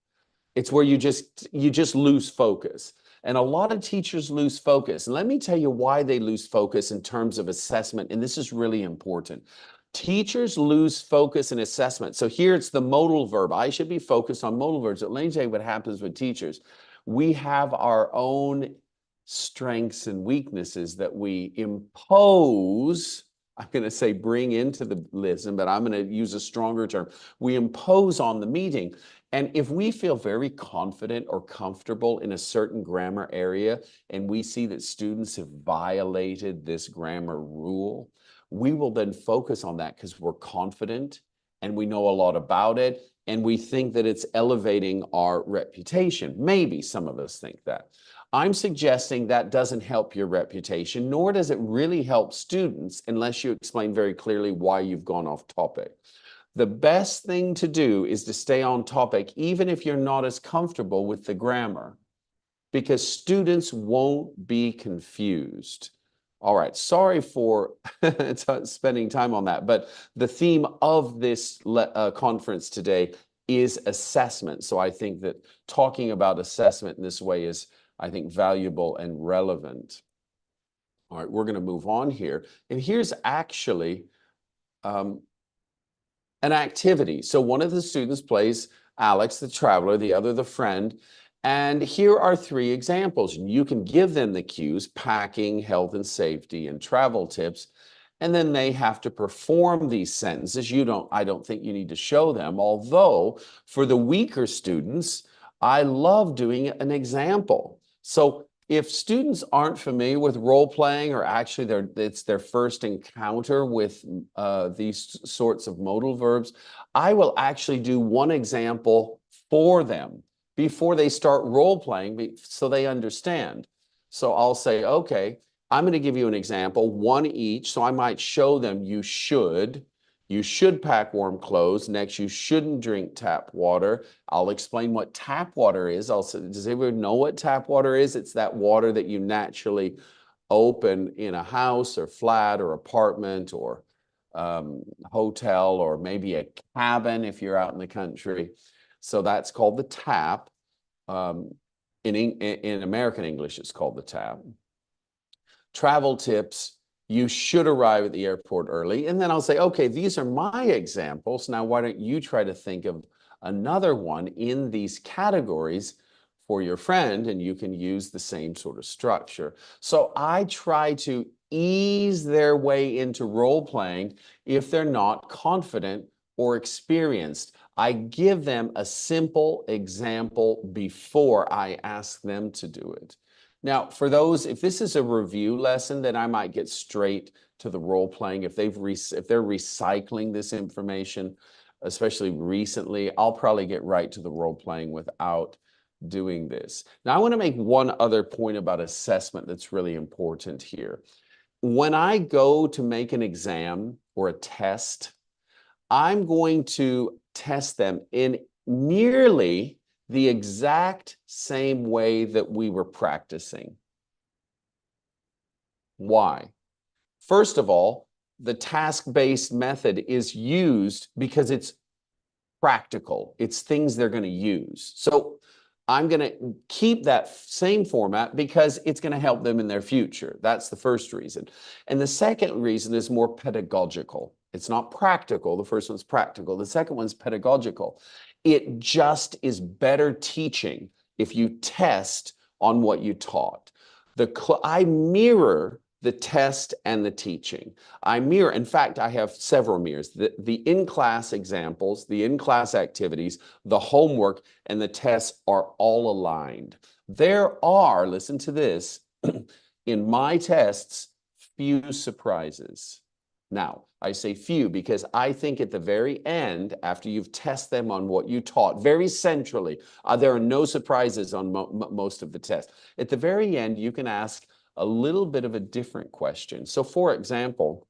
It's where you just lose focus. And a lot of teachers lose focus. And let me tell you why they lose focus in terms of assessment. And this is really important. Teachers lose focus in assessment. So here it's the modal verb. I should be focused on modal verbs. But let me tell you what happens with teachers. We have our own strengths and weaknesses that we impose I'm going to say bring into the lesson, but I'm going to use a stronger term. We impose on the meeting. And if we feel very confident or comfortable in a certain grammar area, and we see that students have violated this grammar rule, we will then focus on that because we're confident and we know a lot about it, and we think that it's elevating our reputation. Maybe some of us think that. I'm suggesting that doesn't help your reputation, nor does it really help students unless you explain very clearly why you've gone off topic. The best thing to do is to stay on topic, even if you're not as comfortable with the grammar, because students won't be confused. All right, sorry for spending time on that, but the theme of this conference today is assessment. So I think that talking about assessment in this way is, I think, valuable and relevant. All right, we're going to move on here. And here's actually an activity. So one of the students plays Alex, the traveler, the other, the friend. And here are 3 examples. You can give them the cues: packing, health and safety, and travel tips. And then they have to perform these sentences. I don't think you need to show them. Although for the weaker students, I love doing an example. So if students aren't familiar with role playing, or actually it's their first encounter with these sorts of modal verbs, I will actually do one example for them before they start role playing, so they understand. So I'll say, okay, I'm going to give you an example, 1 each. So I might show them you should pack warm clothes. Next, you shouldn't drink tap water. I'll explain what tap water is. I'll say, does everyone know what tap water is? It's that water that you naturally open in a house or flat or apartment or hotel, or maybe a cabin if you're out in the country. So that's called the tap. In American English, it's called the tap. Travel tips: you should arrive at the airport early. And then I'll say, okay, these are my examples. Now, why don't you try to think of another one in these categories for your friend, and you can use the same sort of structure. So I try to ease their way into role playing if they're not confident or experienced. I give them a simple example before I ask them to do it. Now, for those, if this is a review lesson, then I might get straight to the role playing. If they're recycling this information, especially recently, I'll probably get right to the role playing without doing this. Now, I want to make one other point about assessment that's really important here. When I go to make an exam or a test, I'm going to test them in nearly the exact same way that we were practicing. Why? First of all, the task-based method is used because it's practical. It's things they're going to use. So I'm going to keep that same format because it's going to help them in their future. That's the first reason. And the second reason is more pedagogical. It's not practical. The first one's practical. The second one's pedagogical. It just is better teaching if you test on what you taught. I mirror the test and the teaching. In fact, I have several mirrors. The in-class examples, the in-class activities, the homework, and the tests are all aligned. There are, listen to this, in my tests, few surprises. Now, I say few because I think at the very end, after you've tested them on what you taught, very centrally, there are no surprises on most of the tests. At the very end, you can ask a little bit of a different question. So, for example,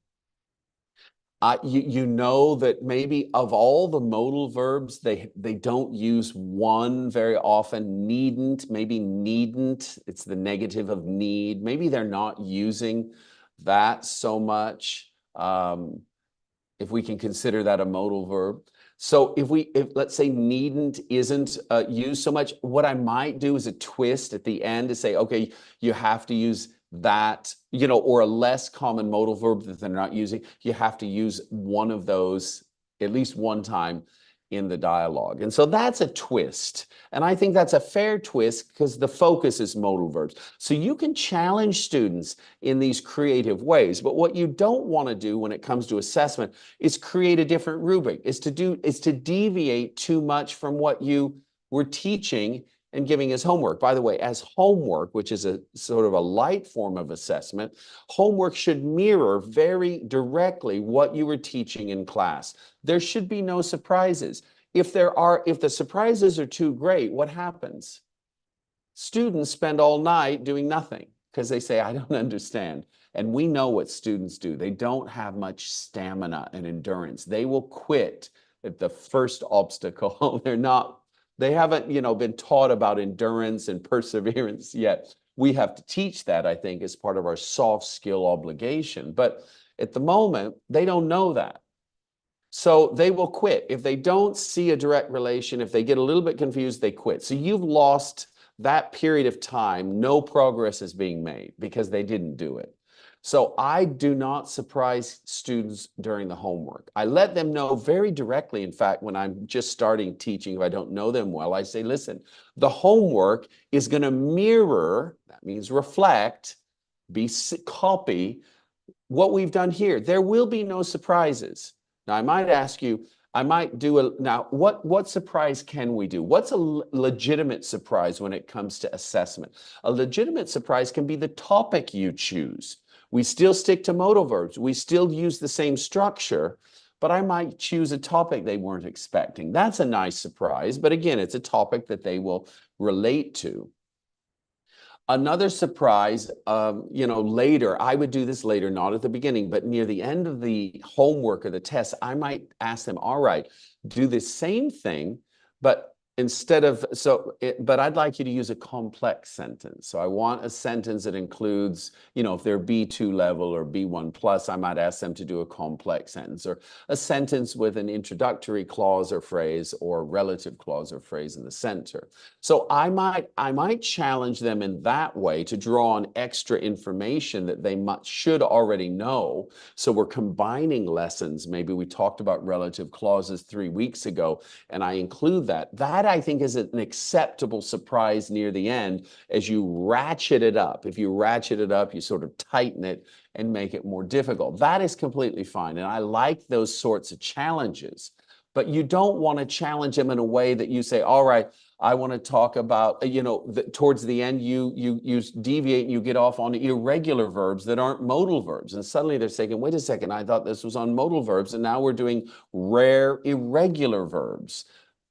you know that maybe of all the modal verbs, they don't use one very often. Needn't, maybe needn't, it's the negative of need. Maybe they're not using that so much. If we can consider that a modal verb. So if let's say needn't isn't used so much, what I might do is a twist at the end to say, okay, you have to use that, or a less common modal verb that they're not using. You have to use one of those at least one time in the dialogue. And so that's a twist. And I think that's a fair twist because the focus is modal verbs. So you can challenge students in these creative ways. But what you don't want to do when it comes to assessment is create a different rubric, is to deviate too much from what you were teaching and giving as homework. By the way, as homework, which is a sort of a light form of assessment, homework should mirror very directly what you were teaching in class. There should be no surprises. If the surprises are too great, what happens? Students spend all night doing nothing because they say, I don't understand. And we know what students do. They don't have much stamina and endurance. They will quit at the first obstacle. They haven't, been taught about endurance and perseverance yet. We have to teach that, I think, as part of our soft skill obligation. But at the moment, they don't know that. So they will quit. If they don't see a direct relation, if they get a little bit confused, they quit. So you've lost that period of time. No progress is being made because they didn't do it. So I do not surprise students during the homework. I let them know very directly. In fact, when I'm just starting teaching, if I don't know them well, I say, listen, the homework is going to mirror, that means reflect, copy what we've done here. There will be no surprises. Now, I might ask you, what surprise can we do? What's a legitimate surprise when it comes to assessment? A legitimate surprise can be the topic you choose. We still stick to modal verbs. We still use the same structure, but I might choose a topic they weren't expecting. That's a nice surprise, but again, it's a topic that they will relate to. Another surprise, later, I would do this later, not at the beginning, but near the end of the homework or the test, I might ask them, all right, do the same thing, but but I'd like you to use a complex sentence. So I want a sentence that includes, if they're B2 level or B1 plus, I might ask them to do a complex sentence, or a sentence with an introductory clause or phrase or relative clause or phrase in the center. So I might challenge them in that way to draw on extra information that they should already know. So we're combining lessons. Maybe we talked about relative clauses 3 weeks ago, and I include that. That, I think, is an acceptable surprise near the end as you ratchet it up. If you ratchet it up, you sort of tighten it and make it more difficult. That is completely fine. And I like those sorts of challenges. But you don't want to challenge them in a way that you say, all right, I want to talk about, towards the end, you deviate and you get off on irregular verbs that aren't modal verbs. And suddenly they're saying, wait a second, I thought this was on modal verbs. And now we're doing rare irregular verbs.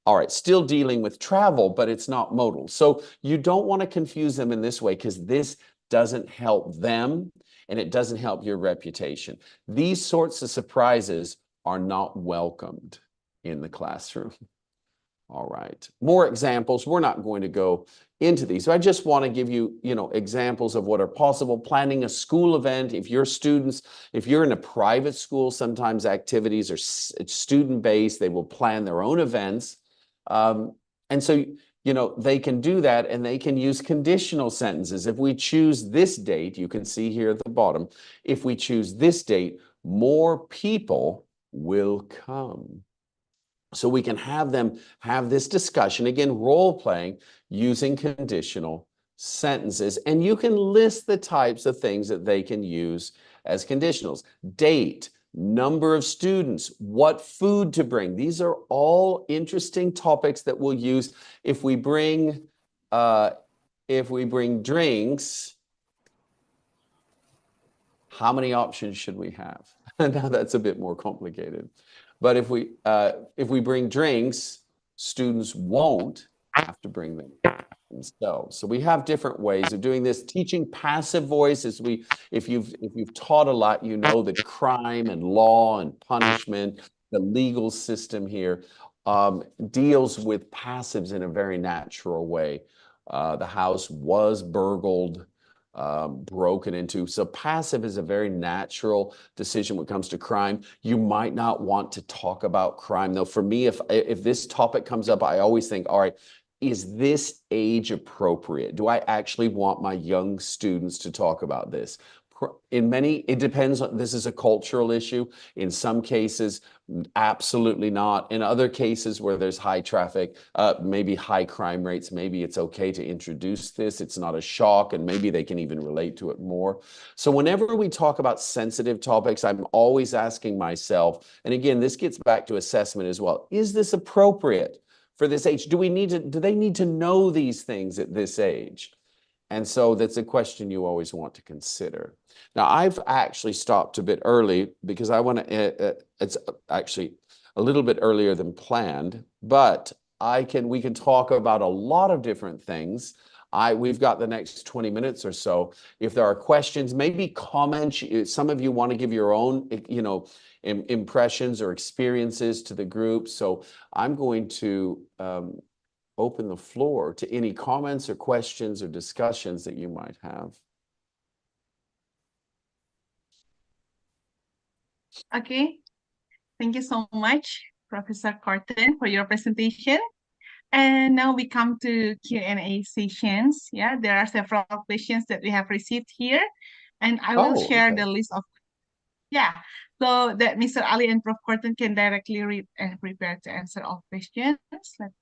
All right, still dealing with travel, but it's not modal. So you don't want to confuse them in this way because this doesn't help them and it doesn't help your reputation. These sorts of surprises are not welcomed in the classroom. All right, more examples. We're not going to go into these. So I just want to give you, examples of what are possible. Planning a school event. If you're in a private school, sometimes activities are student-based. They will plan their own events. And so, they can do that and they can use conditional sentences. If we choose this date, you can see here at the bottom, if we choose this date, more people will come. So we can have them have this discussion, again, role playing using conditional sentences. And you can list the types of things that they can use as conditionals. Date, number of students, what food to bring. These are all interesting topics that we'll use if we bring drinks. How many options should we have? Now that's a bit more complicated. But if we bring drinks, students won't have to bring them themselves. So we have different ways of doing this. Teaching passive voice, if you've taught a lot, you know that crime and law and punishment, the legal system here deals with passives in a very natural way. The house was burgled, broken into. So passive is a very natural decision when it comes to crime. You might not want to talk about crime, though. For me, if this topic comes up, I always think, all right, is this age appropriate? Do I actually want my young students to talk about this? it depends on, this is a cultural issue. In some cases, absolutely not. In other cases where there's high traffic, maybe high crime rates, maybe it's okay to introduce this. It's not a shock, and maybe they can even relate to it more. So whenever we talk about sensitive topics, I'm always asking myself, and again, this gets back to assessment as well, is this appropriate for this age? Do they need to know these things at this age? And so that's a question you always want to consider. Now, I've actually stopped a bit early because I want to, it's actually a little bit earlier than planned, but we can talk about a lot of different things. We've got the next 20 minutes or so. If there are questions, maybe comments, some of you want to give your own, impressions or experiences to the group. So I'm going to open the floor to any comments or questions or discussions that you might have. Okay, thank you so much, Professor Korten, for your presentation. And now we come to Q&A sessions. Yeah, there are several questions that we have received here, and I will share the list of, so that Mr. Ali and Prof. Korten can directly read and prepare to answer all questions. Let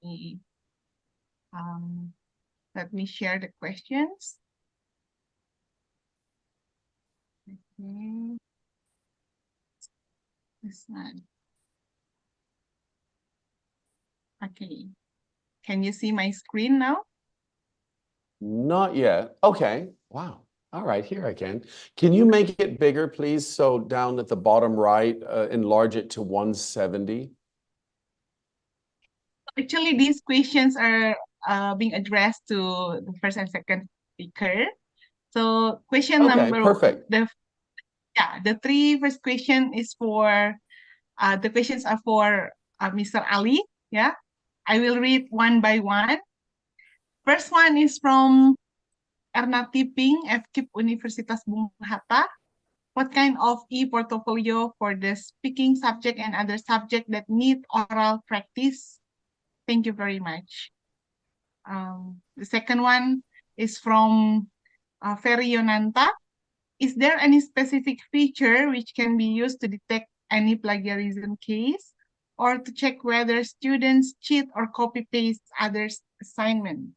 me share the questions. Okay. This one. Okay. Can you see my screen now? Not yet. Okay. Wow. All right, here I can. Can you make it bigger, please? So down at the bottom right, enlarge it to 170. Actually, these questions are being addressed to the first and second speaker. So question number, perfect. The three first question is for, the questions are for Mr. Ali. Yeah, I will read one by one. First one is from Erna Tipping, FKIP Universitas Bung Hatta. What kind of e-portfolio for the speaking subject and other subject that need oral practice? Thank you very much. The second one is from Ferry Yonanta. Is there any specific feature which can be used to detect any plagiarism case or to check whether students cheat or copy-paste others' assignment?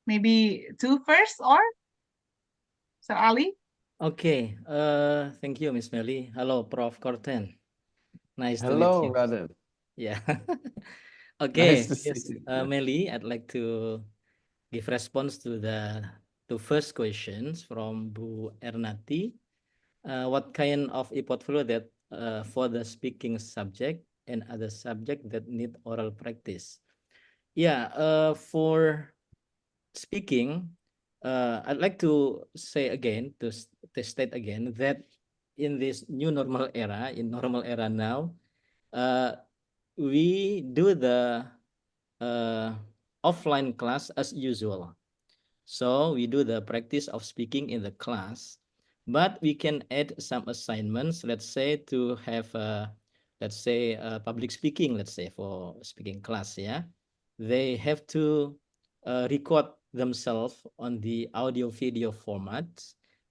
Maybe two first, or Sir Ali? Okay, thank you, Miss Melly. Hello, Prof. Korten. Nice to meet Hello, you. Raden. Yeah. Okay, Nice to see you. Melly, I'd like to give response to the first questions from Bu Ernati. What kind of e-portfolio that for the speaking subject and other subject that need oral practice? Yeah, for speaking, I'd like to say again, to state again that in this new normal era, now, we do the offline class as usual. So we do the practice of speaking in the class, but we can add some assignments, let's say to have, public speaking, let's say for speaking class, yeah. They have to record themselves on the audio video format.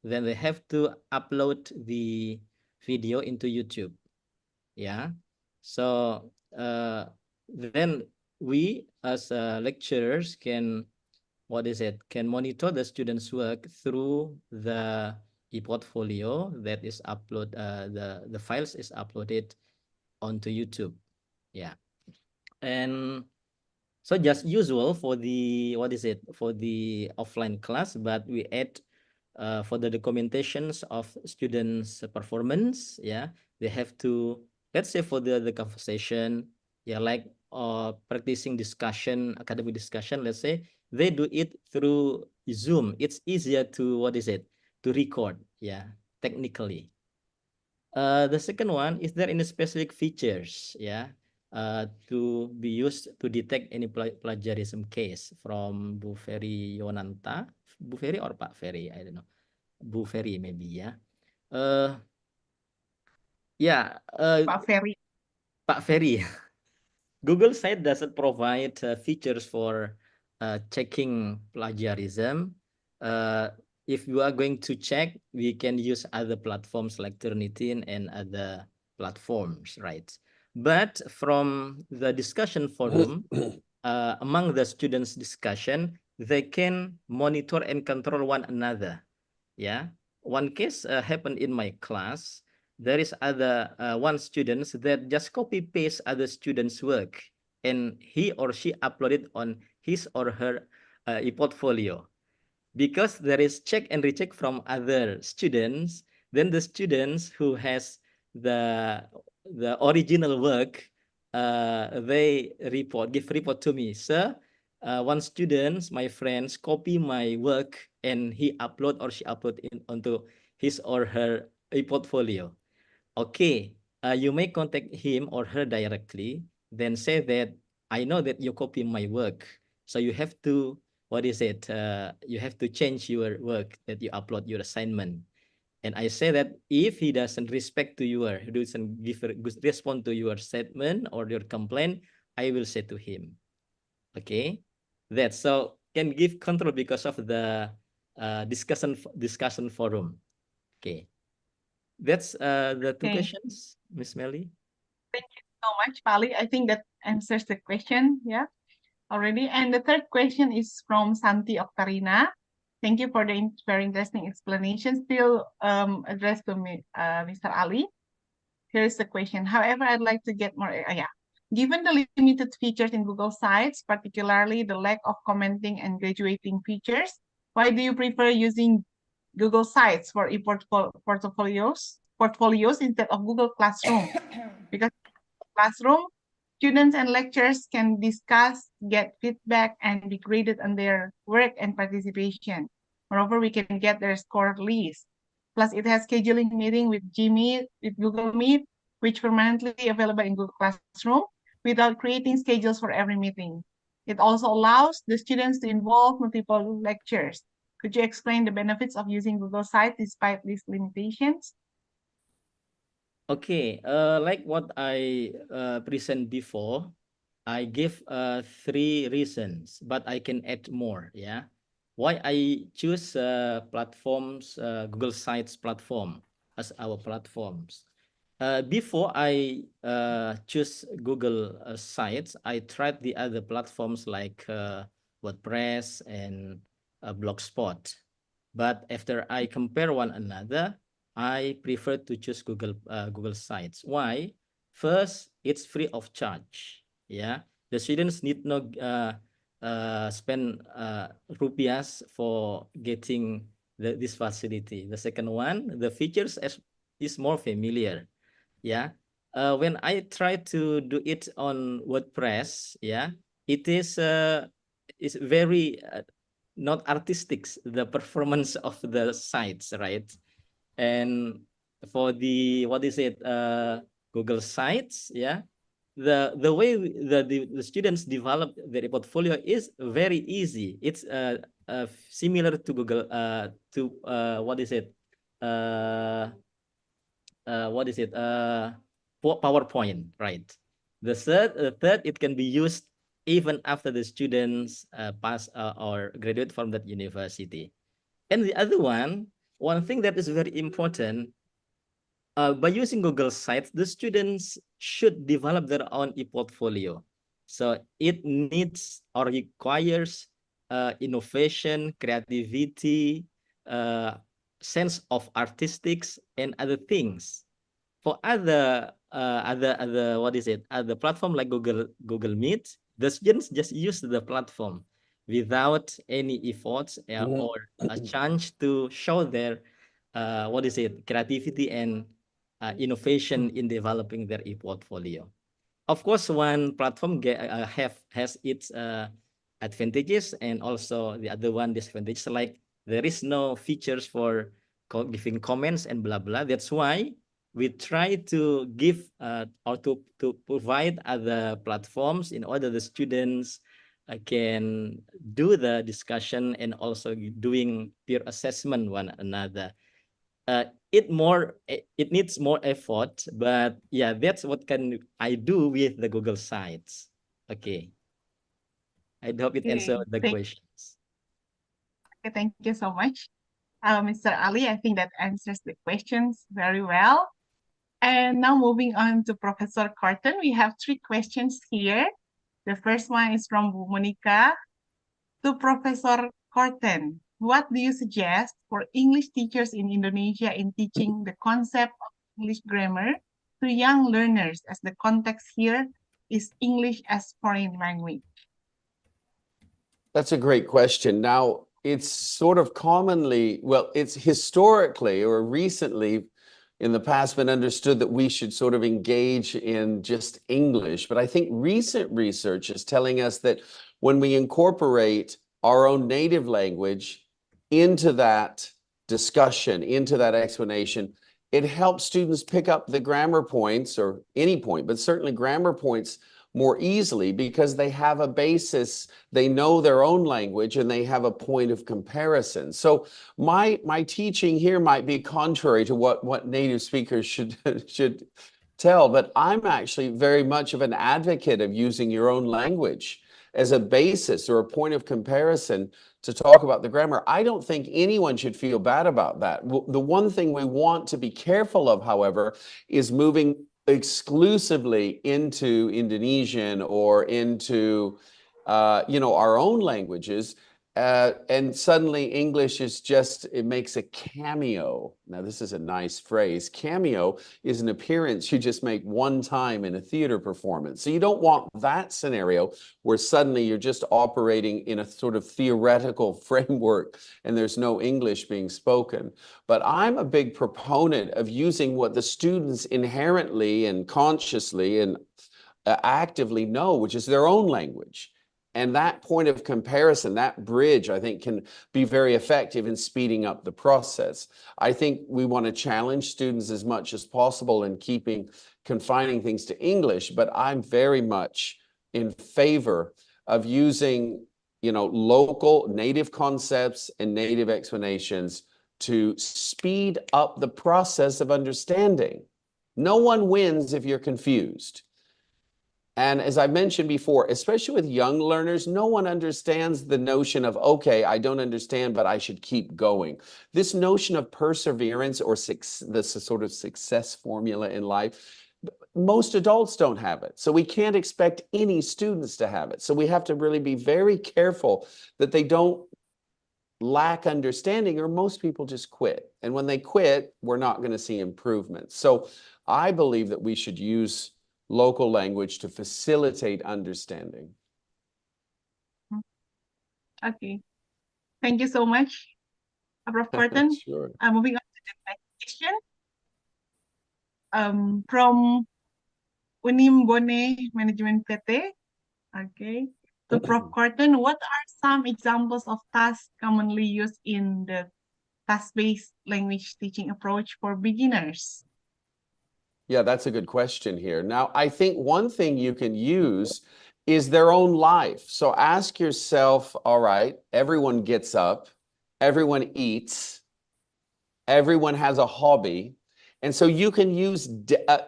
Then they have to upload the video into YouTube, yeah. So then we as lecturers can can monitor the students' work through the e-portfolio that is the files is uploaded onto YouTube. Yeah. And so just usual for the for the offline class, but we add for the documentations of students' performance. Yeah, they have to, let's say for the conversation, yeah, like practicing discussion, academic discussion, let's say they do it through Zoom. It's easier to to record, yeah, technically. The second one, is there any specific features, yeah, to be used to detect any plagiarism case? From Bu Ferry Yonanta, Bu Ferry or Pak Ferry, I don't know. Bu Ferry maybe, yeah. Pak Ferry. Pak Ferry. Google site doesn't provide features for checking plagiarism. if you are going to check, we can use other platforms like Turnitin and other platforms, right? But from the discussion forum, among the students' discussion, they can monitor and control one another. Yeah, one case happened in my class. There is one student that just copy paste other students' work, and he or she uploaded on his or her e-portfolio. Because there is check and recheck from other students, then the students who has the original work, they give report to me, sir. One student, my friends, copy my work and he upload or she upload onto his or her e-portfolio. Okay, you may contact him or her directly, then say that I know that you copy my work, so you have to, what is it? You have to change your work that you upload your assignment. And I say that if he doesn't respect to your, doesn't give a good respond to your statement or your complaint, I will say to him. Okay, that so can give control because of the discussion forum. Okay, that's the two Okay. questions, Miss Melly. Thank you so much, Pali. I think that answers the question, yeah, already. And the third question is from Santi Oktarina. Thank you for the very interesting explanation. Still addressed to me, Mr. Ali. Here is the question. However, I'd like to get more, Given the limited features in Google Sites, particularly the lack of commenting and graduating features, why do you prefer using Google Sites for portfolios instead of Google Classroom? Because Classroom, students and lecturers can discuss, get feedback, and be graded on their work and participation. Moreover, we can get their score list. Plus, it has scheduling meeting with Gmeet, with Google Meet, which permanently available in Google Classroom without creating schedules for every meeting. It also allows the students to involve multiple lectures. Could you explain the benefits of using Google Sites despite these limitations? Okay, like what I present before, I give 3 reasons, but I can add more. Yeah, why I choose platforms, Google Sites platform as our platforms. Before I choose Google Sites, I tried the other platforms like WordPress and Blogspot. But after I compare one another, I prefer to choose Google Sites. Why? First, it's free of charge. Yeah, the students need no spend rupiahs for getting this facility. The second one, the features is more familiar. Yeah, when I try to do it on WordPress, yeah, it is very not artistic, the performance of the sites, right? And for the, what is it, Google Sites, yeah, the way the students develop their portfolio is very easy. It's similar to Google what is it, PowerPoint, right? The third, it can be used even after the students pass or graduate from that university. And the other one thing that is very important, by using Google Sites, the students should develop their own e-portfolio. So it needs or requires innovation, creativity, sense of artistics, and other things. For other what is it, other platform like Google Meet, the students just use the platform without any efforts or a chance to show their what is it, creativity and innovation in developing their e-portfolio. Of course, one platform has its advantages and also the other one disadvantages, like there is no features for giving comments and blah blah. That's why we try to give or to provide other platforms in order the students can do the discussion and also doing peer assessment one another. It needs more effort, but yeah, that's what can I do with the Google Sites. Okay, I hope it answered the Okay, questions. thank you so much. Mr. Ali. I think that answers the questions very well. And now moving on to Professor Korten, we have 3 questions here. The first one is from Bu Monica. To Professor Korten, what do you suggest for English teachers in Indonesia in teaching the concept of English grammar to young learners, as the context here is English as foreign language? That's a great question. Now, it's sort of commonly, well, it's historically or recently in the past been understood that we should sort of engage in just English. But I think recent research is telling us that when we incorporate our own native language into that discussion, into that explanation, it helps students pick up the grammar points, or any point, but certainly grammar points, more easily because they have a basis, they know their own language, and they have a point of comparison. So my teaching here might be contrary to what native speakers should tell, but I'm actually very much of an advocate of using your own language as a basis or a point of comparison to talk about the grammar. I don't think anyone should feel bad about that. The one thing we want to be careful of, however, is moving exclusively into Indonesian or into our own languages, and suddenly English is just, it makes a cameo. Now this is a nice phrase. Cameo is an appearance you just make one time in a theater performance. So you don't want that scenario where suddenly you're just operating in a sort of theoretical framework and there's no English being spoken. But I'm a big proponent of using what the students inherently and consciously and actively know, which is their own language. And that point of comparison, that bridge, I think, can be very effective in speeding up the process. I think we want to challenge students as much as possible in confining things to English, but I'm very much in favor of using, local native concepts and native explanations to speed up the process of understanding. No one wins if you're confused. And as I mentioned before, especially with young learners, no one understands the notion of, okay, I don't understand, but I should keep going. This notion of perseverance or this sort of success formula in life, most adults don't have it. So we can't expect any students to have it. So we have to really be very careful that they don't lack understanding, or most people just quit. And when they quit, we're not going to see improvement. So I believe that we should use local language to facilitate understanding. Okay. Thank you so much, Prof. Korten. Sure. Moving on to the next question. From Unimbone Management PT. Okay. To Prof. Korten, what are some examples of tasks commonly used in the task-based language teaching approach for beginners? Yeah, that's a good question here. Now, I think one thing you can use is their own life. So ask yourself, all right, everyone gets up, everyone eats, everyone has a hobby. And so you can use,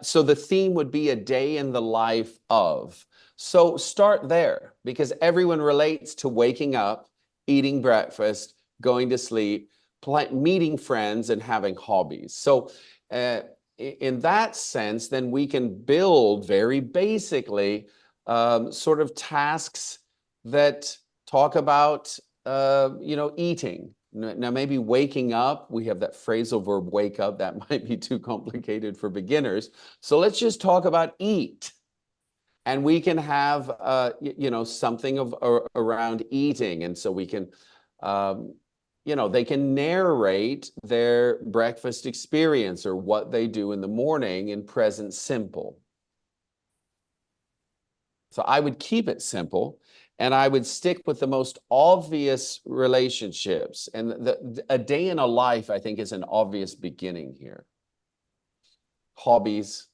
so the theme would be a day in the life of. So start there, because everyone relates to waking up, eating breakfast, going to sleep, meeting friends, and having hobbies. So in that sense, then we can build very basically sort of tasks that talk about, eating. Now, maybe waking up, we have that phrasal verb wake up, that might be too complicated for beginners. So let's just talk about eat. And we can have, something around eating. And so we can, they can narrate their breakfast experience or what they do in the morning in present simple. So I would keep it simple, and I would stick with the most obvious relationships. And a day in a life, I think, is an obvious beginning here. Hobbies.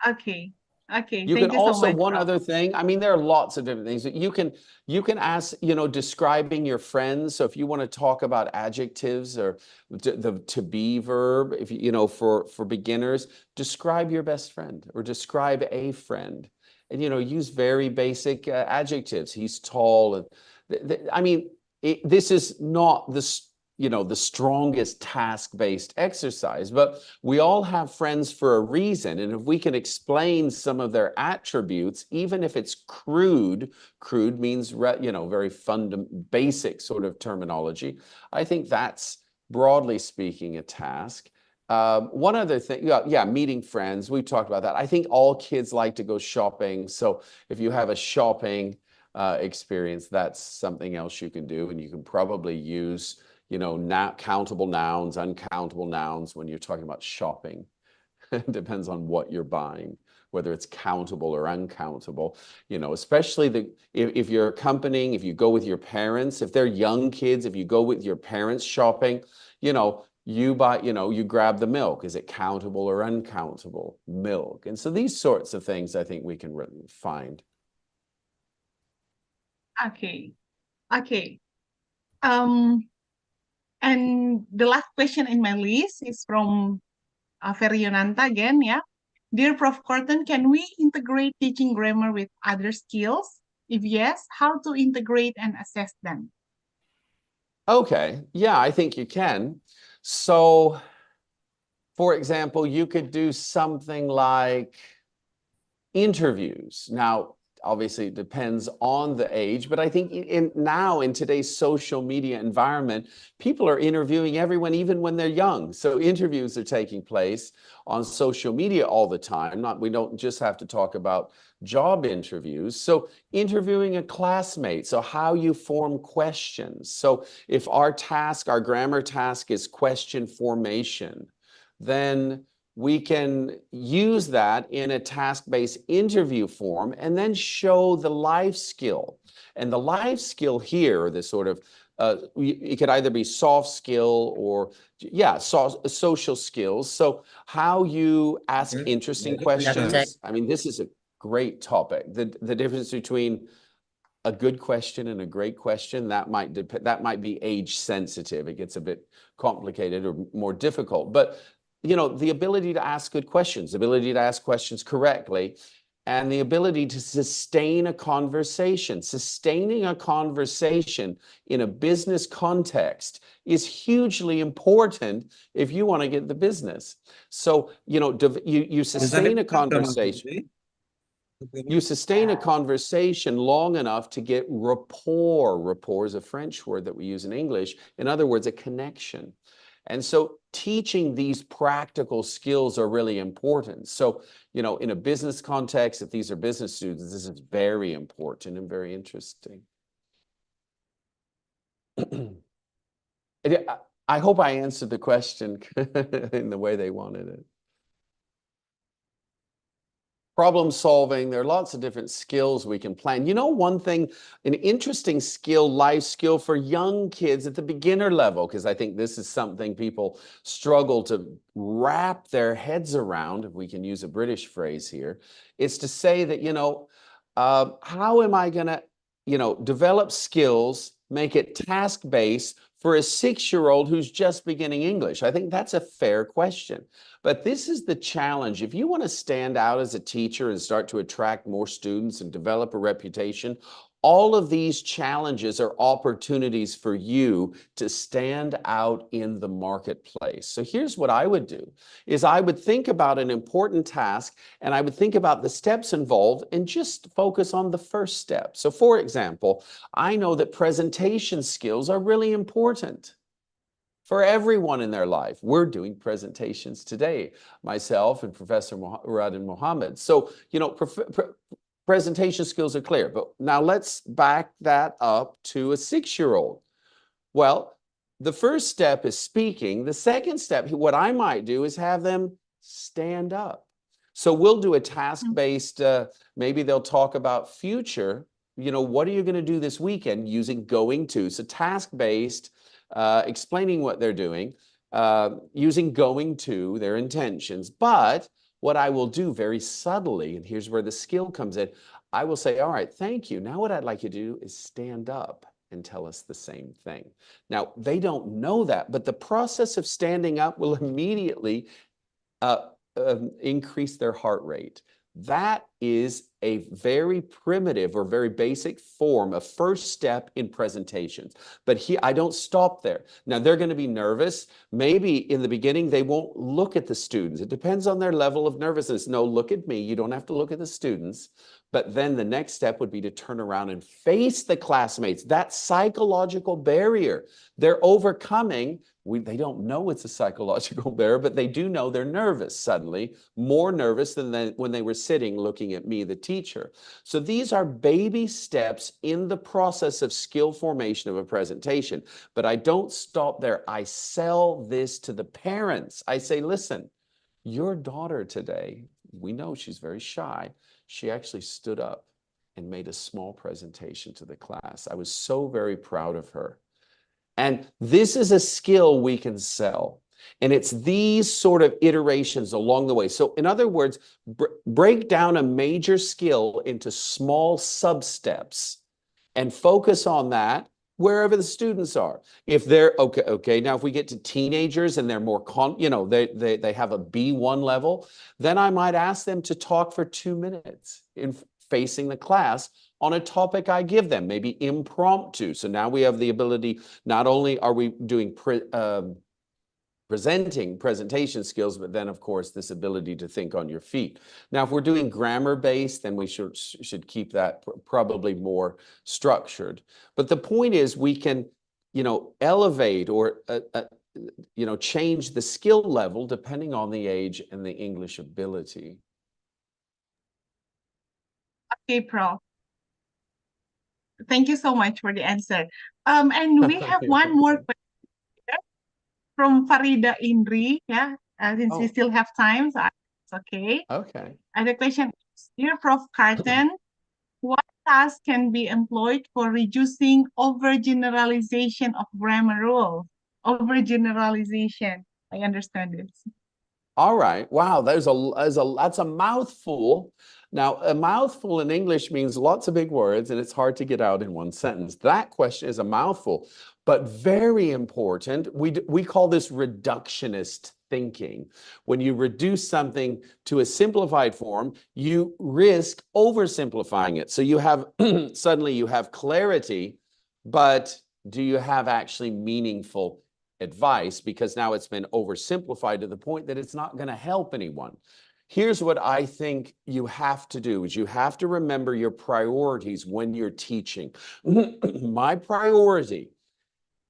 Okay. Okay. You Thank can you so also, much, one Prof. other thing, I mean, there are lots of different things that you can ask, describing your friends. So if you want to talk about adjectives or the to be verb, if for beginners, describe your best friend or describe a friend, and use very basic adjectives. He's tall, and I mean, this is not the strongest task-based exercise, but we all have friends for a reason. And if we can explain some of their attributes, even if it's crude means, very basic sort of terminology, I think that's, broadly speaking, a task. One other thing, meeting friends, we've talked about that. I think all kids like to go shopping. So if you have a shopping experience, that's something else you can do. And you can probably use, countable nouns, uncountable nouns when you're talking about shopping. It depends on what you're buying, whether it's countable or uncountable, especially if you're accompanying, if you go with your parents, if they're young kids, if you go with your parents shopping, you buy, you grab the milk. Is it countable or uncountable milk? And so these sorts of things I think we can find. Okay. And the last question in my list is from Ferryonanta again, yeah. Dear Prof. Korten, can we integrate teaching grammar with other skills? If yes, how to integrate and assess them? Okay, yeah, I think you can. So, for example, you could do something like interviews. Now, obviously, it depends on the age, but I think now in today's social media environment, people are interviewing everyone, even when they're young. So interviews are taking place on social media all the time. We don't just have to talk about job interviews. So interviewing a classmate, so how you form questions. So if our grammar task is question formation, then we can use that in a task-based interview form and then show the life skill. And the life skill here, the sort of, it could either be soft skill or, social skills. So how you ask interesting questions. I mean, this is a great topic. The difference between a good question and a great question, that might be age sensitive. It gets a bit complicated or more difficult. But the ability to ask good questions, the ability to ask questions correctly, and the ability to sustain a conversation. Sustaining a conversation in a business context is hugely important if you want to get the business. So, you sustain a conversation. You sustain a conversation long enough to get rapport. Rapport is a French word that we use in English. In other words, a connection. And so teaching these practical skills are really important. So, in a business context, if these are business students, this is very important and very interesting. I hope I answered the question in the way they wanted it. Problem solving, there are lots of different skills we can plan. One thing, an interesting skill, life skill for young kids at the beginner level, because I think this is something people struggle to wrap their heads around, if we can use a British phrase here, is to say that, how am I going to, develop skills, make it task-based for a 6-year-old who's just beginning English? I think that's a fair question. But this is the challenge. If you want to stand out as a teacher and start to attract more students and develop a reputation, all of these challenges are opportunities for you to stand out in the marketplace. So here's what I would do, is I would think about an important task and I would think about the steps involved and just focus on the first step. So for example, I know that presentation skills are really important for everyone in their life. We're doing presentations today, myself and Professor Raden Mohammed. So, presentation skills are clear, but now let's back that up to a 6-year-old. Well, the first step is speaking. The second step, what I might do is have them stand up. So we'll do a task-based, maybe they'll talk about future, what are you going to do this weekend using going to? So task-based, explaining what they're doing, using going to, their intentions. But what I will do very subtly, and here's where the skill comes in, I will say, all right, thank you. Now what I'd like you to do is stand up and tell us the same thing. Now, they don't know that, but the process of standing up will immediately increase their heart rate. That is a very primitive or very basic form, a first step in presentations. But here, I don't stop there. Now, they're going to be nervous. Maybe in the beginning, they won't look at the students. It depends on their level of nervousness. No, look at me. You don't have to look at the students. But then the next step would be to turn around and face the classmates. That psychological barrier they're overcoming. They don't know it's a psychological barrier, but they do know they're nervous suddenly, more nervous than when they were sitting looking at me, the teacher. So these are baby steps in the process of skill formation of a presentation. But I don't stop there. I sell this to the parents. I say, listen, your daughter today, we know she's very shy. She actually stood up and made a small presentation to the class. I was so very proud of her. And this is a skill we can sell. And it's these sort of iterations along the way. So in other words, break down a major skill into small sub-steps and focus on that wherever the students are. If they're okay. Now, if we get to teenagers and they're more, they have a B1 level, then I might ask them to talk for 2 minutes in facing the class on a topic I give them, maybe impromptu. So now we have the ability, not only are we doing presentation skills, but then of course this ability to think on your feet. Now, if we're doing grammar based, then we should keep that probably more structured. But the point is we can, elevate or, change the skill level depending on the age and the English ability. Okay, Prof. Thank you so much for the answer. And we have one more question from Farida Indri. Yeah, since we still have time, so it's okay. Okay. And the question is, dear Prof. Korten, what tasks can be employed for reducing overgeneralization of grammar rules? Overgeneralization. I understand this. All right. Wow, that's a mouthful. Now, a mouthful in English means lots of big words, and it's hard to get out in one sentence. That question is a mouthful, but very important. We call this reductionist thinking. When you reduce something to a simplified form, you risk oversimplifying it. So you have suddenly you have clarity, but do you have actually meaningful advice? Because now it's been oversimplified to the point that it's not going to help anyone. Here's what I think you have to do is you have to remember your priorities when you're teaching. My priority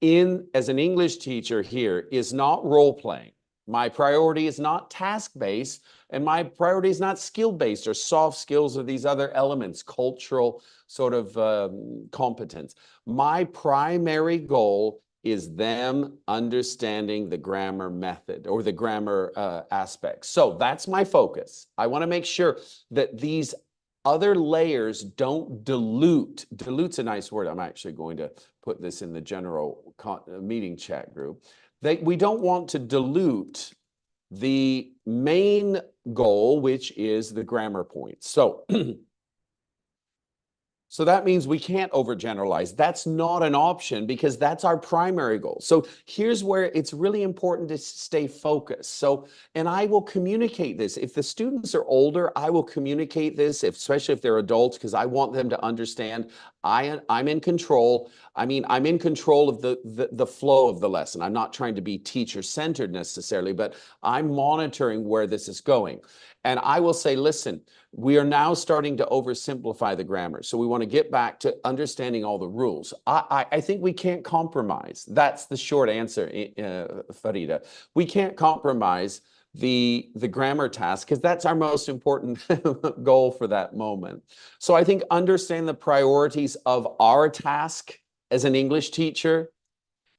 as an English teacher here is not role-playing. My priority is not task-based, and my priority is not skill-based or soft skills or these other elements, cultural sort of competence. My primary goal is them understanding the grammar method or the grammar aspects. So that's my focus. I want to make sure that these other layers don't dilute. Dilute's a nice word. I'm actually going to put this in the general meeting chat group. We don't want to dilute the main goal, which is the grammar point. So that means we can't overgeneralize. That's not an option because that's our primary goal. So here's where it's really important to stay focused. So, and I will communicate this. If the students are older, I will communicate this, especially if they're adults, because I want them to understand I'm in control. I mean, I'm in control of the flow of the lesson. I'm not trying to be teacher-centered necessarily, but I'm monitoring where this is going. And I will say, listen, we are now starting to oversimplify the grammar. So we want to get back to understanding all the rules. I think we can't compromise. That's the short answer, Farida. We can't compromise the grammar task because that's our most important goal for that moment. So I think understand the priorities of our task as an English teacher.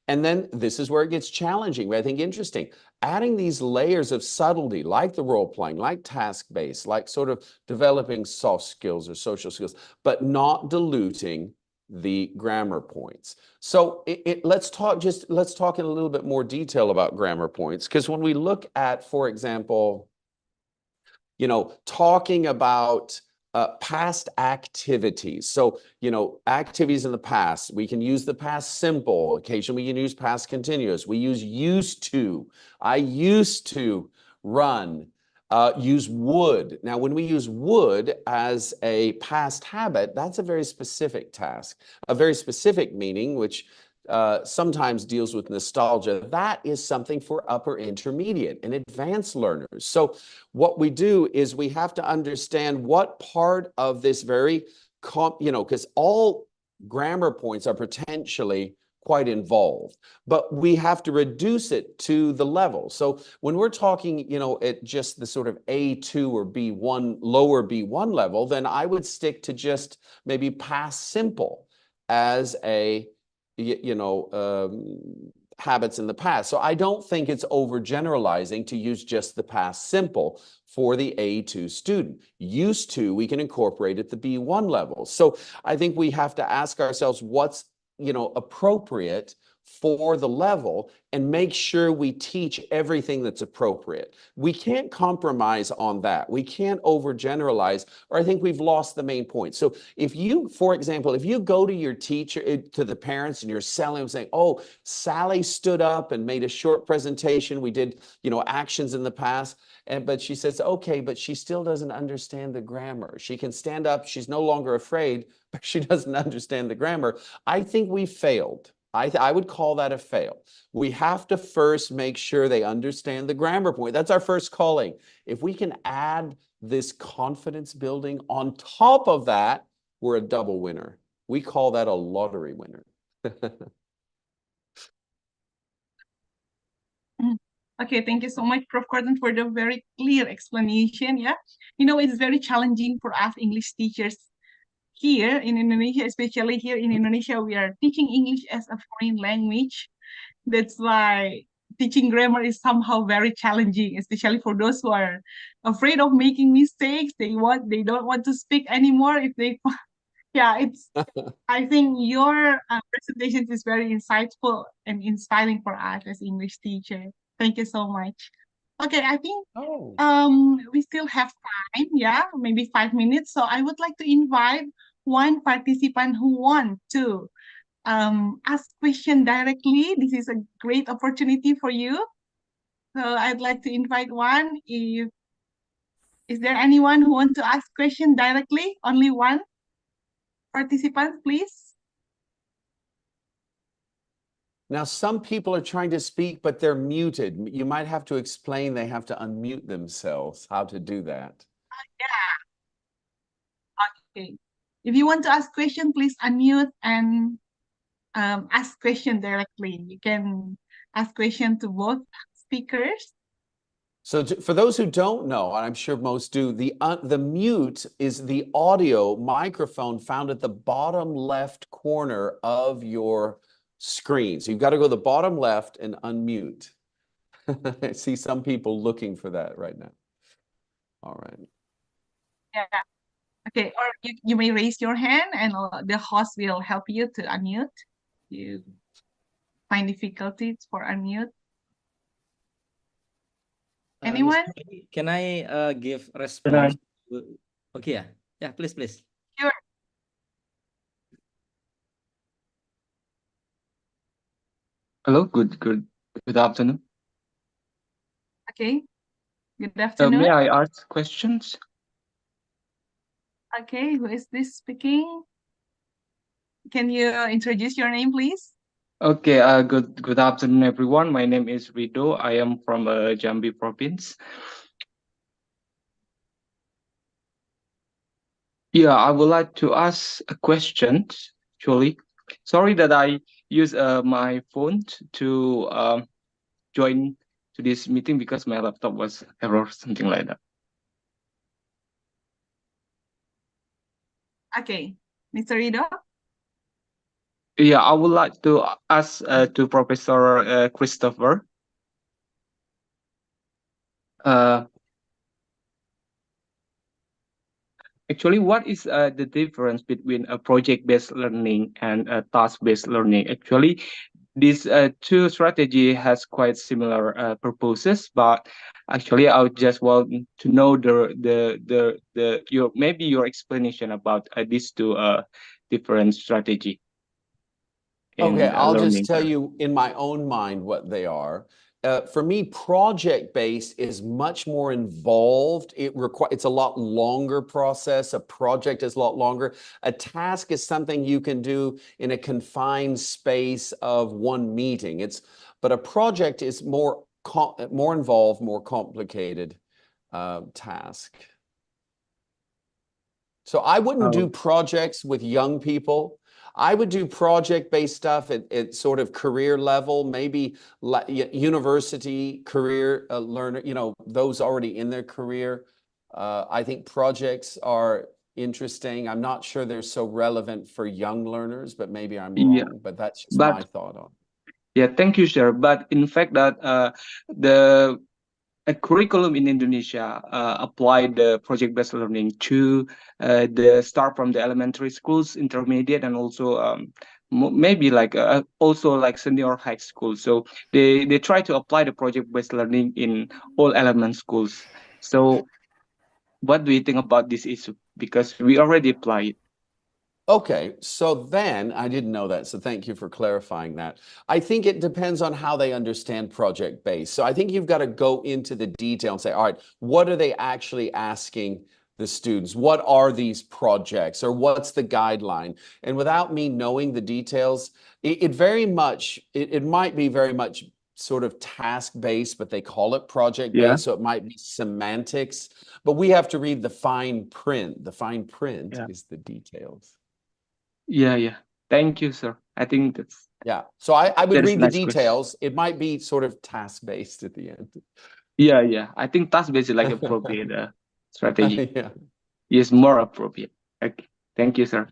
And then this is where it gets challenging, but I think interesting. Adding these layers of subtlety, like the role-playing, like task-based, like sort of developing soft skills or social skills, but not diluting the grammar points. So let's talk in a little bit more detail about grammar points, because when we look at, for example, talking about past activities. So, activities in the past, we can use the past simple. Occasionally we can use past continuous. We use used to. I used to run use would. Now, when we use would as a past habit, that's a very specific task, a very specific meaning, which sometimes deals with nostalgia. That is something for upper intermediate and advanced learners. So what we do is we have to understand what part of this very, because all grammar points are potentially quite involved, but we have to reduce it to the level. So when we're talking, at just the sort of A2 or B1, lower B1 level, then I would stick to just maybe past simple as a, habits in the past. So I don't think it's overgeneralizing to use just the past simple for the A2 student. Used to, we can incorporate at the B1 level. So I think we have to ask ourselves what's appropriate for the level and make sure we teach everything that's appropriate. We can't compromise on that. We can't overgeneralize, or I think we've lost the main point. So if you, for example, if you go to your teacher, to the parents, and you're selling them saying, oh, Sally stood up and made a short presentation. We did, actions in the past. But she says, okay, but she still doesn't understand the grammar. She can stand up. She's no longer afraid, but she doesn't understand the grammar. I think we failed. I would call that a fail. We have to first make sure they understand the grammar point. That's our first calling. If we can add this confidence building on top of that, we're a double winner. We call that a lottery winner. Okay, thank you so much, Prof. Korten, for the very clear explanation. Yeah, it's very challenging for us English teachers here in Indonesia, especially here in Indonesia, we are teaching English as a foreign language. That's why teaching grammar is somehow very challenging, especially for those who are afraid of making mistakes. They don't want to speak anymore if they, yeah, I think your presentation is very insightful and inspiring for us as English teacher. Thank you so much. Okay, I think we still have time, yeah, maybe 5 minutes. So I would like to invite one participant who want to ask question directly. This is a great opportunity for you. So I'd like to invite one. Is there anyone who want to ask question directly? Only one participant, please. Now, some people are trying to speak, but they're muted. You might have to explain they have to unmute themselves, how to do that. Yeah. Okay. If you want to ask question, please unmute and ask question directly. You can ask question to both speakers. So for those who don't know, and I'm sure most do, the mute is the audio microphone found at the bottom left corner of your screen. So you've got to go to the bottom left and unmute. I see some people looking for that right now. All right. Yeah. Okay, or you may raise your hand and the host will help you to unmute. You find difficulties for unmute. Anyone? Can I give response? Okay, yeah, please. Sure. Hello, good afternoon. Okay, good afternoon. May I ask questions? Okay, who is this speaking? Can you introduce your name, please? Okay, good afternoon, everyone. My name is Rido. I am from Jambi province. Yeah, I would like to ask a question, actually. Sorry that I use my phone to join to this meeting because my laptop was error, something like that. Okay, Mr. Rido. Yeah, I would like to ask to Professor Christopher. Actually, what is the difference between a project-based learning and a task-based learning? Actually, these two strategy has quite similar purposes, but actually, I would just want to know your explanation about these two different strategy. Okay, I'll just tell you in my own mind what they are. for me, project-based is much more involved. It's a lot longer process. A project is a lot longer. A task is something you can do in a confined space of one meeting. But a project is more involved, more complicated task. So I wouldn't do projects with young people. I would do project-based stuff at sort of career level, maybe university career learner, those already in their career. I think projects are interesting. I'm not sure they're so relevant for young learners, but maybe I'm wrong. But that's just my thought on it. Yeah, thank you, sir. But in fact, that a curriculum in Indonesia apply the project-based learning to the start from the elementary schools, intermediate, and also maybe like also like senior high school. So they try to apply the project-based learning in all element schools. So what do you think about this issue? Because we already apply it. Okay, so then I didn't know that, so thank you for clarifying that. I think it depends on how they understand project-based. So I think you've got to go into the detail and say, all right, what are they actually asking the students? What are these projects, or what's the guideline? And without me knowing the details, it might be very much sort of task-based, but they call it project-based, so it might be semantics. But we have to read the fine print. The fine print is the details. Yeah. Thank you, sir. I think that's... Yeah, so I would read the nice details. question. It might be sort of task-based at the end. Yeah. I think task-based is like appropriate strategy. Yeah. Is more appropriate. Okay. Thank you, sir.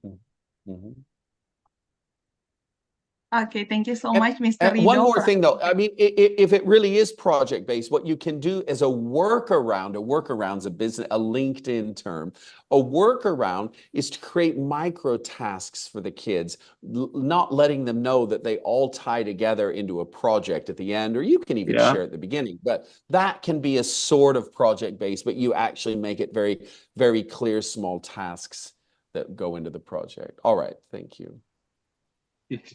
Okay, thank you so much, Mr. And one Rido. more thing, though. I mean, if it really is project-based, what you can do as a workaround's a LinkedIn term. A workaround is to create micro tasks for the kids, not letting them know that they all tie together into a project at the end, or you can even share at the beginning. But that can be a sort of project-based, but you actually make it very, very clear small tasks that go into the project. All right, thank you. Yes.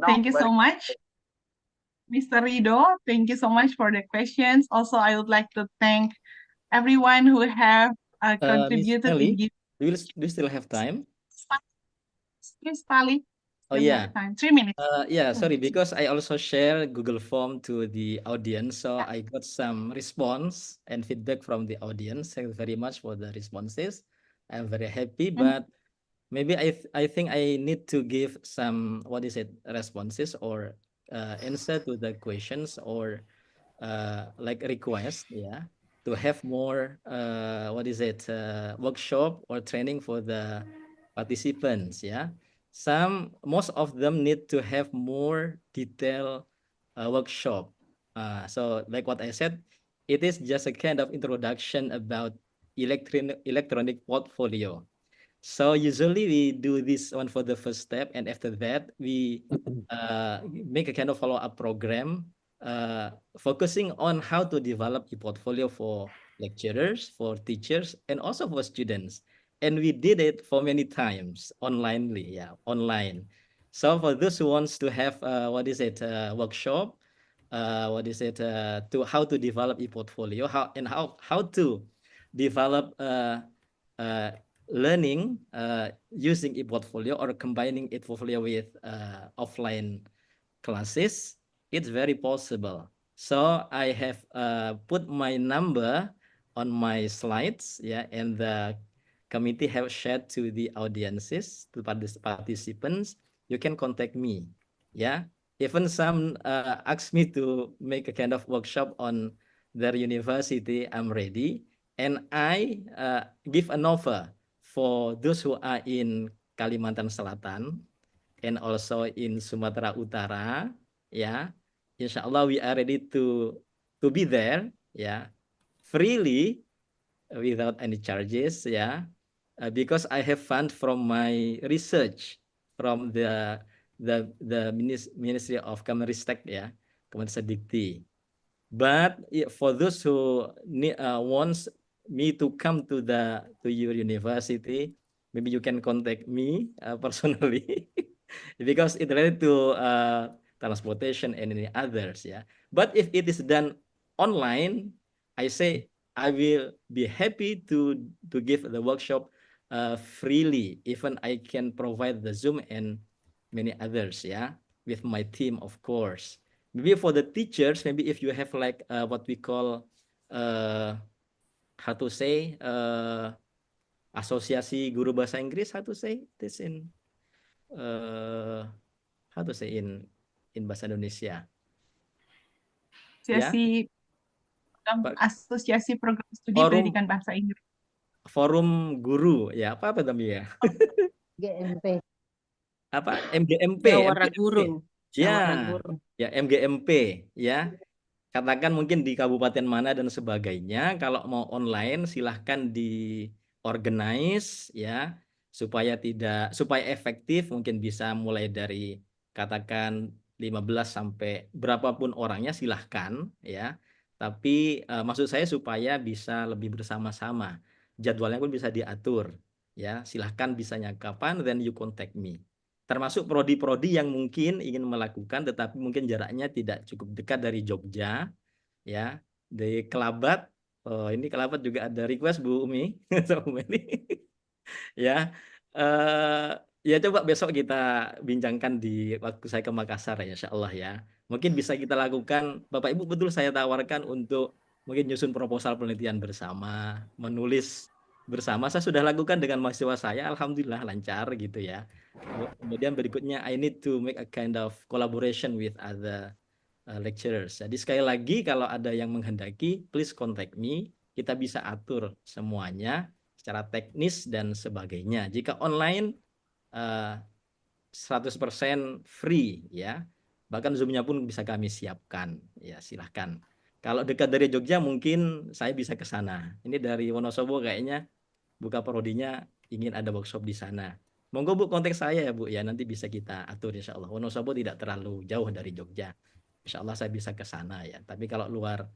Thank you so much, Mr. Rido. Thank you so much for the questions. Also, I would like to thank everyone who have contributed in Miss Ellie, do you still have time? Please, Tali. Oh yeah. 3 minutes. Yeah, sorry, because I also share Google Form to the audience, so I got some response and feedback from the audience. Thank you very much for the responses. I'm very happy, but maybe I think I need to give some responses or answer to the questions or like request, to have more workshop or training for the participants, most of them need to have more detailed workshop. So like what I said, it is just a kind of introduction about electronic portfolio. So usually we do this one for the first step, and after that we make a kind of follow-up program focusing on how to develop a portfolio for lecturers, for teachers, and also for students. And we did it for many times online. So for those who wants to have workshop, to how to develop a portfolio, how to develop learning using e-portfolio or combining e-portfolio with offline classes, it's very possible. So I have put my number on my slides, and the committee have shared to the audiences, to participants. You can contact me, Even some ask me to make a kind of workshop on their university, I'm ready. And I give an offer for those who are in Kalimantan Selatan and also in Sumatera Utara, Inshallah we are ready to be there, freely, without any charges, because I have fund from my research from the Ministry of Kemenristek, Kemenristek. But for those who wants me to come to your university, maybe you can contact me personally. because it related to transportation and any others, yeah. But if it is done online, I say I will be happy to give the workshop freely. Even I can provide the Zoom and many others, yeah, with my team, of course. Maybe for the teachers, maybe if you have like what we call how to say asosiasi guru bahasa Inggris, how to say this in how to say in bahasa Indonesia, ya, Asosiasi Program Studi forum Pendidikan Bahasa Inggris. forum guru, ya, apa namanya ya? GMP. Apa MGMP, Jawara MGMP. guru. Jawara Ya, guru. ya MGMP, ya. Katakan mungkin di kabupaten mana dan sebagainya. Kalau mau online silahkan di-organize, ya, supaya efektif, mungkin bisa mulai dari katakan 15 sampai berapapun orangnya silahkan, ya. Tapi maksud saya supaya bisa lebih bersama-sama. Jadwalnya pun bisa diatur, ya. Silahkan bisanya kapan, then you contact me. Termasuk prodi-prodi yang mungkin ingin melakukan tetapi mungkin jaraknya tidak cukup dekat dari Jogja, ya, di Kelabat. Oh, ini Kelabat juga ada request Bu Umi sama Bu Meli. Ya, ya coba besok kita bincangkan di waktu saya ke Makassar ya, insya Allah ya. Mungkin bisa kita lakukan, Bapak Ibu, betul saya tawarkan untuk mungkin nyusun proposal penelitian bersama, menulis bersama. Saya sudah lakukan dengan mahasiswa saya, alhamdulillah lancar gitu ya. Kemudian berikutnya I need to make a kind of collaboration with other lecturers. Jadi sekali lagi kalau ada yang menghendaki, please contact me. Kita bisa atur semuanya secara teknis dan sebagainya. Jika online 100% free, ya. Bahkan Zoom-nya pun bisa kami siapkan. Ya, silahkan. Kalau dekat dari Jogja mungkin saya bisa ke sana. Ini dari Wonosobo kayaknya buka prodinya ingin ada workshop di sana. Monggo Bu kontak saya ya Bu ya, nanti bisa kita atur insya Allah. Wonosobo tidak terlalu jauh dari Jogja. Insya Allah saya bisa ke sana ya. Tapi kalau luar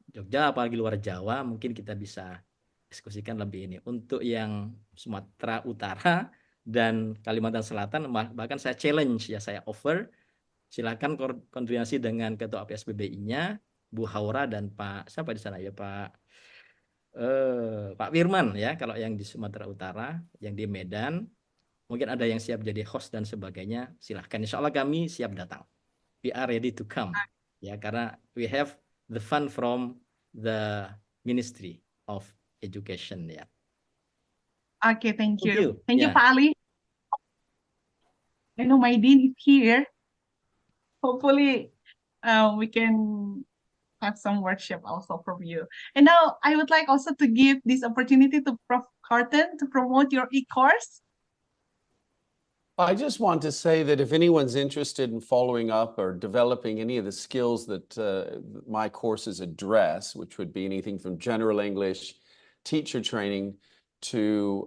Jogja apalagi luar Jawa mungkin kita bisa diskusikan lebih ini. Untuk yang Sumatera Utara dan Kalimantan Selatan bahkan saya challenge ya, saya offer silakan koordinasi dengan Ketua APSPBI-nya Bu Haura dan Pak siapa di sana ya Pak Firman ya, kalau yang di Sumatera Utara, yang di Medan, mungkin ada yang siap jadi host dan sebagainya, silahkan. Insya Allah kami siap datang. We are ready to come. Ya, karena we have the fund from the Ministry of Education ya. Okay, thank Thank you. you. Thank you, Yeah. Pak Ali. I know my dean is here. Hopefully, we can have some workshop also from you. And now I would like also to give this opportunity to Prof. Korten to promote your e-course. I just want to say that if anyone's interested in following up or developing any of the skills that my courses address, which would be anything from general English, teacher training, to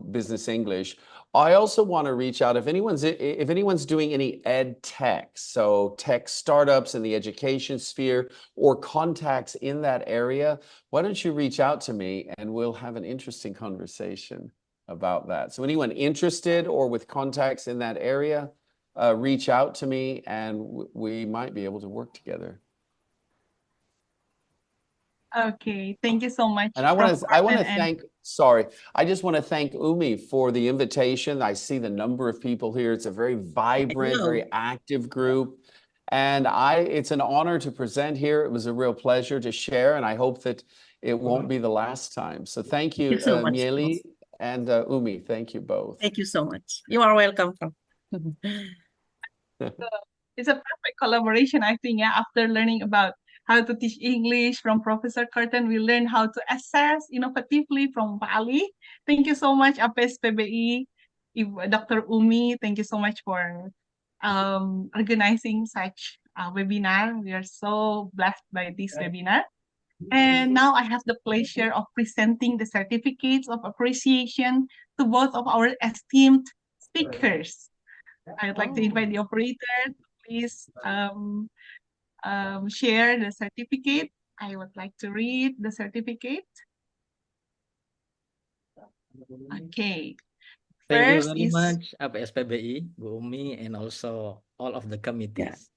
business English, I also want to reach out if anyone's doing any ed tech, so tech startups in the education sphere or contacts in that area, why don't you reach out to me and we'll have an interesting conversation about that. So anyone interested or with contacts in that area, reach out to me and we might be able to work together. Okay, thank you so much. And I want to and I just want to thank Umi for the invitation. I see the number of people here. It's a very vibrant, very active group. And it's an honor to present here. It was a real pleasure to share, and I hope that it won't be the last time. So thank you, so much. Mieli and Umi. Thank you both. Thank you so much. You are welcome. it's a perfect collaboration, I think, yeah, after learning about how to teach English from Professor Korten, we learn how to assess innovatively from Pak Ali. Thank you so much, APSPBI, Dr. Umi. Thank you so much for organizing such a webinar. We are so blessed by this webinar. And now I have the pleasure of presenting the certificates of appreciation to both of our esteemed speakers. I would like to invite the operator to please share the certificate. I would like to read the certificate. Okay. Thank you First very is much, APSPBI, Bu Umi, and also all of the committees.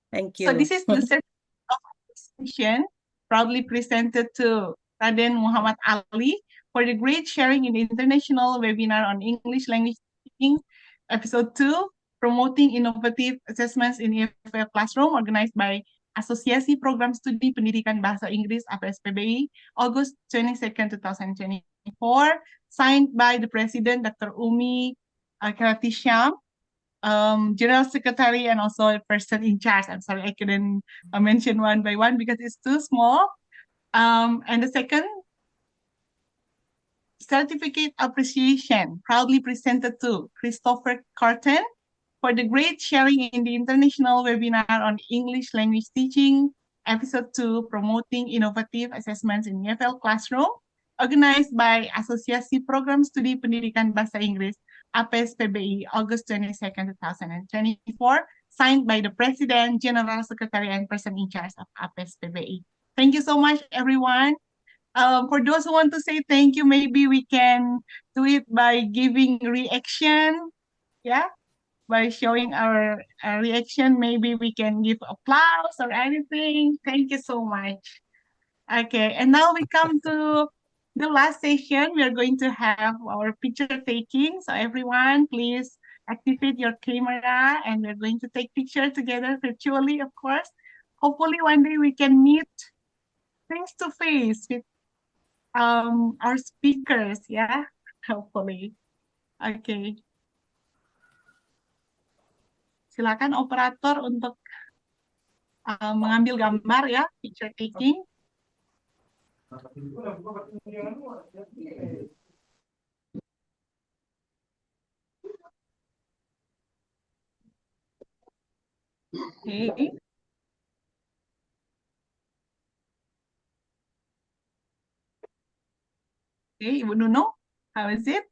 Thank so you. this is the certificate of appreciation proudly presented to Raden Muhammad Ali for the great sharing in the international webinar on English language teaching, episode 2, promoting innovative assessments in EFL classroom, organized by Asosiasi Program Studi Pendidikan Bahasa Inggris APSPBI, August 22nd, 2024, signed by the President, Dr. Umi Karatisham, General Secretary, and also a person in charge. I'm sorry, I couldn't mention one by one because it's too small. And the second, certificate appreciation, proudly presented to Christopher Korten for the great sharing in the international webinar on English language teaching, episode 2, promoting innovative assessments in EFL classroom, organized by Asosiasi Program Studi Pendidikan Bahasa Inggris APSPBI, August 22nd, 2024, signed by the President, General Secretary, and person in charge of APSPBI. Thank you so much, everyone. For those who want to say thank you, maybe we can do it by giving reaction, yeah, by showing our reaction. Maybe we can give applause or anything. Thank you so much. Okay, and now we come to the last session. We are going to have our picture taking. So everyone, please activate your camera, and we're going to take picture together virtually, of course. Hopefully one day we can meet face to face with our speakers, yeah, hopefully. Okay. Silakan operator untuk mengambil gambar ya, picture taking. Okay. Okay, Ibu Nunung, how is it?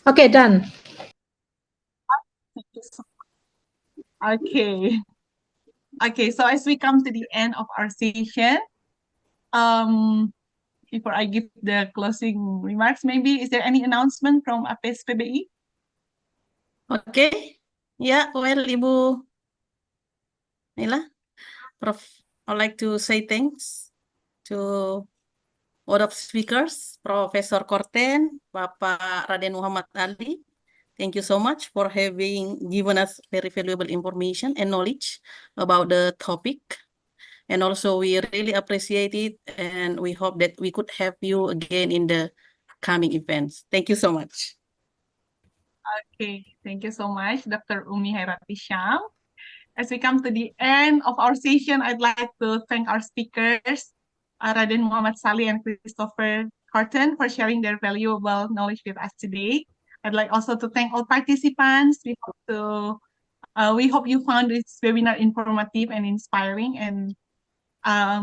Okay, done. Okay. Okay, so as we come to the end of our session, before I give the closing remarks, maybe is there any announcement from APSPBI? Okay. Yeah, well, Ibu Nila, Prof, I'd like to say thanks to all of speakers, Professor Korten, Bapak Raden Muhammad Ali. Thank you so much for having given us very valuable information and knowledge about the topic. And also we really appreciate it, and we hope that we could have you again in the coming events. Thank you so much. Okay, thank you so much, Dr. Umi Hairati-Syam. As we come to the end of our session, I'd like to thank our speakers, Raden Muhammad Salih and Christopher Korten, for sharing their valuable knowledge with us today. I'd like also to thank all participants. We hope you found this webinar informative and inspiring, and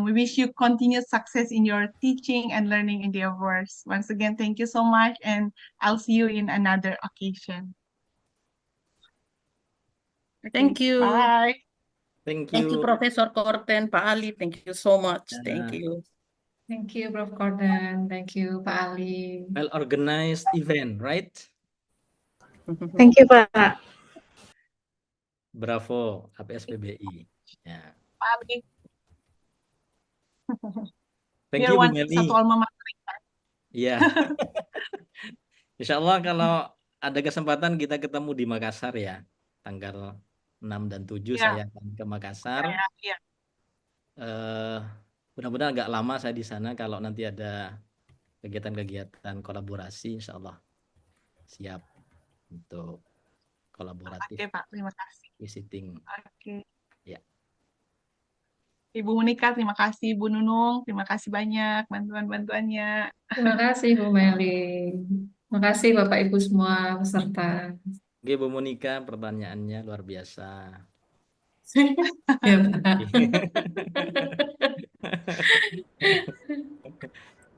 we wish you continued success in your teaching and learning endeavors. Once again, thank you so much, and I'll see you in another occasion. Thank you. Bye. Thank Thank you, you. Professor Korten, Pak Ali. Thank you so much. Thank Yeah. you. Thank you, Prof. Korten. Thank you, Pak Ali. Well organized event, right? Thank you, Pak. Bravo, APSPBI. Yeah. Pak Ali. Thank Biar you, Bu one Meli. satu alma mater. Iya. Insya Allah kalau ada kesempatan kita ketemu di Makassar ya. Tanggal 6 dan 7 Ya. saya akan ke Makassar. Ya. Mudah-mudahan agak lama saya di sana. Kalau nanti ada kegiatan-kegiatan kolaborasi, insya Allah siap untuk kolaboratif Oke, Pak. Terima kasih. visiting. Oke. Ya. Ibu Monika, terima kasih. Ibu Nunung, terima kasih banyak bantuan-bantuannya. Terima kasih, Bu Meli. Terima kasih, Bapak Ibu semua peserta. Oke, Bu Monika, pertanyaannya luar biasa. Ya, Pak.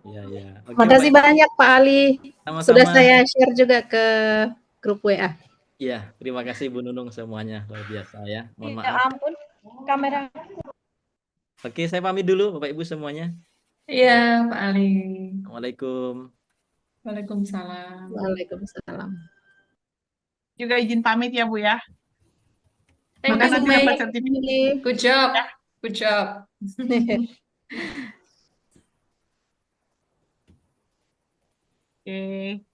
Iya, iya. Oke, Terima kasih Bapak. banyak, Pak Ali. Sama-sama. Sudah saya share juga ke grup WA. Iya, terima kasih Bu Nunung semuanya, luar biasa ya. Mohon Ya maaf. ampun, kamera. Oke, saya pamit dulu Bapak Ibu semuanya. Iya, Pak Ali. Assalamualaikum. Waalaikumsalam. Waalaikumsalam. Juga izin pamit ya Bu ya. Thank Semoga you, nanti Mei. dapat sertifikat. Good job. Good job. Oke.